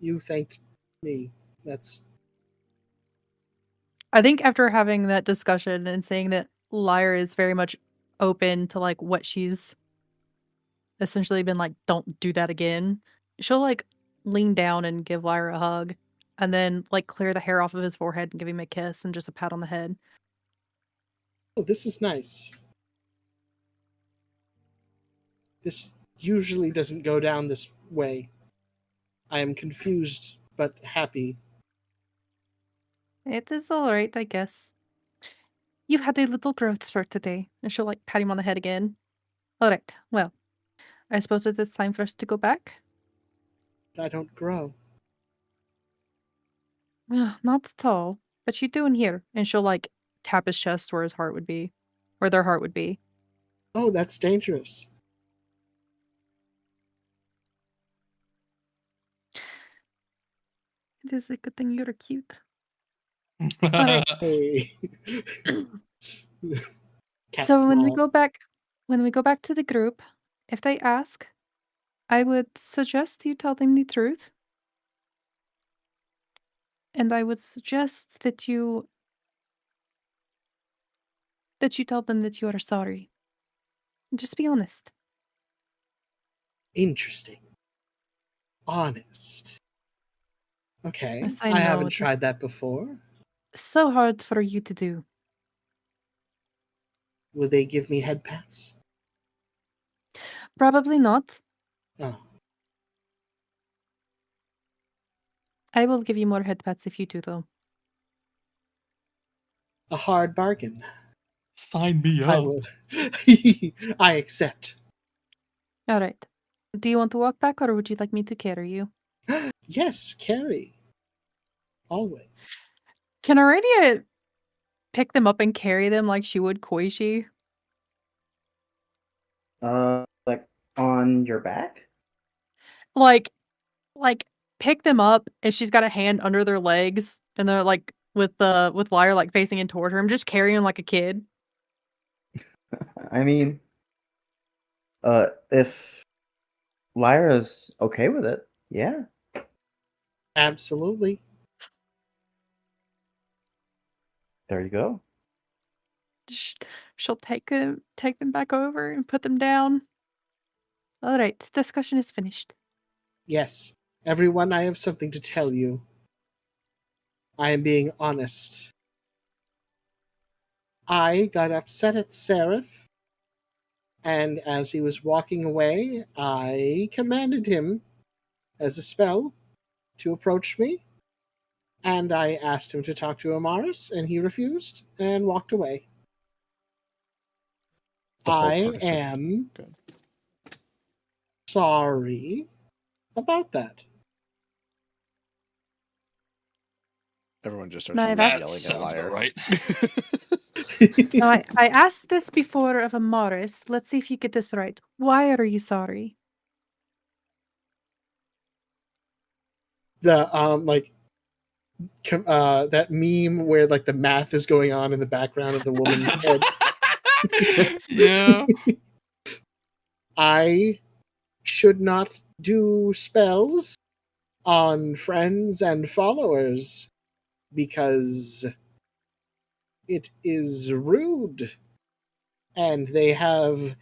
Speaker 4: You thanked me. That's
Speaker 5: I think after having that discussion and saying that Lyra is very much open to like what she's essentially been like, don't do that again, she'll like lean down and give Lyra a hug and then like clear the hair off of his forehead and give him a kiss and just a pat on the head.
Speaker 4: oh, this is nice. This usually doesn't go down this way. I am confused but happy.
Speaker 5: It is alright, I guess. You've had a little growth spurt today. And she'll like pat him on the head again. Alright, well, I suppose it's time for us to go back.
Speaker 4: I don't grow.
Speaker 5: Not at all. But you do in here. And she'll like tap his chest where his heart would be. Where their heart would be.
Speaker 4: Oh, that's dangerous.
Speaker 5: It is a good thing you're cute. Alright.
Speaker 4: Hey. Cat
Speaker 5: So when we
Speaker 4: smile.
Speaker 5: go back to the group, if they ask, I would suggest you tell them the truth. And I would suggest that you tell them that you are sorry. Just be honest.
Speaker 4: Interesting. Honest. Okay.
Speaker 5: Yes, I
Speaker 4: I
Speaker 5: know,
Speaker 4: haven't
Speaker 5: it's
Speaker 4: tried that before.
Speaker 5: so hard for you to do.
Speaker 4: Will they give me head pats?
Speaker 5: Probably not.
Speaker 4: Oh.
Speaker 5: I will give you more head pats if you do, though.
Speaker 4: A hard bargain.
Speaker 6: Sign me
Speaker 4: I
Speaker 6: up.
Speaker 4: will. I accept.
Speaker 5: All right. Do you want to walk back, or would you like me to carry you?
Speaker 4: Yes, Carrie. Always.
Speaker 5: Can Aradia pick them up and carry them like she would Koichi?
Speaker 2: Like on your back?
Speaker 5: Like, pick them up, and she's got a hand under their legs, and they're like with Lyra like facing in toward her. I'm just carrying them like a kid.
Speaker 2: I mean, if Lyra's okay with it, yeah.
Speaker 4: Absolutely.
Speaker 2: There you go.
Speaker 5: She'll take them back over and put them down. All right, this discussion is finished.
Speaker 4: Yes. Everyone, I have something to tell you. I am being honest. I got upset at Sereth, and as he was walking away, I commanded him, as a spell, to approach me, and I asked him to talk to Amaris, and he refused and walked away.
Speaker 1: The whole
Speaker 4: I
Speaker 1: partnership.
Speaker 4: am
Speaker 1: Good.
Speaker 4: sorry about that.
Speaker 1: Everyone just starts
Speaker 5: No,
Speaker 1: really
Speaker 5: that
Speaker 1: yelling at
Speaker 6: sounds
Speaker 1: Liar.
Speaker 6: about right.
Speaker 5: Now, I asked this before of Amaris. Let's see if you get this right. Why are you sorry?
Speaker 4: The that meme where like the math is going on in the background of the woman's head.
Speaker 6: Yeah.
Speaker 4: I should not do spells on friends and followers because it is rude and they have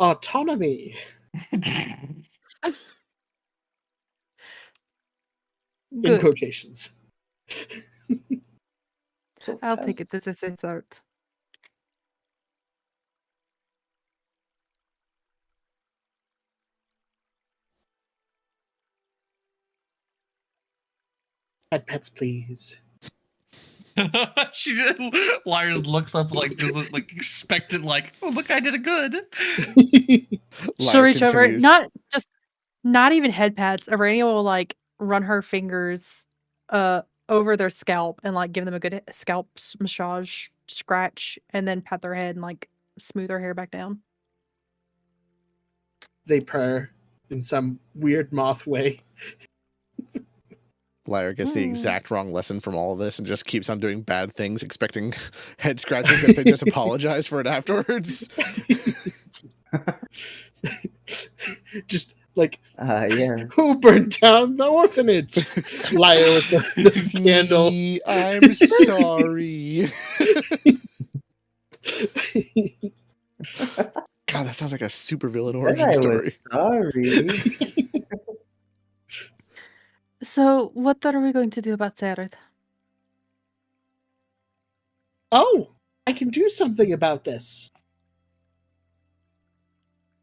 Speaker 4: autonomy. In
Speaker 5: Good.
Speaker 4: quotations.
Speaker 2: So
Speaker 5: I'll
Speaker 2: fast.
Speaker 5: take it. This is his art.
Speaker 4: Pet pets, please.
Speaker 6: She just Liars looks up like just like expectant, like, oh look, I did a good.
Speaker 5: She'll
Speaker 1: Liar
Speaker 5: reach over,
Speaker 1: continues.
Speaker 5: not even head pats. Arania will like run her fingers over their scalp and like give them a good scalp massage scratch, and then pat their head and like smooth their hair back down.
Speaker 4: They purr in some weird moth way.
Speaker 1: Liar gets the exact wrong lesson from all of this and just keeps on doing bad things, expecting head scratches if they just apologize for it afterwards.
Speaker 4: Just like,
Speaker 2: Yes.
Speaker 4: who burned down the orphanage? Liar with the candle.
Speaker 1: Me, I'm sorry. God, that sounds like a super villain
Speaker 2: Said
Speaker 1: origin
Speaker 2: I
Speaker 1: story.
Speaker 2: was sorry.
Speaker 5: So, what are we going to do about Sereth?
Speaker 4: Oh, I can do something about this.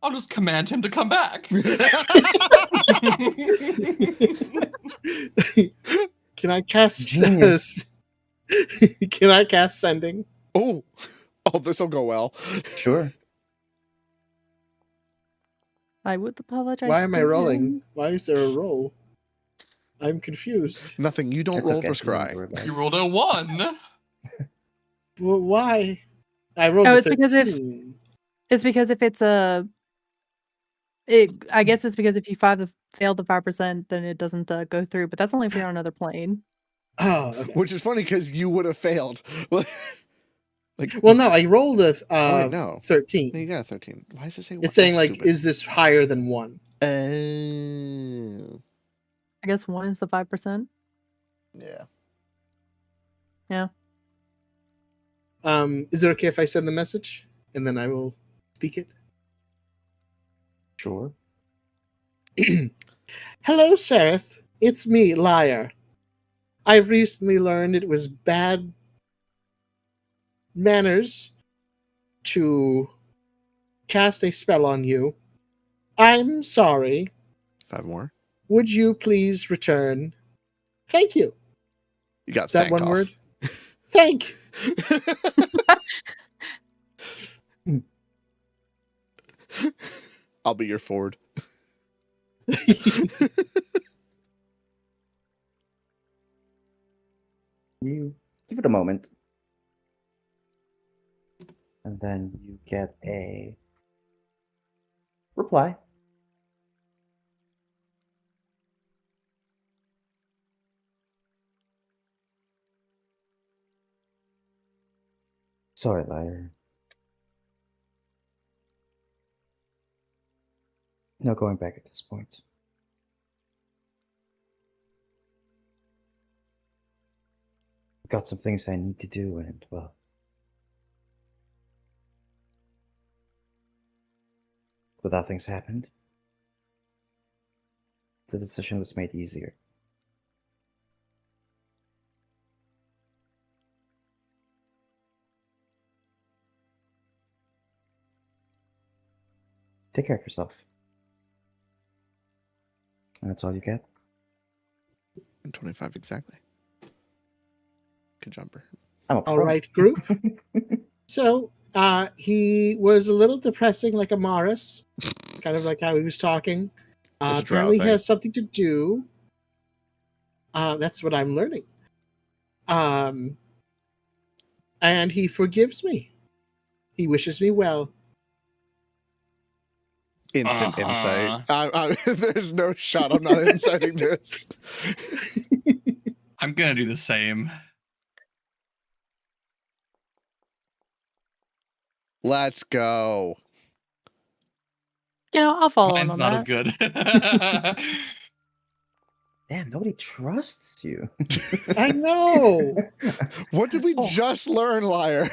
Speaker 6: I'll just command him to come back.
Speaker 4: Can I cast
Speaker 2: Genius.
Speaker 4: Can I cast sending?
Speaker 1: Oh, this will go well.
Speaker 2: Sure.
Speaker 5: I would apologize.
Speaker 4: Why am I
Speaker 5: to
Speaker 4: rolling?
Speaker 5: him.
Speaker 4: Why is there a roll? I'm confused.
Speaker 1: Nothing. You don't
Speaker 2: It's
Speaker 1: roll
Speaker 2: okay,
Speaker 1: for
Speaker 2: you don't
Speaker 1: scry.
Speaker 2: worry about
Speaker 6: You
Speaker 2: it.
Speaker 6: rolled a 1.
Speaker 4: Well, why? I rolled
Speaker 5: Oh,
Speaker 4: a
Speaker 5: it's because
Speaker 4: 13.
Speaker 5: It's because if it's I guess it's because if you fail the 5%, then it doesn't go through. But that's only if you're on another plane.
Speaker 4: Oh, okay.
Speaker 1: Which is funny because you would have failed. Like,
Speaker 4: Well, no, I rolled a
Speaker 1: oh, wait, no.
Speaker 4: 13.
Speaker 1: No, you got a 13. Why does it say one?
Speaker 4: It's saying like,
Speaker 1: Stupid.
Speaker 4: is this higher than 1?
Speaker 1: Oh.
Speaker 5: I guess 1 is the 5%.
Speaker 1: Yeah.
Speaker 4: Is it okay if I send the message and then I will speak it?
Speaker 2: Sure.
Speaker 4: Hello, Sereth. It's me, Liar. I've recently learned it was bad manners to cast a spell on you. I'm sorry.
Speaker 1: 5 more.
Speaker 4: Would you please return? Thank you.
Speaker 1: You got
Speaker 4: Is that
Speaker 1: thank
Speaker 4: one
Speaker 1: off.
Speaker 4: word? Thank.
Speaker 1: I'll be your Ford.
Speaker 2: You give it a moment. And then you get a reply. Sorry, liar. No going back at this point. Got some things I need to do, and well, without things happened, the decision was made easier. Take care of yourself. And that's all you get?
Speaker 1: And 25 exactly. Good jumper.
Speaker 2: I'm a
Speaker 4: All
Speaker 2: pro.
Speaker 4: right, group. So he was a little depressing, like Amaris, kind of like how he was talking.
Speaker 1: It's a drow
Speaker 4: Apparently, he
Speaker 1: thing.
Speaker 4: has something to do. That's what I'm learning. And he forgives me. He wishes me well.
Speaker 1: Instant insight. There's no shot. I'm not inciting this.
Speaker 3: I'm gonna do the same.
Speaker 1: Let's go.
Speaker 5: I'll follow him
Speaker 3: Mine's
Speaker 5: on
Speaker 3: not
Speaker 5: that.
Speaker 3: as good.
Speaker 2: Damn, nobody trusts you.
Speaker 4: I know.
Speaker 1: What did we just learn, liar?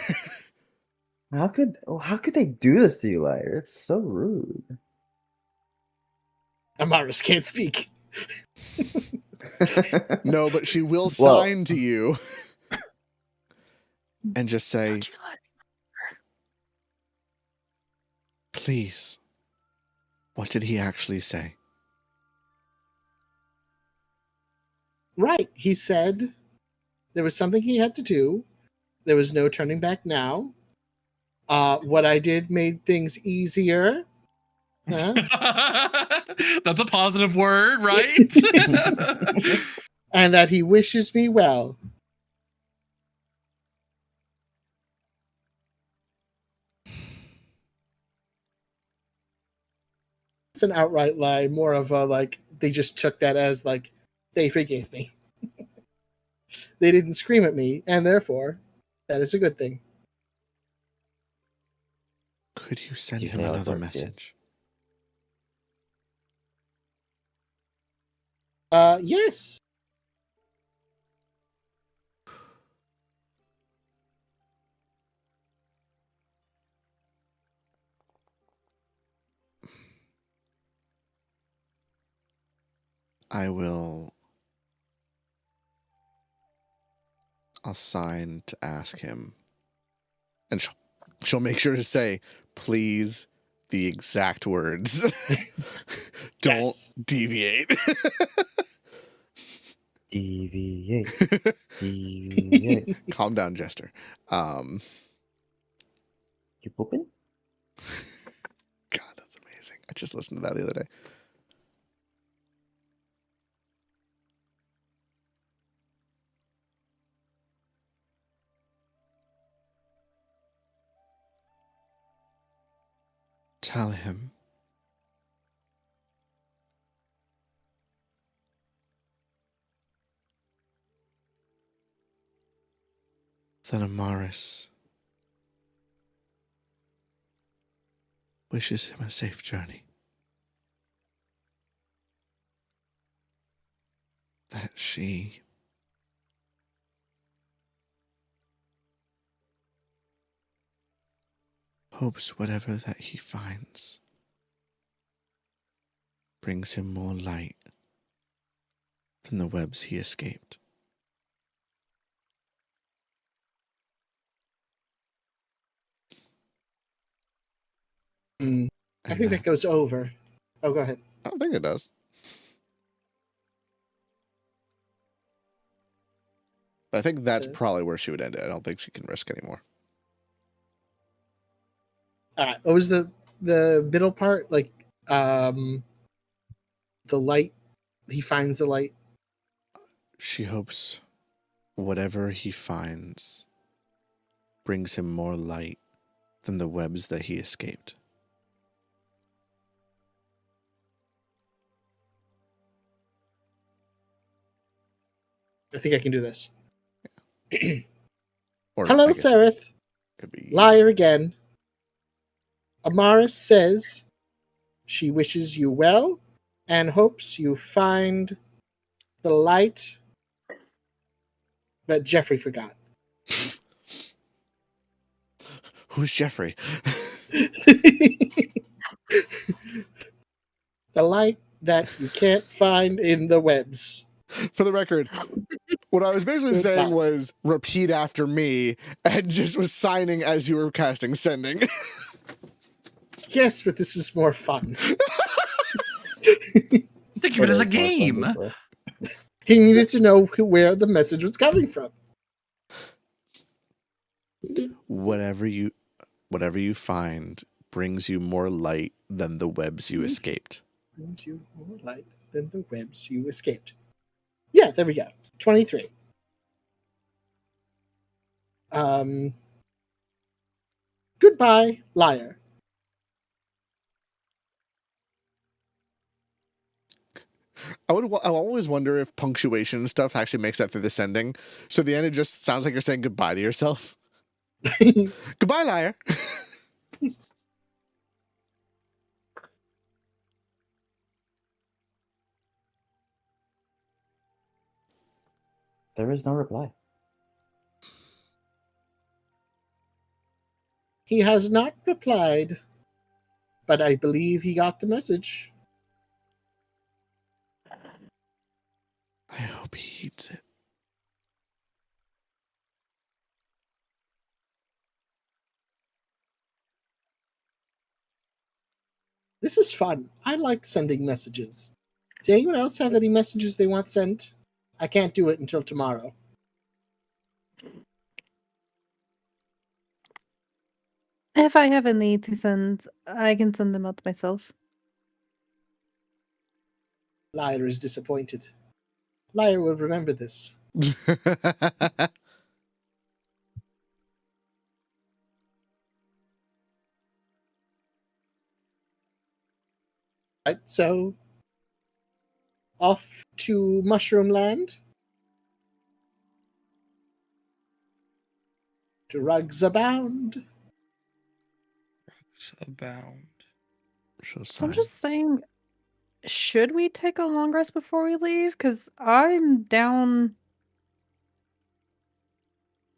Speaker 2: How could they do this to you, liar? It's so rude.
Speaker 4: Amaris can't speak.
Speaker 1: No, but she will
Speaker 2: Well-
Speaker 1: sign to you and just say,
Speaker 5: Don't you let-
Speaker 1: please. What did he actually say?
Speaker 4: Right. He said there was something he had to do. There was no turning back now. What I did made things easier. Huh?
Speaker 3: That's a positive word, right?
Speaker 4: And that he wishes me well. It's an outright lie, more of a like they just took that as like they forgave me. They didn't scream at me, and therefore that is a good thing.
Speaker 1: Could you send
Speaker 2: Do you
Speaker 1: him
Speaker 2: know how it
Speaker 1: another
Speaker 2: works, yeah?
Speaker 1: message?
Speaker 4: Yes.
Speaker 1: I'll sign to ask him. And she'll make sure to say, please, the exact words. Don't
Speaker 4: Yes.
Speaker 1: deviate.
Speaker 2: Deviate. Deviate.
Speaker 1: Calm down, Jester.
Speaker 2: You pooping?
Speaker 1: God, that's amazing. I just listened to that the other day. Tell him. That Amaris wishes him a safe journey. That she hopes whatever that he finds brings him more light than the webs he escaped.
Speaker 4: I
Speaker 1: And
Speaker 4: think that goes over. Oh, go ahead.
Speaker 1: I don't think it does. But I think that's
Speaker 4: Says-
Speaker 1: probably where she would end it. I don't think she can risk anymore.
Speaker 4: All right. What was the middle part? Like, the light. He finds the light.
Speaker 1: She hopes Whatever he finds brings him more light than the webs that he escaped.
Speaker 4: I think I can do this.
Speaker 1: Or
Speaker 4: Hello,
Speaker 1: I guess
Speaker 4: Sereth.
Speaker 1: could be
Speaker 4: Liar again. Amaris says she wishes you well and hopes you find the light that Jeffrey forgot.
Speaker 1: Who's Jeffrey?
Speaker 4: The light that you can't find in the webs.
Speaker 1: For the record, what I was basically
Speaker 4: Goodbye.
Speaker 1: saying was repeat after me and just was signing as you were casting sending.
Speaker 4: Yes, but this is more fun.
Speaker 3: Think of it as a
Speaker 2: is more fun
Speaker 3: game.
Speaker 2: this way.
Speaker 4: He needed to know where the message was coming from.
Speaker 1: Whatever you find brings you more light than the webs you escaped.
Speaker 4: Brings you more light than the webs you escaped. Yeah, there we go. 23. Goodbye, liar.
Speaker 1: I always wonder if punctuation and stuff actually makes that through the sending. So at the end, it just sounds like you're saying goodbye to yourself. Goodbye, liar.
Speaker 2: There is no reply.
Speaker 4: He has not replied, but I believe he got the message.
Speaker 1: I hope he eats it.
Speaker 4: This is fun. I like sending messages. Does anyone else have any messages they want sent? I can't do it until tomorrow.
Speaker 5: If I have a need to send, I can send them out myself.
Speaker 4: Liar is disappointed. Liar will remember this. Right, so off to Mushroom Land. Drugs abound.
Speaker 3: Abound.
Speaker 5: So I'm just saying, should we take a long rest before we leave? Because I'm down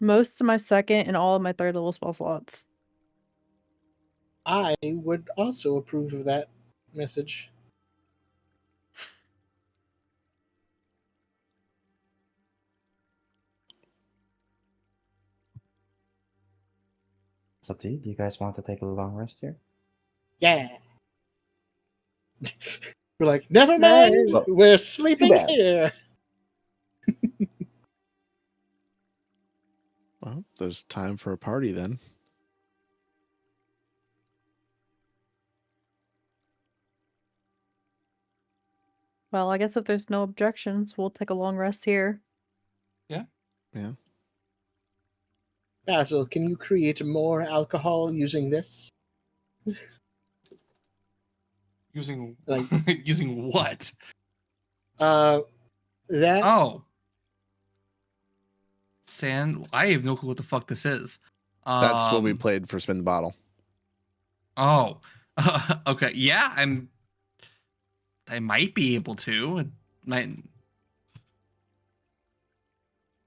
Speaker 5: most of my second and all of my third level spell slots.
Speaker 4: I would also approve of that message.
Speaker 2: It's up to you. Do you guys want to take a long rest here?
Speaker 4: Yeah. We're like, never mind.
Speaker 2: Well,
Speaker 4: We're sleeping
Speaker 2: bad.
Speaker 4: here.
Speaker 1: Well, there's time for a party then.
Speaker 5: Well, I guess if there's no objections, we'll take a long rest here.
Speaker 1: Yeah.
Speaker 4: Basil, can you create more alcohol using this?
Speaker 3: Using
Speaker 4: Like-
Speaker 3: using what?
Speaker 4: That
Speaker 3: Oh. Sand. I have no clue what the fuck this is.
Speaker 1: That's what we played for Spin the Bottle.
Speaker 3: Oh. Okay. Yeah, I might be able to. It might.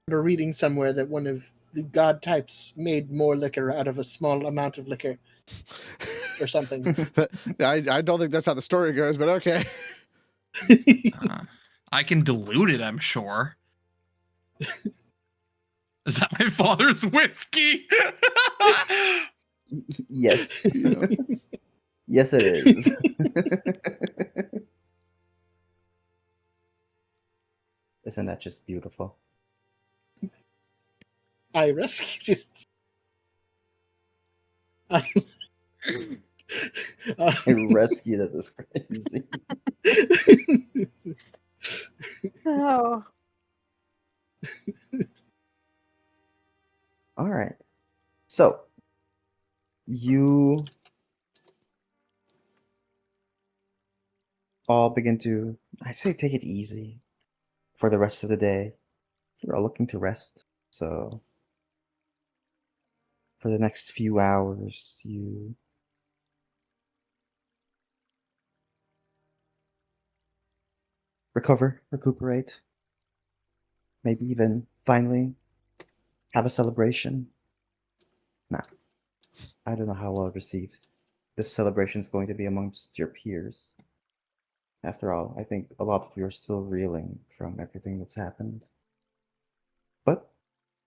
Speaker 4: remember reading somewhere that one of the god types made more liquor out of a small amount of liquor or something.
Speaker 1: I don't think that's how the story goes, but okay.
Speaker 3: I can dilute it, I'm sure. Is that my father's whiskey?
Speaker 2: Yes. Yes, it is. Isn't that just beautiful?
Speaker 4: I rescued it. I
Speaker 2: Rescued it is crazy.
Speaker 5: Oh.
Speaker 2: All right. So you all begin to, I say, take it easy for the rest of the day. You're all looking to rest. So for the next few hours, you recover, recuperate, maybe even finally have a celebration. Now, I don't know how well received this celebration is going to be amongst your peers. After all, I think a lot of you are still reeling from everything that's happened. But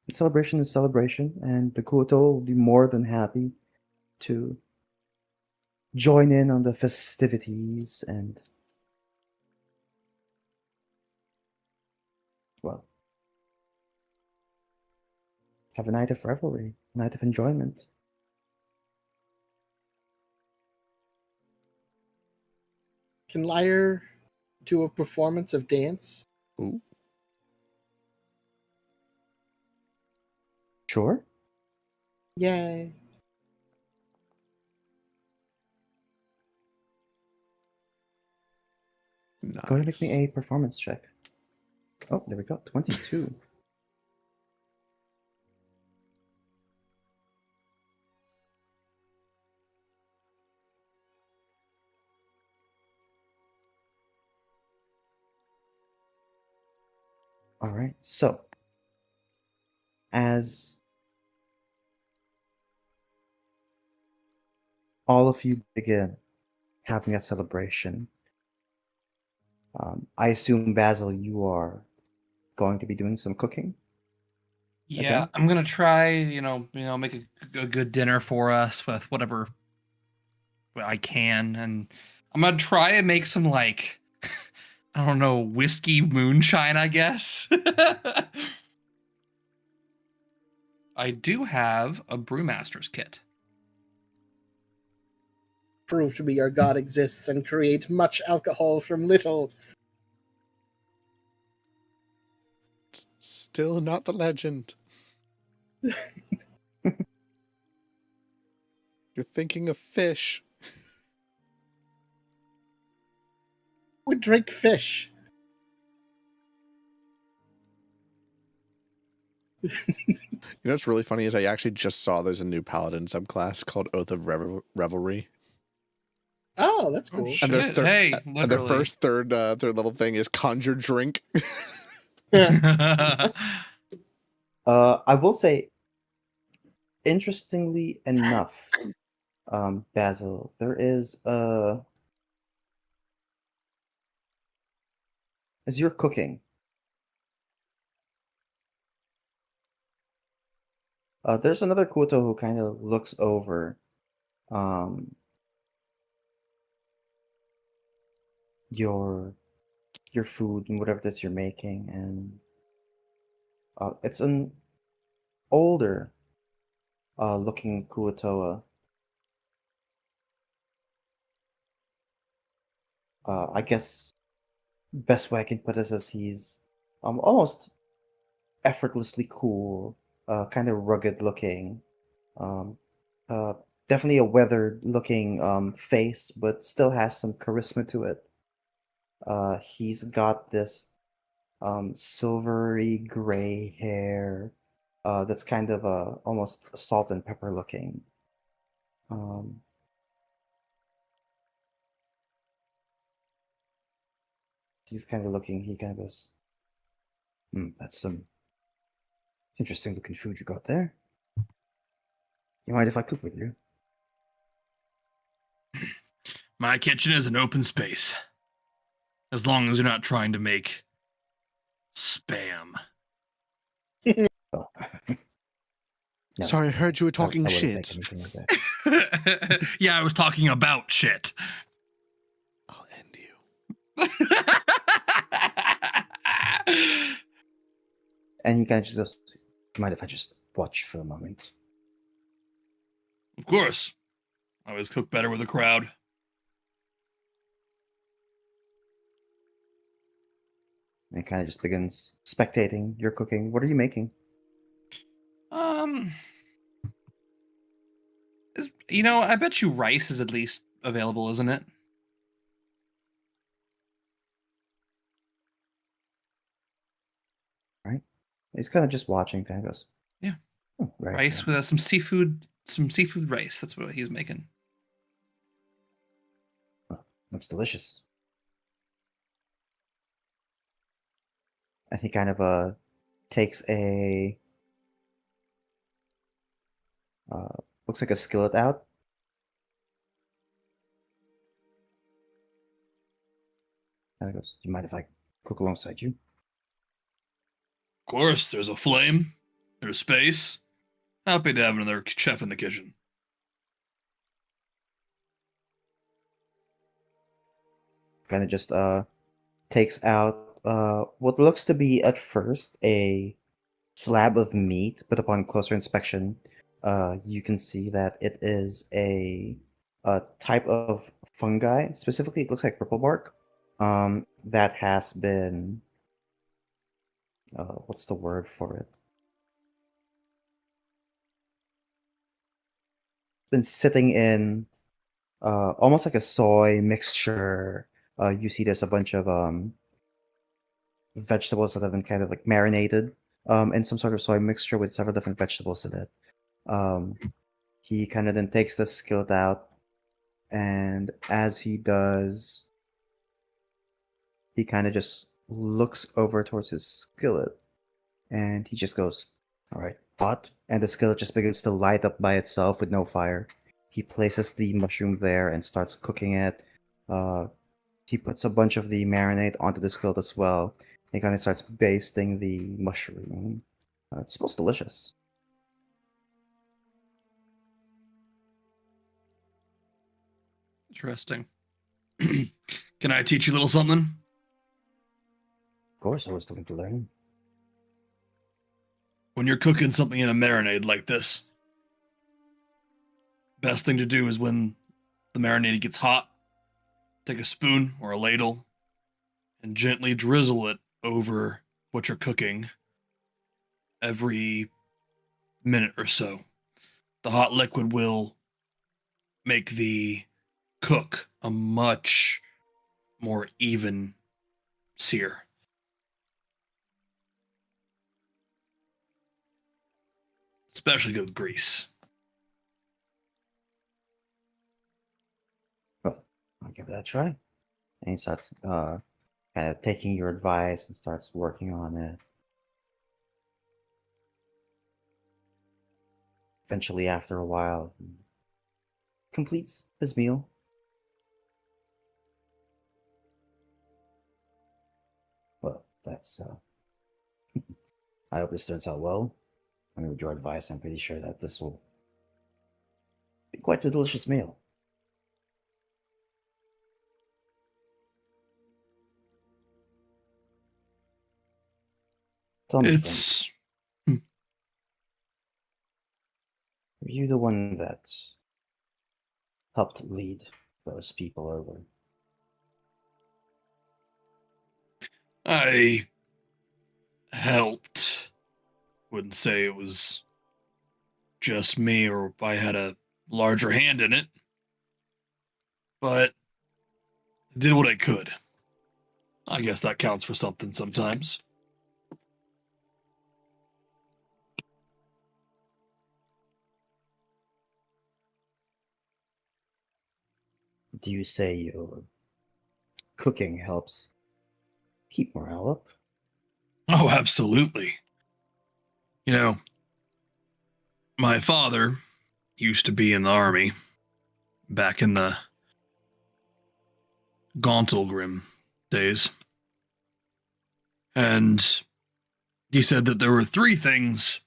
Speaker 2: celebration is celebration, and the Kuoto will be more than happy to join in on the festivities and, well, have a night of revelry, a night of enjoyment.
Speaker 4: Can Lyre do a performance of dance?
Speaker 1: Ooh.
Speaker 2: Sure.
Speaker 4: Yay.
Speaker 1: Nice.
Speaker 2: Go ahead and make me a performance check. Oh, there we go. 22. All right. So, as all of you begin having that celebration, I assume, Basil, you are going to be doing some cooking.
Speaker 3: Yeah,
Speaker 2: Again?
Speaker 3: I'm gonna try. Make a good dinner for us with whatever I can, and I'm gonna try and make some like I don't know whiskey moonshine. I guess. I do have a brewmaster's kit.
Speaker 4: Prove to me your god exists and create much alcohol from little.
Speaker 1: Still not the legend. You're thinking of fish.
Speaker 4: We drink fish.
Speaker 1: You know what's really funny is I actually just saw there's a new paladin subclass called Oath of Revelry.
Speaker 4: Oh, that's
Speaker 3: Oh,
Speaker 4: cool.
Speaker 3: shit.
Speaker 1: And their
Speaker 3: Hey,
Speaker 1: and their
Speaker 3: literally.
Speaker 1: first third level thing is conjure drink.
Speaker 4: Yeah.
Speaker 2: I will say, interestingly enough, Basil, there is as you're cooking, there's another Kuto who kind of looks over um, your food and whatever that you're making, and it's an older looking Kuotoa. I guess best way I can put this is he's almost effortlessly cool, kind of rugged looking, um, uh, definitely a weathered looking face, but still has some charisma to it. He's got this silvery gray hair that's kind of almost salt and pepper looking. Um, he's kind of looking. He kind of goes, "That's some interesting looking food you got there. You mind if I cook with you?"
Speaker 6: My kitchen is an open space. As long as you're not trying to make spam.
Speaker 2: Oh. No,
Speaker 1: Sorry, I heard you were
Speaker 2: I
Speaker 1: talking
Speaker 2: wouldn't make
Speaker 1: shit.
Speaker 2: anything like that.
Speaker 6: Yeah, I was talking about shit.
Speaker 1: I'll end you.
Speaker 2: And he kind of just goes, "Do you mind if I just watch for a moment?"
Speaker 6: Of course. I always cook better with a crowd.
Speaker 2: And he kind of just begins spectating your cooking. What are you making?
Speaker 3: I bet you rice is at least available, isn't it?
Speaker 2: Right? He's kind of just watching. Kind of goes,
Speaker 3: Yeah.
Speaker 2: "Oh, right,
Speaker 3: Rice
Speaker 2: right."
Speaker 3: with some seafood rice. That's what he's making.
Speaker 2: Oh, looks delicious. And he kind of takes a looks like a skillet out. And he goes, "You mind if I cook alongside you?"
Speaker 6: Of course, there's a flame. There's space. Happy to have another chef in the kitchen.
Speaker 2: Kind of just takes out what looks to be at first a slab of meat, but upon closer inspection, you can see that it is a type of fungi. Specifically, it looks like purple bark. That has been what's the word for it? It's been sitting in almost like a soy mixture. You see, there's a bunch of vegetables that have been kind of like marinated in some sort of soy mixture with several different vegetables in it. Um, he kind of then takes the skillet out, and as he does, he kind of just looks over towards his skillet, and he just goes, "All right, hot." And the skillet just begins to light up by itself with no fire. He places the mushroom there and starts cooking it. Uh, he puts a bunch of the marinade onto the skillet as well. He kind of starts basting the mushroom. It smells delicious.
Speaker 6: Interesting. Can I teach you a little something?
Speaker 2: Of course, I was looking to learn.
Speaker 6: When you're cooking something in a marinade like this, best thing to do is when the marinade gets hot, take a spoon or a ladle and gently drizzle it over what you're cooking every minute or so. The hot liquid will make the cook a much more even sear. Especially good with grease.
Speaker 2: Well, I'll give it a try. And he starts kind of taking your advice and starts working on it. Eventually, after a while, he completes his meal. Well, that's. I hope this turns out well. I mean, with your advice, I'm pretty sure that this will be quite a delicious meal. Tell me, friend,
Speaker 6: It's
Speaker 2: were you the one that helped lead those people over?
Speaker 6: I helped. Wouldn't say it was just me or I had a larger hand in it, but did what I could. I guess that counts for something sometimes.
Speaker 2: Do you say your cooking helps keep morale up?
Speaker 6: Oh, absolutely. You know, my father used to be in the army back in the Gauntlgrim days. And he said that there were three things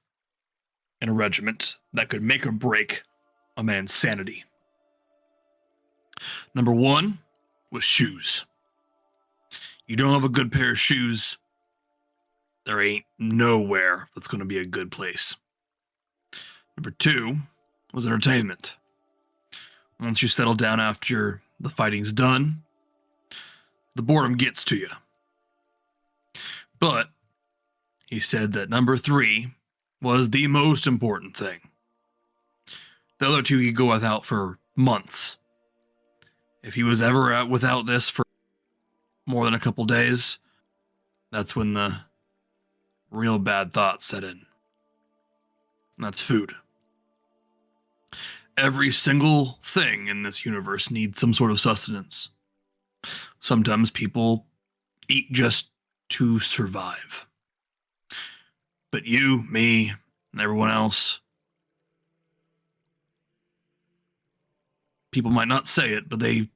Speaker 6: in a regiment that could make or break a man's sanity. Number one was shoes. You don't have a good pair of shoes, there ain't nowhere that's going to be a good place. Number two was entertainment. Once you settle down after the fighting's done, the boredom gets to you. But he said that number three was the most important thing. The other two he'd go without for months. If he was ever out without this for more than a couple days, that's when the real bad thoughts set in. And that's food. Every single thing in this universe needs some sort of sustenance. Sometimes people eat just to survive. But you, me, and everyone else, people might not say it, but they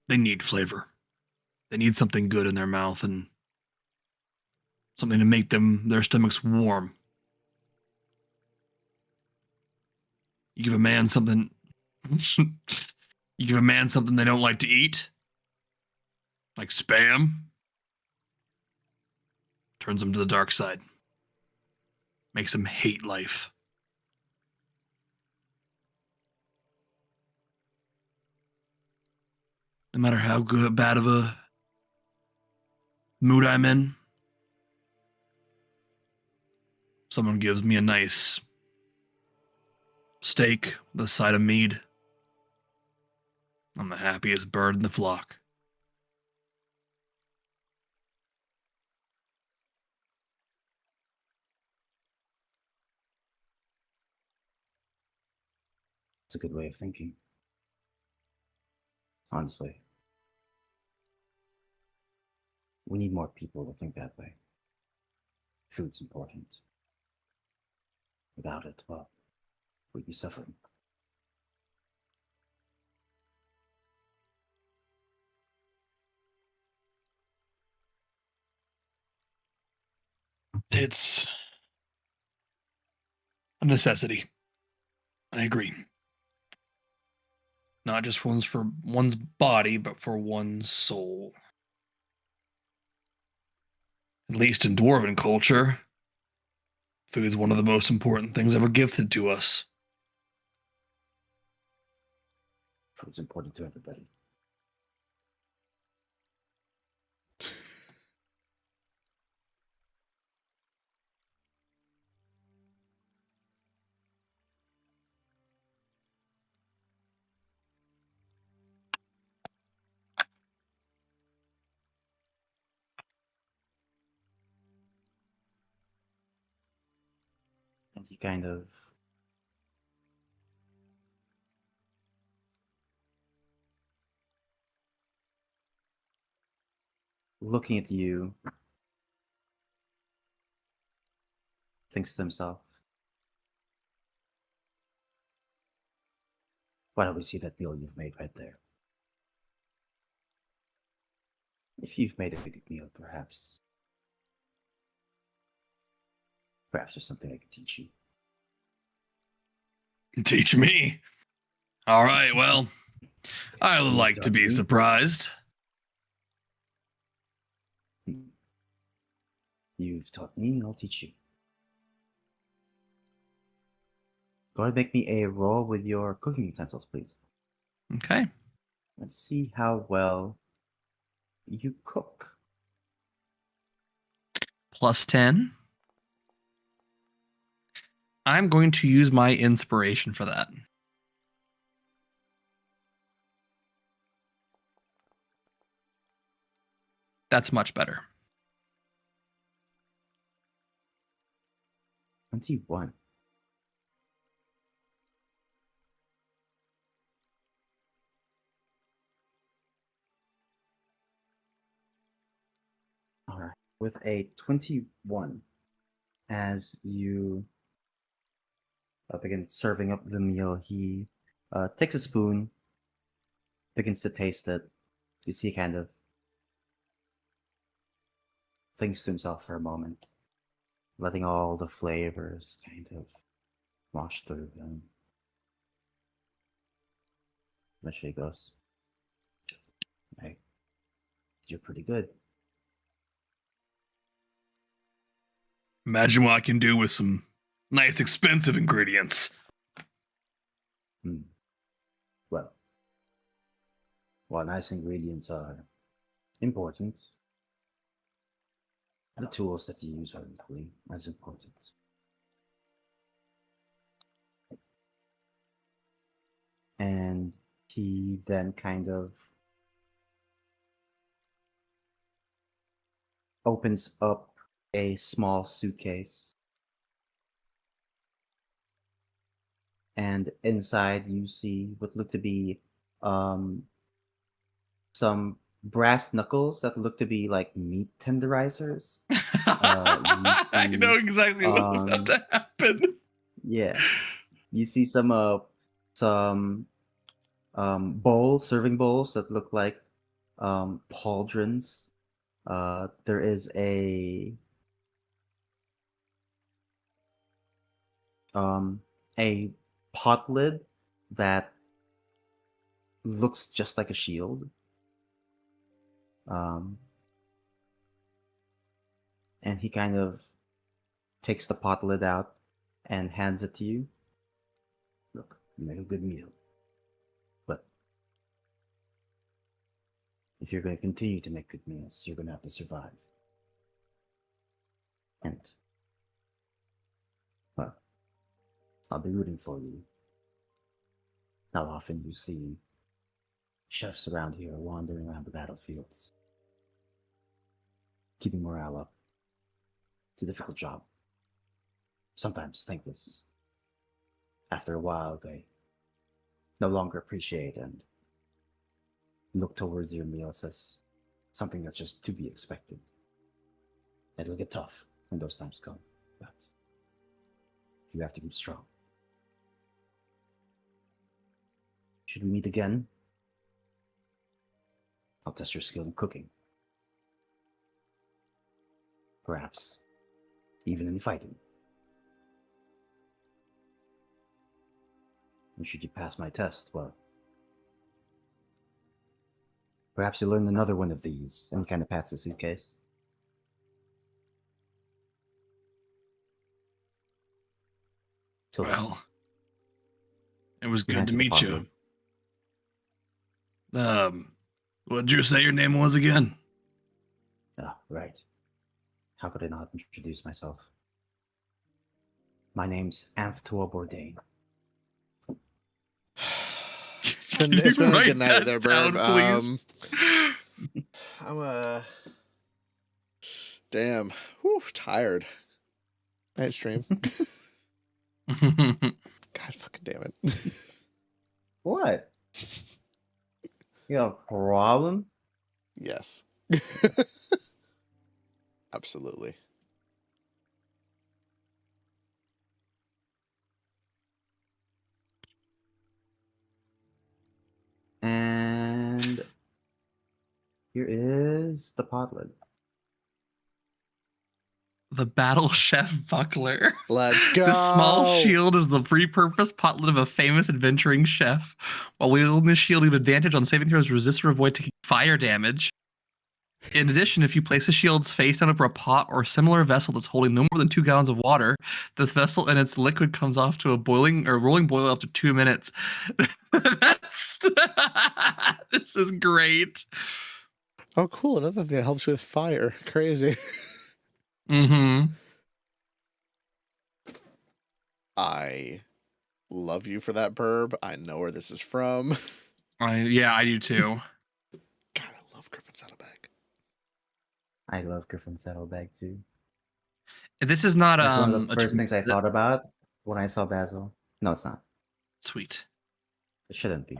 Speaker 6: need flavor. They need something good in their mouth and something to make their stomachs warm. You give a man something you give a man something they don't like to eat, like spam, turns them to the dark side. Makes them hate life. No matter how good bad of a mood I'm in, someone gives me a nice steak with a side of mead, I'm the happiest bird in the flock.
Speaker 2: It's a good way of thinking. Honestly. We need more people to think that way. Food's important. Without it, well, we'd be suffering.
Speaker 6: It's a necessity. I agree. Not just for one's body, but for one's soul. At least in dwarven culture, food is one of the most important things ever gifted to us.
Speaker 2: Food's important to everybody. And he kind of looking at you, thinks to himself, why don't we see that meal you've made right there? If you've made a good meal, perhaps there's something I could teach you.
Speaker 6: Teach me. All right, well, I
Speaker 2: You've
Speaker 6: like to
Speaker 2: taught
Speaker 6: be
Speaker 2: me.
Speaker 6: surprised.
Speaker 2: You've taught me, I'll teach you. Go ahead and make me a roll with your cooking utensils, please.
Speaker 3: Okay.
Speaker 2: Let's see how well you cook.
Speaker 3: +10. I'm going to use my inspiration for that. That's much better.
Speaker 2: 21. All right. With a 21, as you begin serving up the meal, he takes a spoon, begins to taste it. You see, kind of thinks to himself for a moment, letting all the flavors kind of wash through him. Eventually he goes, hey, you're pretty good.
Speaker 6: Imagine what I can do with some nice, expensive ingredients.
Speaker 2: Hmm. Well, while nice ingredients are important, The tools that you use are equally as important. And he then kind of opens up a small suitcase. And inside you see what look to be some brass knuckles that look to be like meat tenderizers.
Speaker 6: I know exactly what's about to happen.
Speaker 2: Yeah. You see some serving bowls that look like pauldrons. There is a pot lid that looks just like a shield. And he kind of takes the pot lid out and hands it to you. Look, you make a good meal. But if you're going to continue to make good meals, you're going to have to survive. And, well, I'll be rooting for you. How often you see chefs around here wandering around the battlefields, keeping morale up. It's a difficult job. Sometimes thankless. After a while, they no longer appreciate and look towards your meals as something that's just to be expected. It'll get tough when those times come, but you have to keep strong. Should we meet again? I'll test your skill in cooking. Perhaps even in fighting. And should you pass my test, well, perhaps you'll learn another one of these. And he kind of pats the suitcase. Till then,
Speaker 6: Well, it was
Speaker 2: he
Speaker 6: good
Speaker 2: hands
Speaker 6: to
Speaker 2: the
Speaker 6: meet
Speaker 2: pot
Speaker 6: you.
Speaker 2: lid.
Speaker 6: What'd you say your name was again?
Speaker 2: Ah, right. How could I not introduce myself? My name's Amphitoa Bourdain.
Speaker 1: It's been a
Speaker 6: Write
Speaker 1: good night
Speaker 6: that
Speaker 1: there,
Speaker 6: down,
Speaker 1: Burb.
Speaker 6: please.
Speaker 1: I'm damn, whew, tired. Night stream. God fucking damn it.
Speaker 2: What? You have a problem?
Speaker 1: Yes. Absolutely.
Speaker 2: And here is the pot lid.
Speaker 6: The Battle Chef Buckler.
Speaker 1: Let's go.
Speaker 6: This small shield is the repurposed pot lid of a famous adventuring chef. While wielding this shield, you have advantage on saving throws, resist or avoid taking fire damage. In addition, if you place a shield's face down over a pot or similar vessel that's holding no more than 2 gallons of water, this vessel and its liquid comes off to a boiling or rolling boil after 2 minutes. That's this is great.
Speaker 1: Oh, cool. Another thing that helps with fire. Crazy.
Speaker 6: Mm-hmm.
Speaker 1: I love you for that, Burb. I know where this is from.
Speaker 6: Yeah, I do too.
Speaker 1: God, I love Griffin Saddlebag.
Speaker 2: I love Griffin Saddlebag too.
Speaker 6: This is not
Speaker 2: That's one of the
Speaker 6: a
Speaker 2: first things I thought about when I saw Basil. No, it's not.
Speaker 6: Sweet.
Speaker 2: It shouldn't be.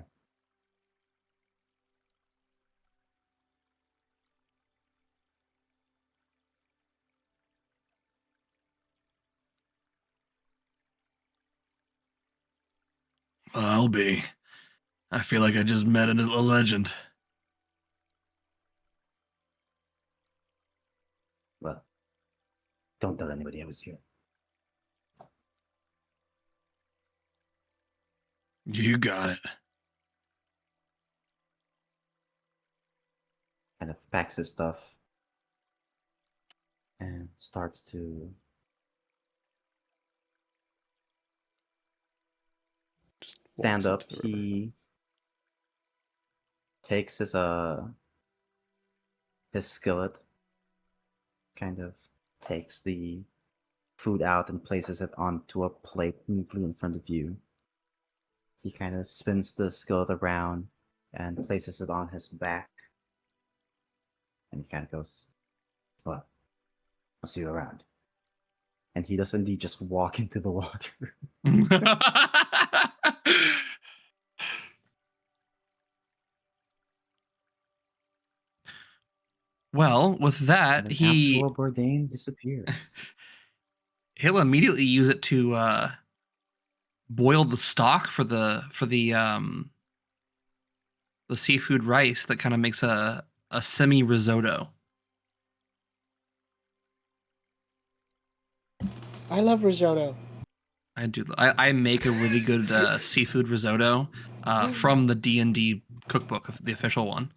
Speaker 6: I'll be. I feel like I just met a legend.
Speaker 2: Well, don't tell anybody I was here.
Speaker 6: You got it.
Speaker 2: Kind of packs his stuff and starts to
Speaker 1: Just
Speaker 2: stand
Speaker 1: walks
Speaker 2: up.
Speaker 1: into the river.
Speaker 2: He takes his skillet kind of takes the food out and places it onto a plate neatly in front of you. He kind of spins the skillet around and places it on his back. And he kind of goes, "Well, I'll see you around." And he does indeed just walk into the water.
Speaker 3: Well, with
Speaker 2: And
Speaker 3: that,
Speaker 2: then After Bourdain disappears.
Speaker 3: he'll immediately use it to boil the stock for the seafood rice that kind of makes a semi risotto.
Speaker 4: I love risotto.
Speaker 3: I make a really good seafood risotto from the D&D cookbook, of the official one.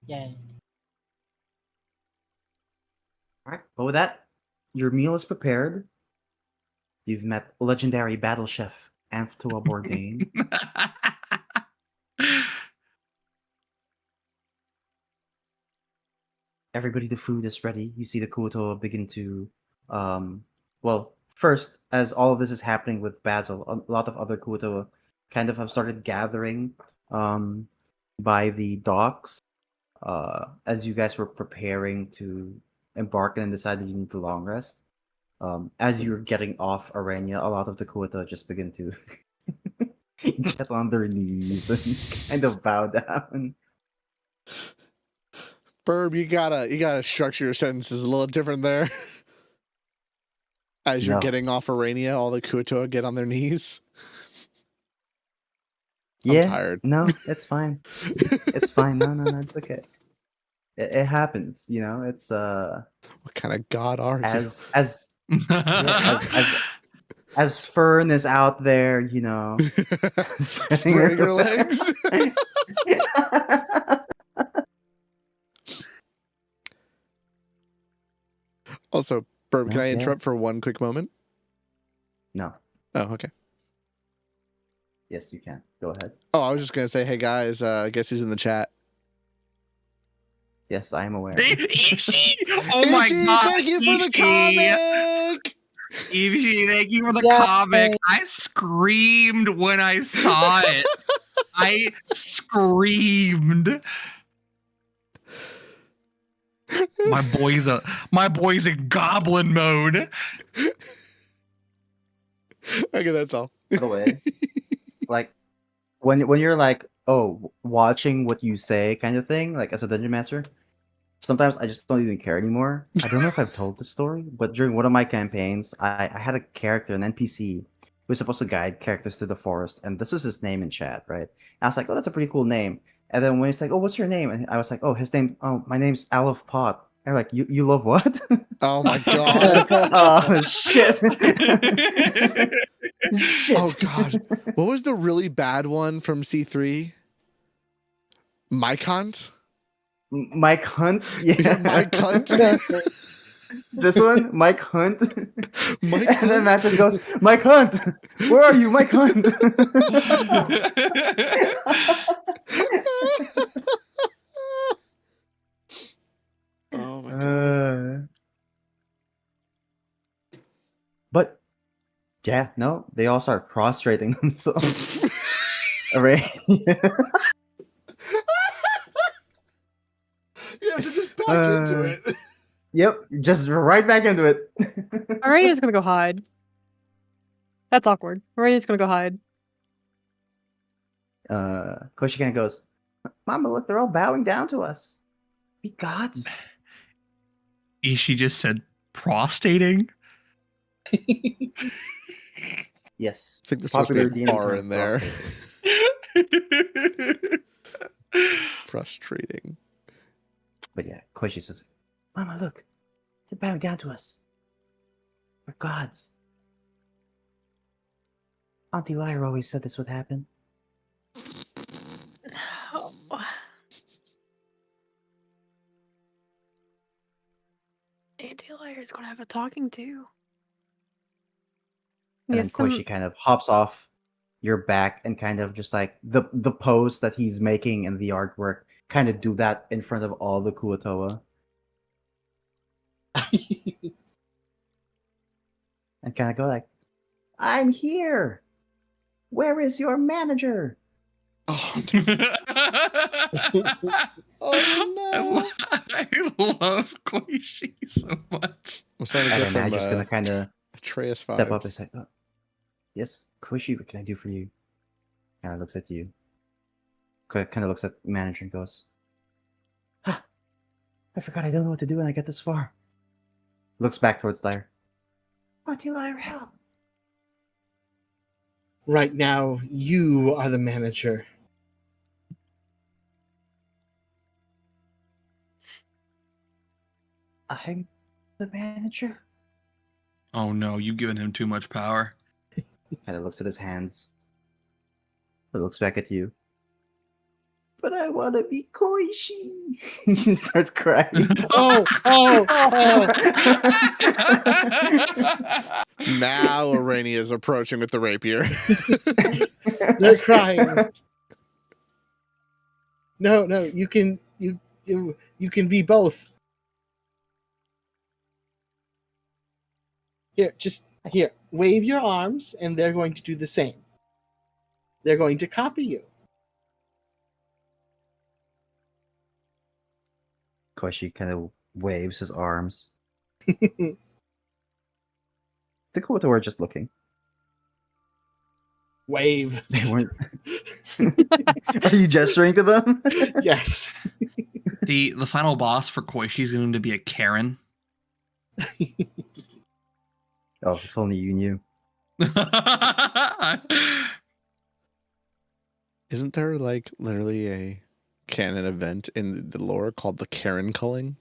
Speaker 4: Yay.
Speaker 2: All right. But with that, your meal is prepared. You've met legendary battle chef After Bourdain. Everybody, the food is ready. You see the Kuotoa begin to, well, first, as all of this is happening with Basil, a lot of other Kuotoa kind of have started gathering by the docks as you guys were preparing to embark and decided you need to long rest. As you're getting off Arania, a lot of the Kuotoa just begin to get on their knees and kind of bow down.
Speaker 1: Burb, you gotta structure your sentences a little different there. As you're
Speaker 2: No.
Speaker 1: getting off Arania, all the Kuotoa get on their knees. I'm
Speaker 2: Yeah,
Speaker 1: tired.
Speaker 2: no, it's fine. It's fine. No, it's okay. It happens, you know. It's
Speaker 1: What kind of god are you?
Speaker 2: as Fern is out there, you know,
Speaker 1: Spreading her legs. Also, Burb, can I
Speaker 2: Okay.
Speaker 1: interrupt for one quick moment?
Speaker 2: No,
Speaker 1: Oh, okay.
Speaker 2: yes, you can. Go ahead.
Speaker 1: Oh, I was just gonna say, hey guys, guess who's in the chat?
Speaker 2: Yes, I am aware.
Speaker 3: Ishi! Oh my
Speaker 1: Ishi,
Speaker 3: god!
Speaker 1: thank you for the
Speaker 3: Ishi!
Speaker 1: comic.
Speaker 3: Ishi, thank you for the
Speaker 4: Yay.
Speaker 3: comic. I screamed when I saw it. I screamed. My boy's in goblin mode.
Speaker 1: Okay, that's all.
Speaker 2: By the way, like when you're like, oh, watching what you say, kind of thing, like as a dungeon master. Sometimes I just don't even care anymore. I don't know if I've told this story, but during one of my campaigns, I had a character, an NPC, who was supposed to guide characters through the forest, and this was his name in chat, right? I was like, oh, that's a pretty cool name. And then when he's like, oh, what's your name? And I was like, oh, my name's Aleph Pot. And they're like, you love what?
Speaker 1: Oh my god.
Speaker 2: Oh, shit. Shit.
Speaker 1: Oh god. What was the really bad one from C3? Mike Hunt?
Speaker 2: Mike Hunt? Yeah.
Speaker 1: Mike Hunt?
Speaker 2: This one? Mike Hunt?
Speaker 1: Mike
Speaker 2: And then
Speaker 1: Hunt?
Speaker 2: Matt just goes, Mike Hunt! Where are you, Mike Hunt?
Speaker 1: Oh my god.
Speaker 2: But yeah, no, they all start prostrating themselves. Right?
Speaker 1: You have to just back into it.
Speaker 2: Yep, just right back into it.
Speaker 5: Arania's gonna go hide. That's awkward. Arania's gonna go hide.
Speaker 2: Koshi kind of goes, Mama, look, they're all bowing down to us. Be gods.
Speaker 3: Ishi just said prostating.
Speaker 2: Yes.
Speaker 1: I think there's supposed to be a
Speaker 2: D&D
Speaker 1: bar
Speaker 2: term,
Speaker 1: in there.
Speaker 2: prostrating.
Speaker 1: Frustrating.
Speaker 2: But yeah, Koichi says, Mama, look, they're bowing down to us. We're gods. Auntie Lyra always said this would happen.
Speaker 5: No. Auntie Lyra's gonna have a talking to.
Speaker 2: And
Speaker 5: Yes,
Speaker 2: then Koichi kind of hops off your back and kind of just like the pose that he's making and the artwork kind of do that in front of all the Kuotoa and kind of go like, "I'm here. Where is your manager?"
Speaker 1: Oh,
Speaker 3: I love Koishi so much.
Speaker 1: I'm starting to
Speaker 2: And
Speaker 1: get
Speaker 2: the
Speaker 1: some
Speaker 2: manager's gonna kind of
Speaker 1: Atreus vibes.
Speaker 2: step up and say, "Oh, yes, Koishi, what can I do for you?" Kind of looks at you. Kind of looks at the manager and goes, "Ah, I forgot I don't know what to do when I get this far." Looks back towards Lyre. "What do Lyre help?"
Speaker 4: Right now, you are the manager.
Speaker 2: "I'm the manager."
Speaker 6: Oh no, you've given him too much power.
Speaker 2: Kind of looks at his hands. But looks back at you. "But I want to be Koishi." He starts crying.
Speaker 4: Oh,
Speaker 1: Now Arania is approaching with the rapier.
Speaker 4: they're crying. No, you can be both. Here, wave your arms, and they're going to do the same. They're going to copy you.
Speaker 2: Koishi kind of waves his arms. The Kuoto are just looking.
Speaker 4: Wave.
Speaker 2: They weren't. Are you gesturing to them?
Speaker 4: Yes.
Speaker 3: The final boss for Koishi is going to be a Karen.
Speaker 2: Oh, if only you knew.
Speaker 1: Isn't there like literally a canon event in the lore called the Karen culling?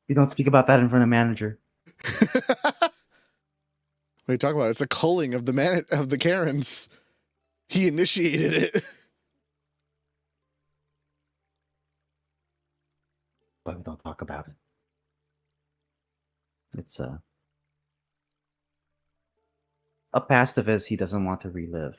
Speaker 2: You don't speak about that in front of the manager.
Speaker 1: What are you talking about? It's a culling of the Karens. He initiated it.
Speaker 2: But we don't talk about it. It's a past of his he doesn't want to relive.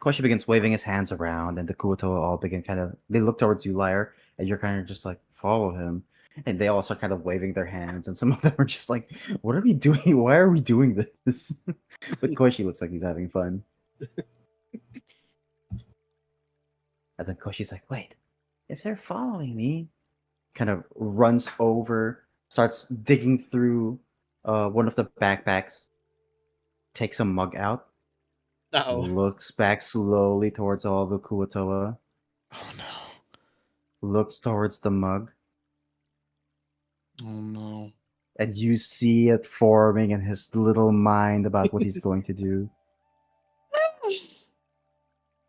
Speaker 2: Koishi begins waving his hands around, and the Kuotoa all begin they look towards you, Lyre, and you're kind of just like, follow him. And they also kind of waving their hands, and some of them are just like, what are we doing? Why are we doing this? But Koishi looks like he's having fun. And then Koshi's like, wait, if they're following me, kind of runs over, starts digging through one of the backpacks, takes a mug out,
Speaker 4: Uh-oh.
Speaker 2: looks back slowly towards all the Kuotoa,
Speaker 1: Oh no.
Speaker 2: looks towards the mug,
Speaker 1: Oh no.
Speaker 2: and you see it forming in his little mind about what he's going to do.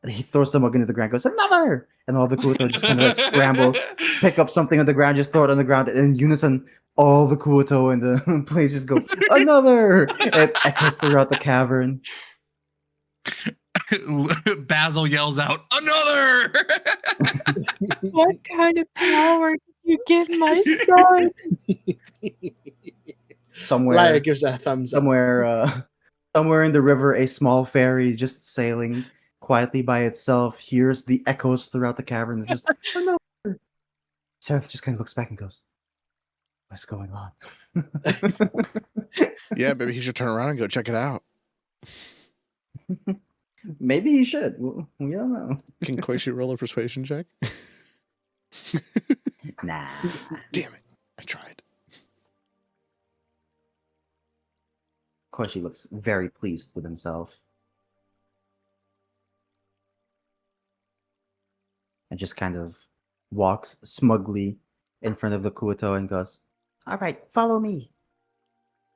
Speaker 2: And he throws the mug into the ground, goes, another! And all the Kuotoa just kind of like scramble, pick up something on the ground, just throw it on the ground, and in unison, all the Kuotoa in the place just go, another! It echoes throughout the cavern.
Speaker 6: Basil yells out, another!
Speaker 5: What kind of power did you give my son?
Speaker 2: Somewhere,
Speaker 4: Lyra gives a thumbs up.
Speaker 2: somewhere in the river, a small ferry just sailing quietly by itself hears the echoes throughout the cavern. Just another. Seraph just kind of looks back and goes, what's going on?
Speaker 1: Yeah, maybe he should turn around and go check it out.
Speaker 2: Maybe he should. We don't know.
Speaker 1: Can Koishi roll a persuasion check?
Speaker 2: Nah.
Speaker 1: Damn it. I tried.
Speaker 2: Koishi looks very pleased with himself. And just kind of walks smugly in front of the Kuoto and goes, all right, follow me.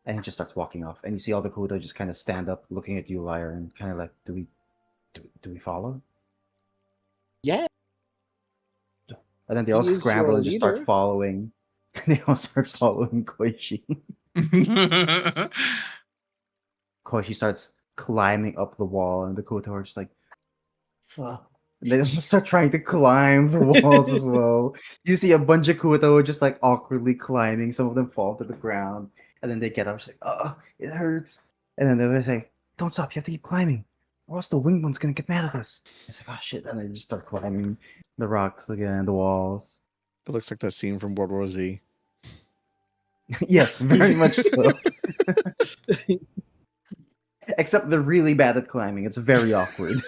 Speaker 2: And he just starts walking off. And you see all the Kuoto just kind of stand up looking at you, Lyre, and kind of like, do we follow?
Speaker 4: Yeah.
Speaker 2: And then they all
Speaker 4: He is
Speaker 2: scramble
Speaker 4: your
Speaker 2: and just start
Speaker 4: leader.
Speaker 2: following. And they all start following Koishi. Koishi starts climbing up the wall, and the Kuoto are just like, oh, They start trying to climb the walls as well. You see a bunch of Kuto just like awkwardly climbing. Some of them fall to the ground, and then they get up. It's like, oh, it hurts. And then they're like, don't stop. You have to keep climbing, or else the winged one's gonna get mad at us. It's like, oh shit. And they just start climbing the rocks again, the walls.
Speaker 1: It looks like that scene from World War Z.
Speaker 2: Yes, very much so. Except they're really bad at climbing. It's very awkward.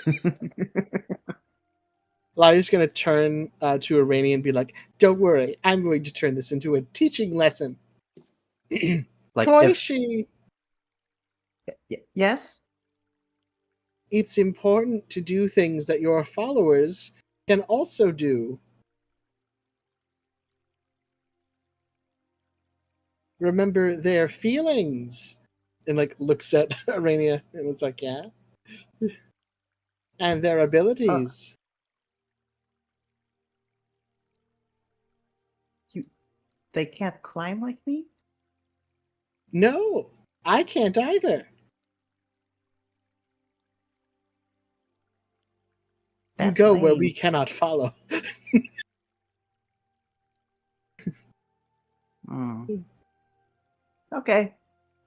Speaker 4: Lyra's going to turn to Irani and be like, don't worry, I'm going to turn this into a teaching lesson.
Speaker 2: Like,
Speaker 4: Koishi,
Speaker 2: yes?
Speaker 4: it's important to do things that your followers can also do. Remember their feelings. And like looks at Arania and it's like, yeah. And their abilities.
Speaker 2: They can't climb like me?
Speaker 4: No, I can't either. You go where we cannot follow.
Speaker 2: Okay.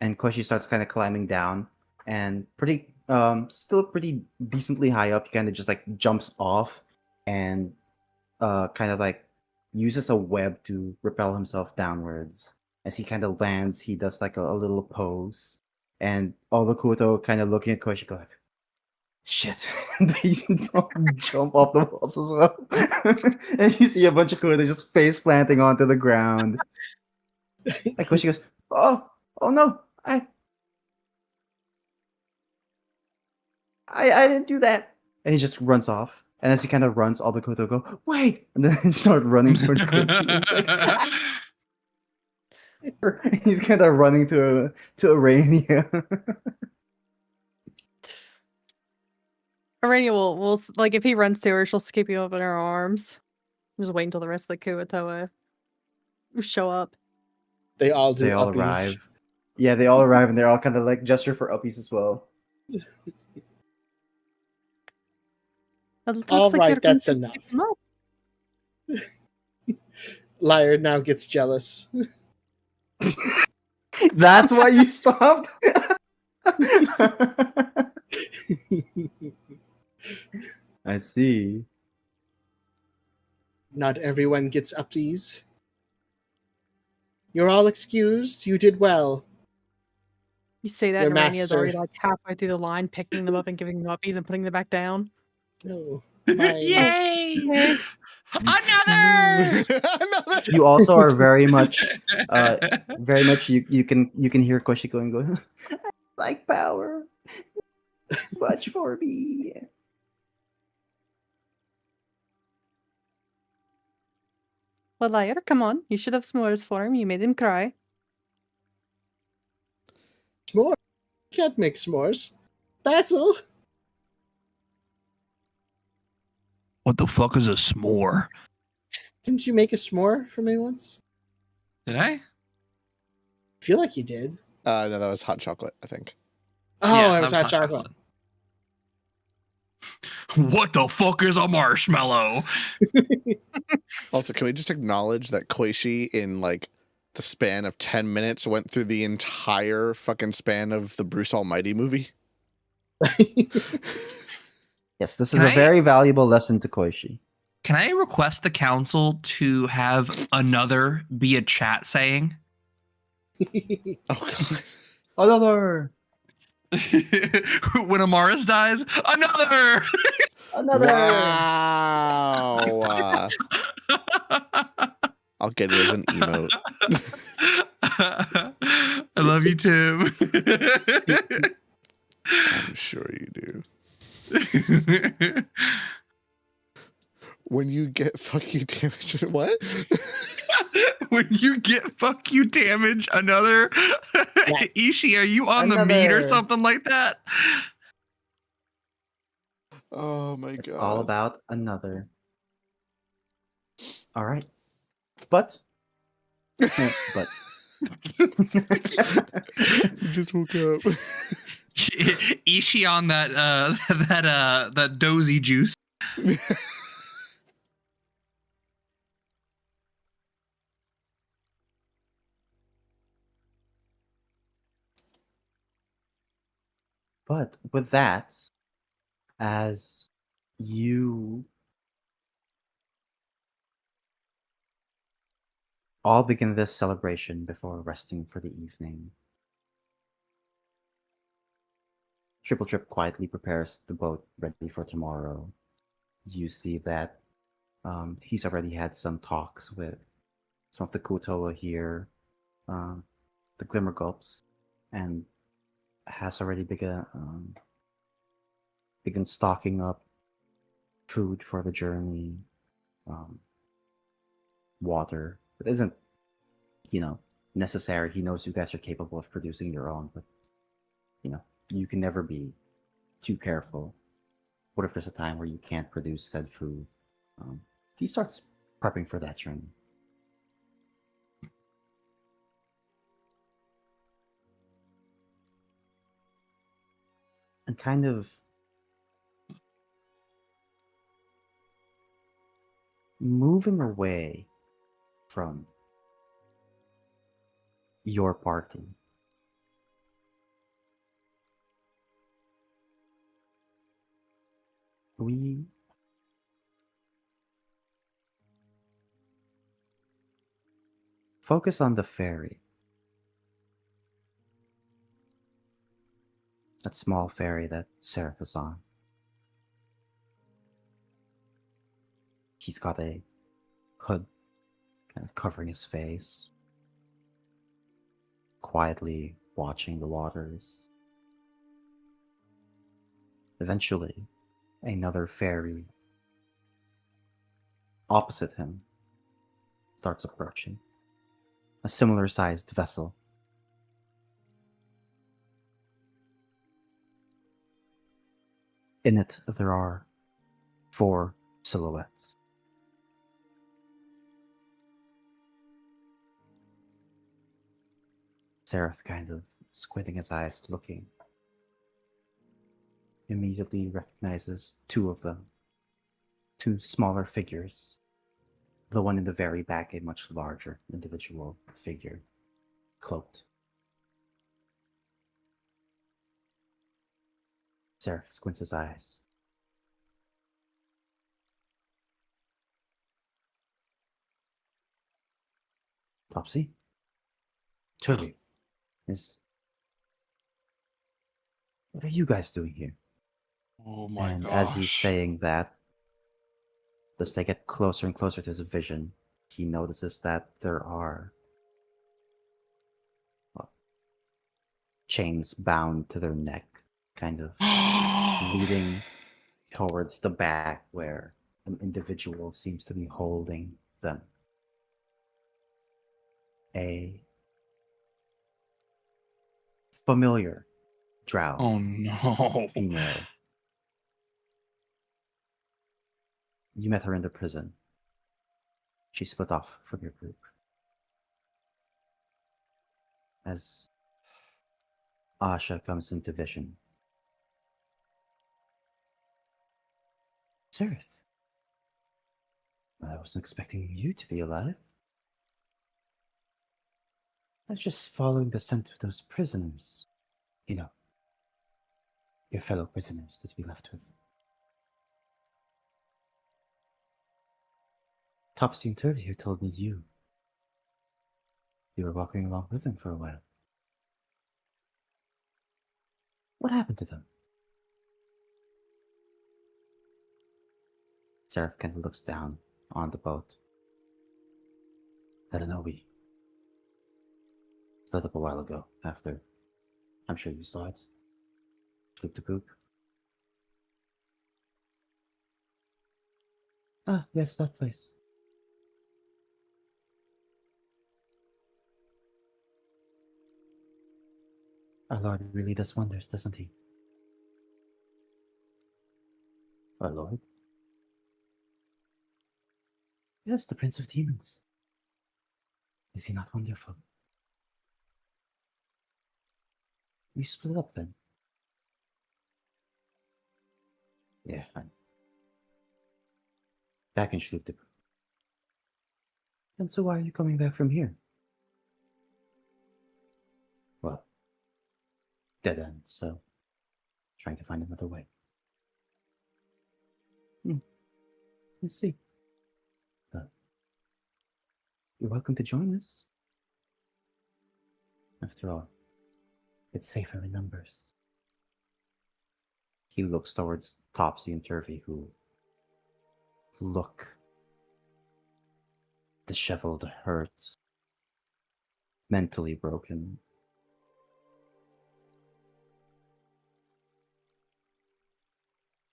Speaker 2: And Koshi starts kind of climbing down, and still pretty decently high up. He kind of just like jumps off, and kind of like uses a web to repel himself downwards. As he kind of lands, he does like a little pose, and all the Kuto kind of looking at Koshi go like, shit. They jump off the walls as well. And you see a bunch of Kuto just face planting onto the ground. Like Koshi goes, oh no, I didn't do that. And he just runs off. And as he kind of runs, all the Kuto go, wait! And then they start running towards Koshi. He's kind of running to Arania.
Speaker 5: Arania will like if he runs to her, she'll scoop you up in her arms. Just wait until the rest of the Kuatoa show up.
Speaker 4: They all do.
Speaker 2: They all
Speaker 4: uppies.
Speaker 2: arrive. Yeah, they all arrive, and they're all kind of like gesture for uppies as well.
Speaker 4: All right, that's enough. Lyre now gets jealous.
Speaker 2: That's why you stopped? I see.
Speaker 4: Not everyone gets uppies. You're all excused. You did well.
Speaker 5: You say that,
Speaker 4: Your
Speaker 5: and Arania's already
Speaker 4: master.
Speaker 5: like halfway through the line, picking them up and giving them uppies and putting them back down.
Speaker 4: No.
Speaker 3: Yay!
Speaker 5: Okay.
Speaker 3: Another!
Speaker 1: Another-
Speaker 2: You also are very much you can hear Koshi going, I like power. Much for me.
Speaker 5: Well, Lyre, come on. You should have s'mores for him. You made him cry.
Speaker 4: S'mores? Can't make s'mores. Basil!
Speaker 6: What the fuck is a s'more?
Speaker 4: Didn't you make a s'more for me once?
Speaker 3: Did I?
Speaker 4: I feel like you did.
Speaker 1: No, that was hot chocolate, I think.
Speaker 4: Oh,
Speaker 3: Yeah,
Speaker 4: it
Speaker 3: that
Speaker 4: was hot chocolate.
Speaker 6: What the fuck is a marshmallow?
Speaker 1: Also, can we just acknowledge that Koishi, in like the span of 10 minutes, went through the entire fucking span of the Bruce Almighty movie?
Speaker 2: Yes, this is
Speaker 3: Can
Speaker 2: a
Speaker 3: I-
Speaker 2: very valuable lesson to Koishi.
Speaker 3: Can I request the council to have another be a chat saying?
Speaker 1: Oh, God.
Speaker 2: Another!
Speaker 3: When Amaris dies, another!
Speaker 2: Another!
Speaker 1: Wow. I'll get it as an emote.
Speaker 3: I love you, Tim.
Speaker 1: I'm sure you do. When you get fuck you damage. What?
Speaker 3: When you get fuck you damage, another. Ishi, are you on the meat or
Speaker 2: Another.
Speaker 3: something like that?
Speaker 1: Oh my
Speaker 2: It's
Speaker 1: God.
Speaker 2: all about another. All right. But. But.
Speaker 1: You just woke up.
Speaker 3: Ishi on that that dozy juice.
Speaker 2: But with that, as you all begin this celebration before resting for the evening, Triple Trip quietly prepares the boat ready for tomorrow. You see that he's already had some talks with some of the Kutoa here, the Glimmer Gulps, and has already begun stocking up food for the journey, um, water. It isn't, necessary. He knows you guys are capable of producing your own, but you can never be too careful. What if there's a time where you can't produce said food? He starts prepping for that journey. And kind of moving away from your party, we focus on the ferry. That small ferry that Seraph is on. He's got a hood kind of covering his face, quietly watching the waters. Eventually, another ferry opposite him starts approaching. A similar sized vessel. In it, there are 4 silhouettes. Seraph kind of squinting his eyes, looking. Immediately recognizes 2 of them. 2 smaller figures. The one in the very back, a much larger individual figure, cloaked. Seraph squints his eyes. Topsy? 2 of you. What are you guys doing here?
Speaker 6: Oh my
Speaker 2: And
Speaker 6: gosh.
Speaker 2: as he's saying that, as they get closer and closer to his vision, he notices that there are chains bound to their neck, kind of leading towards the back where an individual seems to be holding them. A familiar drow
Speaker 6: Oh no.
Speaker 2: female. You met her in the prison. She split off from your group. As Asha comes into vision. Sirith, I wasn't expecting you to be alive. I was just following the scent of those prisoners. Your fellow prisoners that we left with. Topsy and Turvy here told me you were walking along with them for a while. What happened to them? Seraph kind of looks down on the boat. I don't know, we split up a while ago after. I'm sure you saw it. Poop to poop. Ah, yes, that place. Our Lord really does wonders, doesn't he? Our Lord? Yes, the Prince of Demons. Is he not wonderful? We split up then. Yeah, back in Schlup. And so why are you coming back from here? Well, dead end, so trying to find another way. Let's see. But you're welcome to join us. After all, it's safer in numbers. He looks towards Topsy and Turvy, who look disheveled, hurt, mentally broken.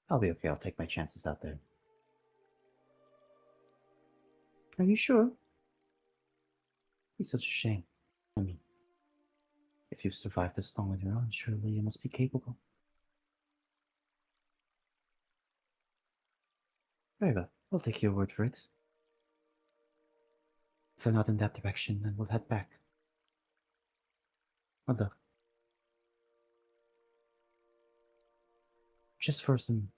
Speaker 2: I'll be okay. I'll take my chances out there. Are you sure? It's such a shame. I mean, if you survived this long on your own, surely you must be capable. Very well. I'll take your word for it. If they're not in that direction, then we'll head back. Although, just for some,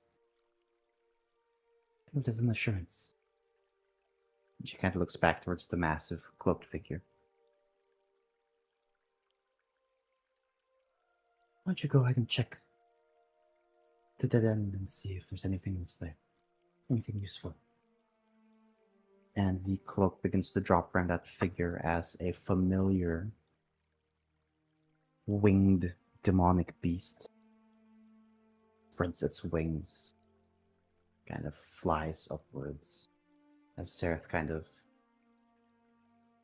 Speaker 2: there's an assurance. She kind of looks back towards the massive cloaked figure. Why don't you go ahead and check the dead end and see if there's anything else there, anything useful. And the cloak begins to drop from that figure as a familiar winged demonic beast spreads its wings, kind of flies upwards, as Sereth kind of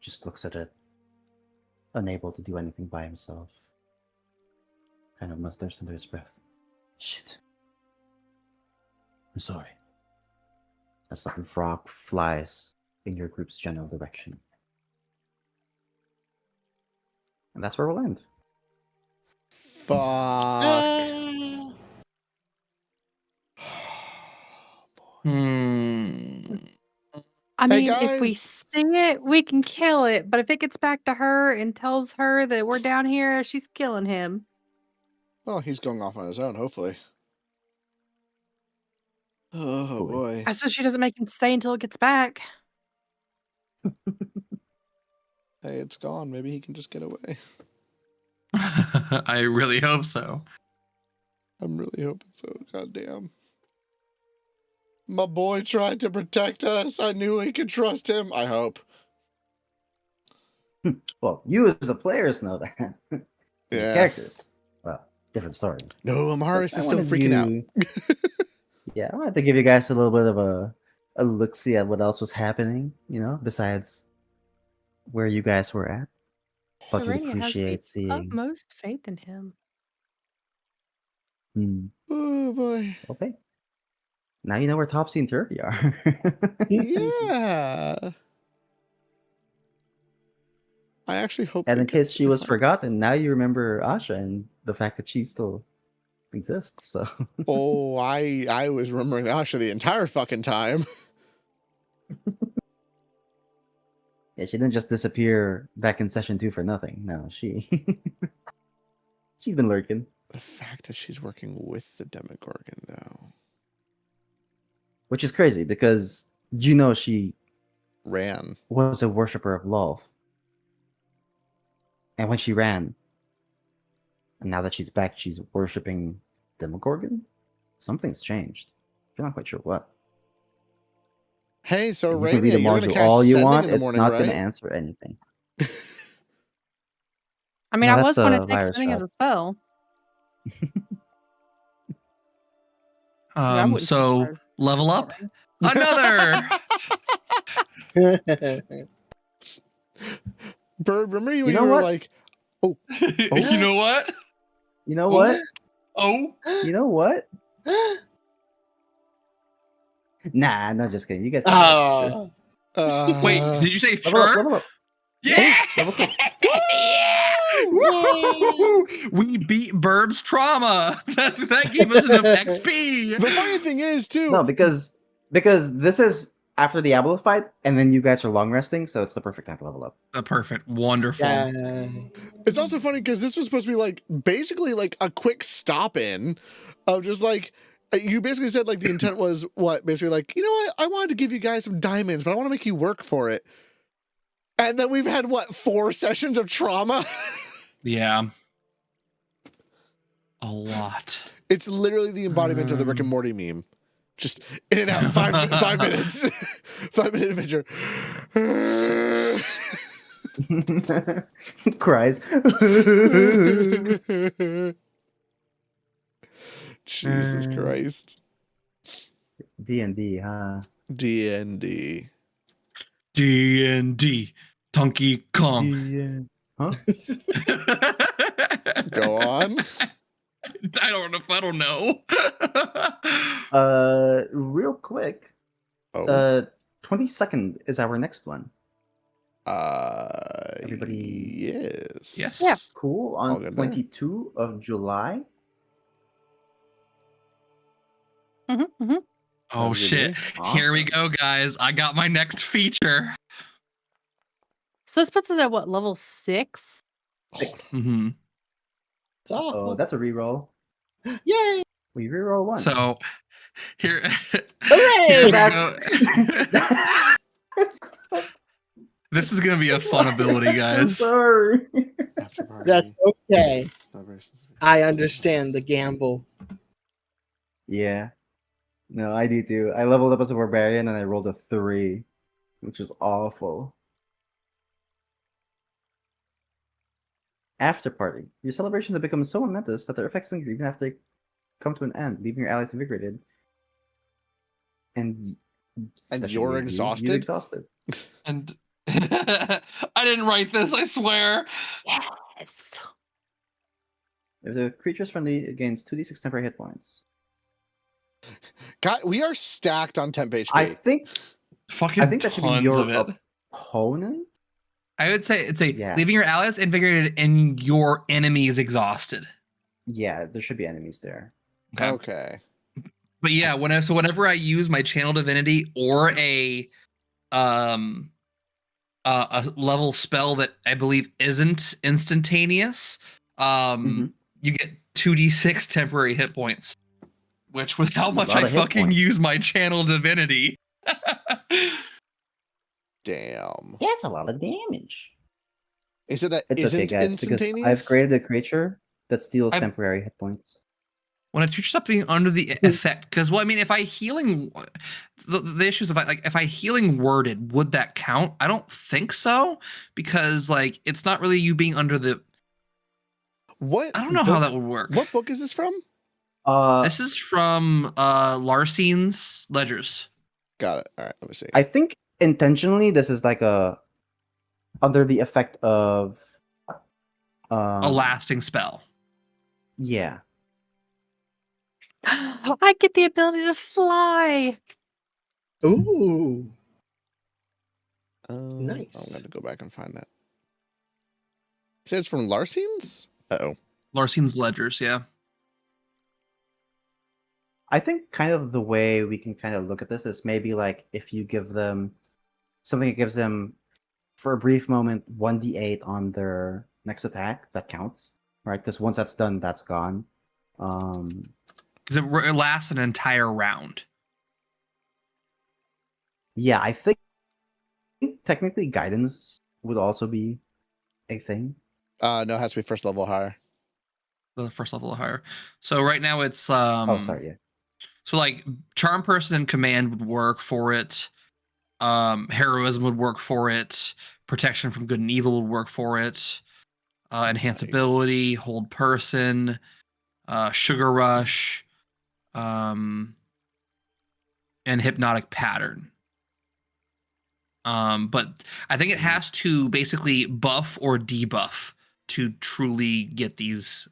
Speaker 2: just looks at it, unable to do anything by himself. Kind of mutters under his breath. Shit. I'm sorry. As that frog flies in your group's general direction. And that's where we'll end.
Speaker 1: Fuck.
Speaker 5: I
Speaker 1: Hey,
Speaker 5: mean, if we
Speaker 1: guys.
Speaker 5: see it, we can kill it. But if it gets back to her and tells her that we're down here, she's killing him.
Speaker 1: Well, he's going off on his own, hopefully. Oh,
Speaker 2: Hopefully.
Speaker 1: boy.
Speaker 5: That's so she doesn't make him stay until it gets back.
Speaker 1: Hey, it's gone. Maybe he can just get away.
Speaker 3: I really hope so.
Speaker 1: I'm really hoping so. Goddamn. My boy tried to protect us. I knew we could trust him. I hope.
Speaker 2: Well, you as the players know that. The
Speaker 1: Yeah.
Speaker 2: characters. Well, different story.
Speaker 1: No, Amaris
Speaker 2: But I
Speaker 1: is still
Speaker 2: wanted
Speaker 1: freaking out.
Speaker 2: Yeah, I wanted to give you guys a little bit of a look-see at what else was happening, besides where you guys were at. Thought you'd
Speaker 5: Irania has the
Speaker 2: appreciate seeing.
Speaker 5: utmost faith in him.
Speaker 1: Oh, boy.
Speaker 2: Okay. Now you know where Topsy and Turvy are.
Speaker 1: Yeah. I actually hope.
Speaker 2: And
Speaker 1: they
Speaker 2: in
Speaker 1: get
Speaker 2: case she
Speaker 1: to
Speaker 2: was
Speaker 1: find-
Speaker 2: forgotten, now you remember Asha and the fact that she still exists. So
Speaker 1: Oh, I was remembering Asha the entire fucking time.
Speaker 2: yeah, she didn't just disappear back in session 2 for nothing. No, she's been lurking.
Speaker 1: The fact that she's working with the Demogorgon, though.
Speaker 2: Which is crazy because she
Speaker 1: Ran.
Speaker 2: was a worshiper of love. And when she ran, and now that she's back, she's worshipping Demogorgon? Something's changed. You're not quite sure what.
Speaker 1: Hey, so
Speaker 2: You can read
Speaker 1: Rainier,
Speaker 2: a
Speaker 1: you're gonna
Speaker 2: module
Speaker 1: cast
Speaker 2: all you
Speaker 1: Sending
Speaker 2: want,
Speaker 1: in the
Speaker 2: it's
Speaker 1: morning,
Speaker 2: not
Speaker 1: right?
Speaker 2: going to answer anything.
Speaker 5: I mean,
Speaker 2: No,
Speaker 5: I was
Speaker 2: that's
Speaker 5: going
Speaker 2: a
Speaker 5: to take
Speaker 2: virus
Speaker 5: sending as
Speaker 2: shot.
Speaker 5: a spell. I wouldn't be
Speaker 3: So
Speaker 5: surprised.
Speaker 3: level up. Another.
Speaker 1: Bird, remember you
Speaker 2: You
Speaker 1: when
Speaker 2: know
Speaker 1: you were
Speaker 2: what?
Speaker 1: like,
Speaker 3: You know what?
Speaker 2: You know what?
Speaker 3: Oh,
Speaker 2: You know what? Nah, no, just kidding. You guys can
Speaker 4: Oh.
Speaker 3: wait. Did you say
Speaker 2: level
Speaker 3: sure?
Speaker 2: up, level up.
Speaker 3: Yeah.
Speaker 2: Level 6.
Speaker 3: Woo! We beat Burb's trauma. That gave us enough XP.
Speaker 1: the funny thing is too.
Speaker 2: No, because this is after the Diablo fight, and then you guys are long resting, so it's the perfect time to level up.
Speaker 3: Perfect. Wonderful.
Speaker 4: Yeah.
Speaker 1: It's also funny because this was supposed to be like basically like a quick stop in of just like You basically said like the intent was what? Basically like, you know what? I wanted to give you guys some diamonds, but I want to make you work for it. And then we've had what, 4 sessions of trauma?
Speaker 3: Yeah. A lot.
Speaker 1: It's literally the embodiment of the Rick and Morty meme. Just in and out, 5 minutes. 5-minute adventure.
Speaker 2: Cries.
Speaker 1: Jesus Christ.
Speaker 2: D&D, huh?
Speaker 1: D&D.
Speaker 3: D&D. Donkey Kong.
Speaker 2: Huh?
Speaker 1: Go on.
Speaker 3: I don't know.
Speaker 2: Real quick.
Speaker 1: Oh.
Speaker 2: 22nd is our next one. Everybody.
Speaker 1: Yes.
Speaker 3: Yes.
Speaker 5: Yeah.
Speaker 2: Cool.
Speaker 1: I'll
Speaker 2: On
Speaker 1: get there.
Speaker 2: 22 of July.
Speaker 5: Mm-hmm.
Speaker 3: Oh
Speaker 1: Sounds good to
Speaker 3: shit.
Speaker 1: me.
Speaker 3: Here we
Speaker 2: Awesome.
Speaker 3: go, guys. I got my next feature.
Speaker 5: So this puts it at what, level 6?
Speaker 2: 6.
Speaker 3: Mm-hmm.
Speaker 4: It's awful.
Speaker 2: Oh, that's a reroll.
Speaker 4: Yay!
Speaker 2: We reroll once.
Speaker 3: So here,
Speaker 4: Hooray!
Speaker 3: here we
Speaker 2: That's-
Speaker 3: go. This is gonna be a fun ability,
Speaker 2: I'm
Speaker 3: guys.
Speaker 2: so sorry.
Speaker 1: After party.
Speaker 4: That's okay.
Speaker 1: Celebrations.
Speaker 4: I understand the gamble.
Speaker 2: Yeah. No, I do too. I leveled up as a barbarian and I rolled a 3, which was awful. After party. Your celebrations have become so momentous that their effects linger even after they come to an end, leaving your allies invigorated. And
Speaker 1: And
Speaker 2: that should
Speaker 1: you're
Speaker 2: leave you
Speaker 1: exhausted?
Speaker 3: And I didn't write this, I swear.
Speaker 5: Yes.
Speaker 2: If the creature's friendly, gains 2d6 temporary hit points.
Speaker 1: God, we are stacked on temp HP.
Speaker 2: I think
Speaker 3: Fucking
Speaker 2: that should be
Speaker 3: tons
Speaker 2: your
Speaker 3: of it.
Speaker 2: opponent.
Speaker 3: I would say it's
Speaker 2: Yeah.
Speaker 3: leaving your allies invigorated and your enemies exhausted.
Speaker 2: Yeah, there should be enemies there.
Speaker 1: Okay.
Speaker 3: But yeah, whenever I use my channel divinity or a level spell that I believe isn't instantaneous, you get 2d6 temporary hit points. Which with how
Speaker 2: That's a
Speaker 3: much
Speaker 2: lot
Speaker 3: I
Speaker 2: of hit
Speaker 3: fucking
Speaker 2: points.
Speaker 3: use my channel divinity.
Speaker 1: Damn.
Speaker 2: Yeah, it's a lot of damage.
Speaker 1: Is it that
Speaker 2: It's
Speaker 1: isn't
Speaker 2: okay, guys, because
Speaker 1: instantaneous?
Speaker 2: I've created a creature that steals
Speaker 3: I've-
Speaker 2: temporary hit points.
Speaker 3: When a creature stops being under the effect, because well, I mean, if I healing, the issue is if I healing worded, would that count? I don't think so, because like it's not really you being under the.
Speaker 1: What?
Speaker 3: I don't know how
Speaker 1: book-
Speaker 3: that would work.
Speaker 1: What book is this from?
Speaker 3: This is from Larsine's Ledgers.
Speaker 1: Got it. All right, let me see.
Speaker 2: I think intentionally this is like a under the effect of
Speaker 3: A lasting spell.
Speaker 2: Yeah.
Speaker 5: I get the ability to fly.
Speaker 4: Ooh.
Speaker 1: I'm
Speaker 4: Nice.
Speaker 1: going to go back and find that. You said it's from Larsine's? Uh-oh.
Speaker 3: Larsine's Ledgers, yeah.
Speaker 2: I think kind of the way we can kind of look at this is maybe like if you give them something that gives them for a brief moment 1d8 on their next attack, that counts, right? Because once that's done, that's gone.
Speaker 3: Because it lasts an entire round.
Speaker 2: Yeah, I think technically guidance would also be a thing.
Speaker 1: No, it has to be first level higher.
Speaker 3: The first level or higher. So right now it's
Speaker 2: Oh, sorry, yeah.
Speaker 3: So like charm person and command would work for it. Heroism would work for it. Protection from good and evil would work for it. Enhance
Speaker 1: Nice.
Speaker 3: ability, hold person, sugar rush, and hypnotic pattern. But I think it has to basically buff or debuff to truly get these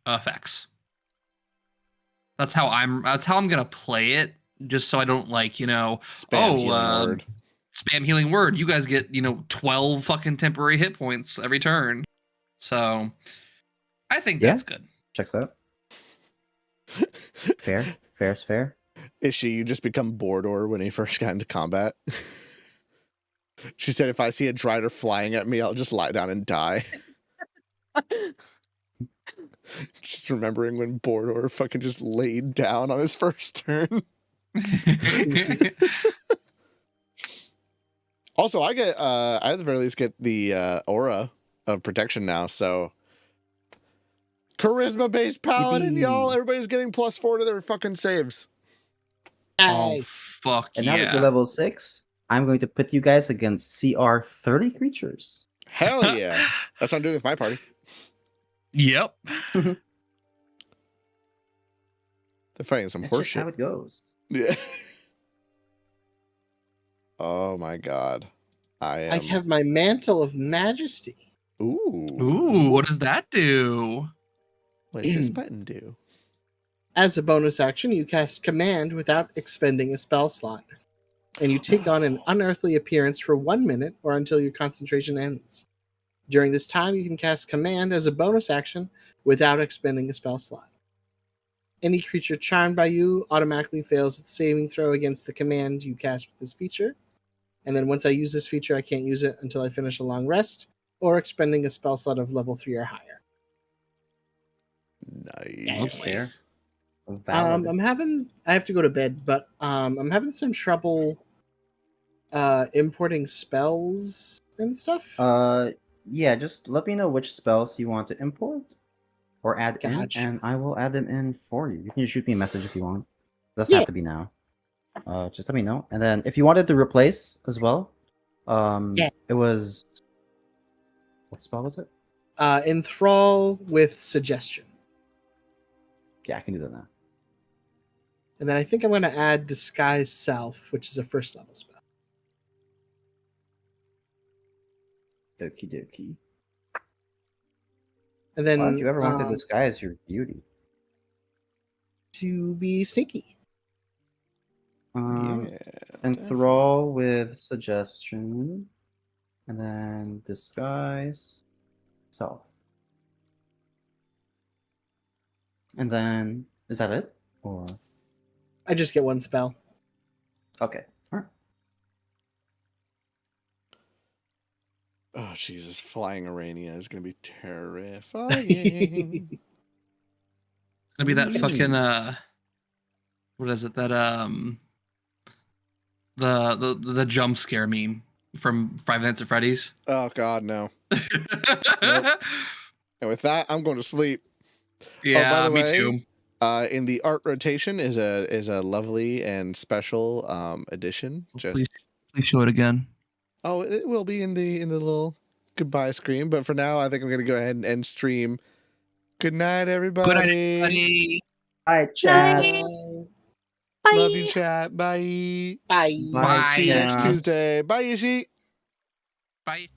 Speaker 3: effects. That's how I'm gonna play it, just so I don't like,
Speaker 1: Spam healing word.
Speaker 3: spam healing word. You guys get, 12 fucking temporary hit points every turn. So I think
Speaker 2: Yeah.
Speaker 3: that's good.
Speaker 2: Checks out. Fair. Fair's fair.
Speaker 1: Ishi, you just become Bordor when he first got into combat. She said, if I see a Drider flying at me, I'll just lie down and die. Just remembering when Bordor fucking just laid down on his first turn. Also, I get I at the very least get the aura of protection now, so charisma based paladin, y'all. Everybody's getting +4 to their fucking saves.
Speaker 3: Oh
Speaker 4: Hey,
Speaker 3: fuck
Speaker 2: And now that you're
Speaker 3: yeah!
Speaker 2: level 6, I'm going to put you guys against CR 30 creatures.
Speaker 1: Hell yeah. That's what I'm doing with my party.
Speaker 6: Yep.
Speaker 1: They're fighting some
Speaker 2: That's just how
Speaker 1: horseshit.
Speaker 2: it goes.
Speaker 1: Yeah. Oh my god. I
Speaker 4: I
Speaker 1: am.
Speaker 4: have my mantle of majesty.
Speaker 1: Ooh.
Speaker 3: Ooh, what does that do?
Speaker 1: What does this button do?
Speaker 4: As a bonus action, you cast command without expending a spell slot. And you take on an unearthly appearance for 1 minute or until your concentration ends. During this time, you can cast command as a bonus action without expending a spell slot. Any creature charmed by you automatically fails its saving throw against the command you cast with this feature. And then once I use this feature, I can't use it until I finish a long rest or expending a spell slot of level 3 or higher.
Speaker 1: Nice.
Speaker 2: Fair. Valid.
Speaker 4: I have to go to bed, but I'm having some trouble importing spells and stuff.
Speaker 2: Yeah, just let me know which spells you want to import or add
Speaker 4: Gotcha.
Speaker 2: in, and I will add them in for you. You can just shoot me a message if you want. Doesn't
Speaker 4: Yeah.
Speaker 2: have to be now. Just let me know. And then if you wanted to replace as well,
Speaker 4: Yeah.
Speaker 2: it was what spell was it?
Speaker 4: Enthrall with suggestion.
Speaker 2: Yeah, I can do that now.
Speaker 4: And then I think I'm going to add Disguise Self, which is a first level spell.
Speaker 2: Okie dokie.
Speaker 4: And then
Speaker 2: Why don't you ever want to disguise your beauty?
Speaker 4: to be sneaky.
Speaker 1: Yeah.
Speaker 2: Enthrall with suggestion, and then disguise self. And then is that it? Or
Speaker 4: I just get one spell.
Speaker 2: okay. All right.
Speaker 1: Oh Jesus, flying Arania is gonna be terrifying.
Speaker 3: It's gonna be that
Speaker 2: Ooh.
Speaker 3: fucking what is it? That the jump scare meme from Five Nights at Freddy's.
Speaker 1: Oh god, no. And with that, I'm going to sleep.
Speaker 3: Yeah,
Speaker 1: the
Speaker 3: me
Speaker 1: way,
Speaker 3: too.
Speaker 1: In the art rotation is a lovely and special edition. Just
Speaker 6: Please show it again.
Speaker 1: oh, it will be in the little goodbye screen. But for now, I think I'm gonna go ahead and end stream. Good night, everybody.
Speaker 6: Good night, everybody.
Speaker 2: Hi, chat.
Speaker 5: Bye.
Speaker 1: Love you, chat. Bye.
Speaker 4: Bye.
Speaker 2: Bye.
Speaker 1: See you next
Speaker 2: Sarah.
Speaker 1: Tuesday. Bye, Ishi.
Speaker 3: Bye.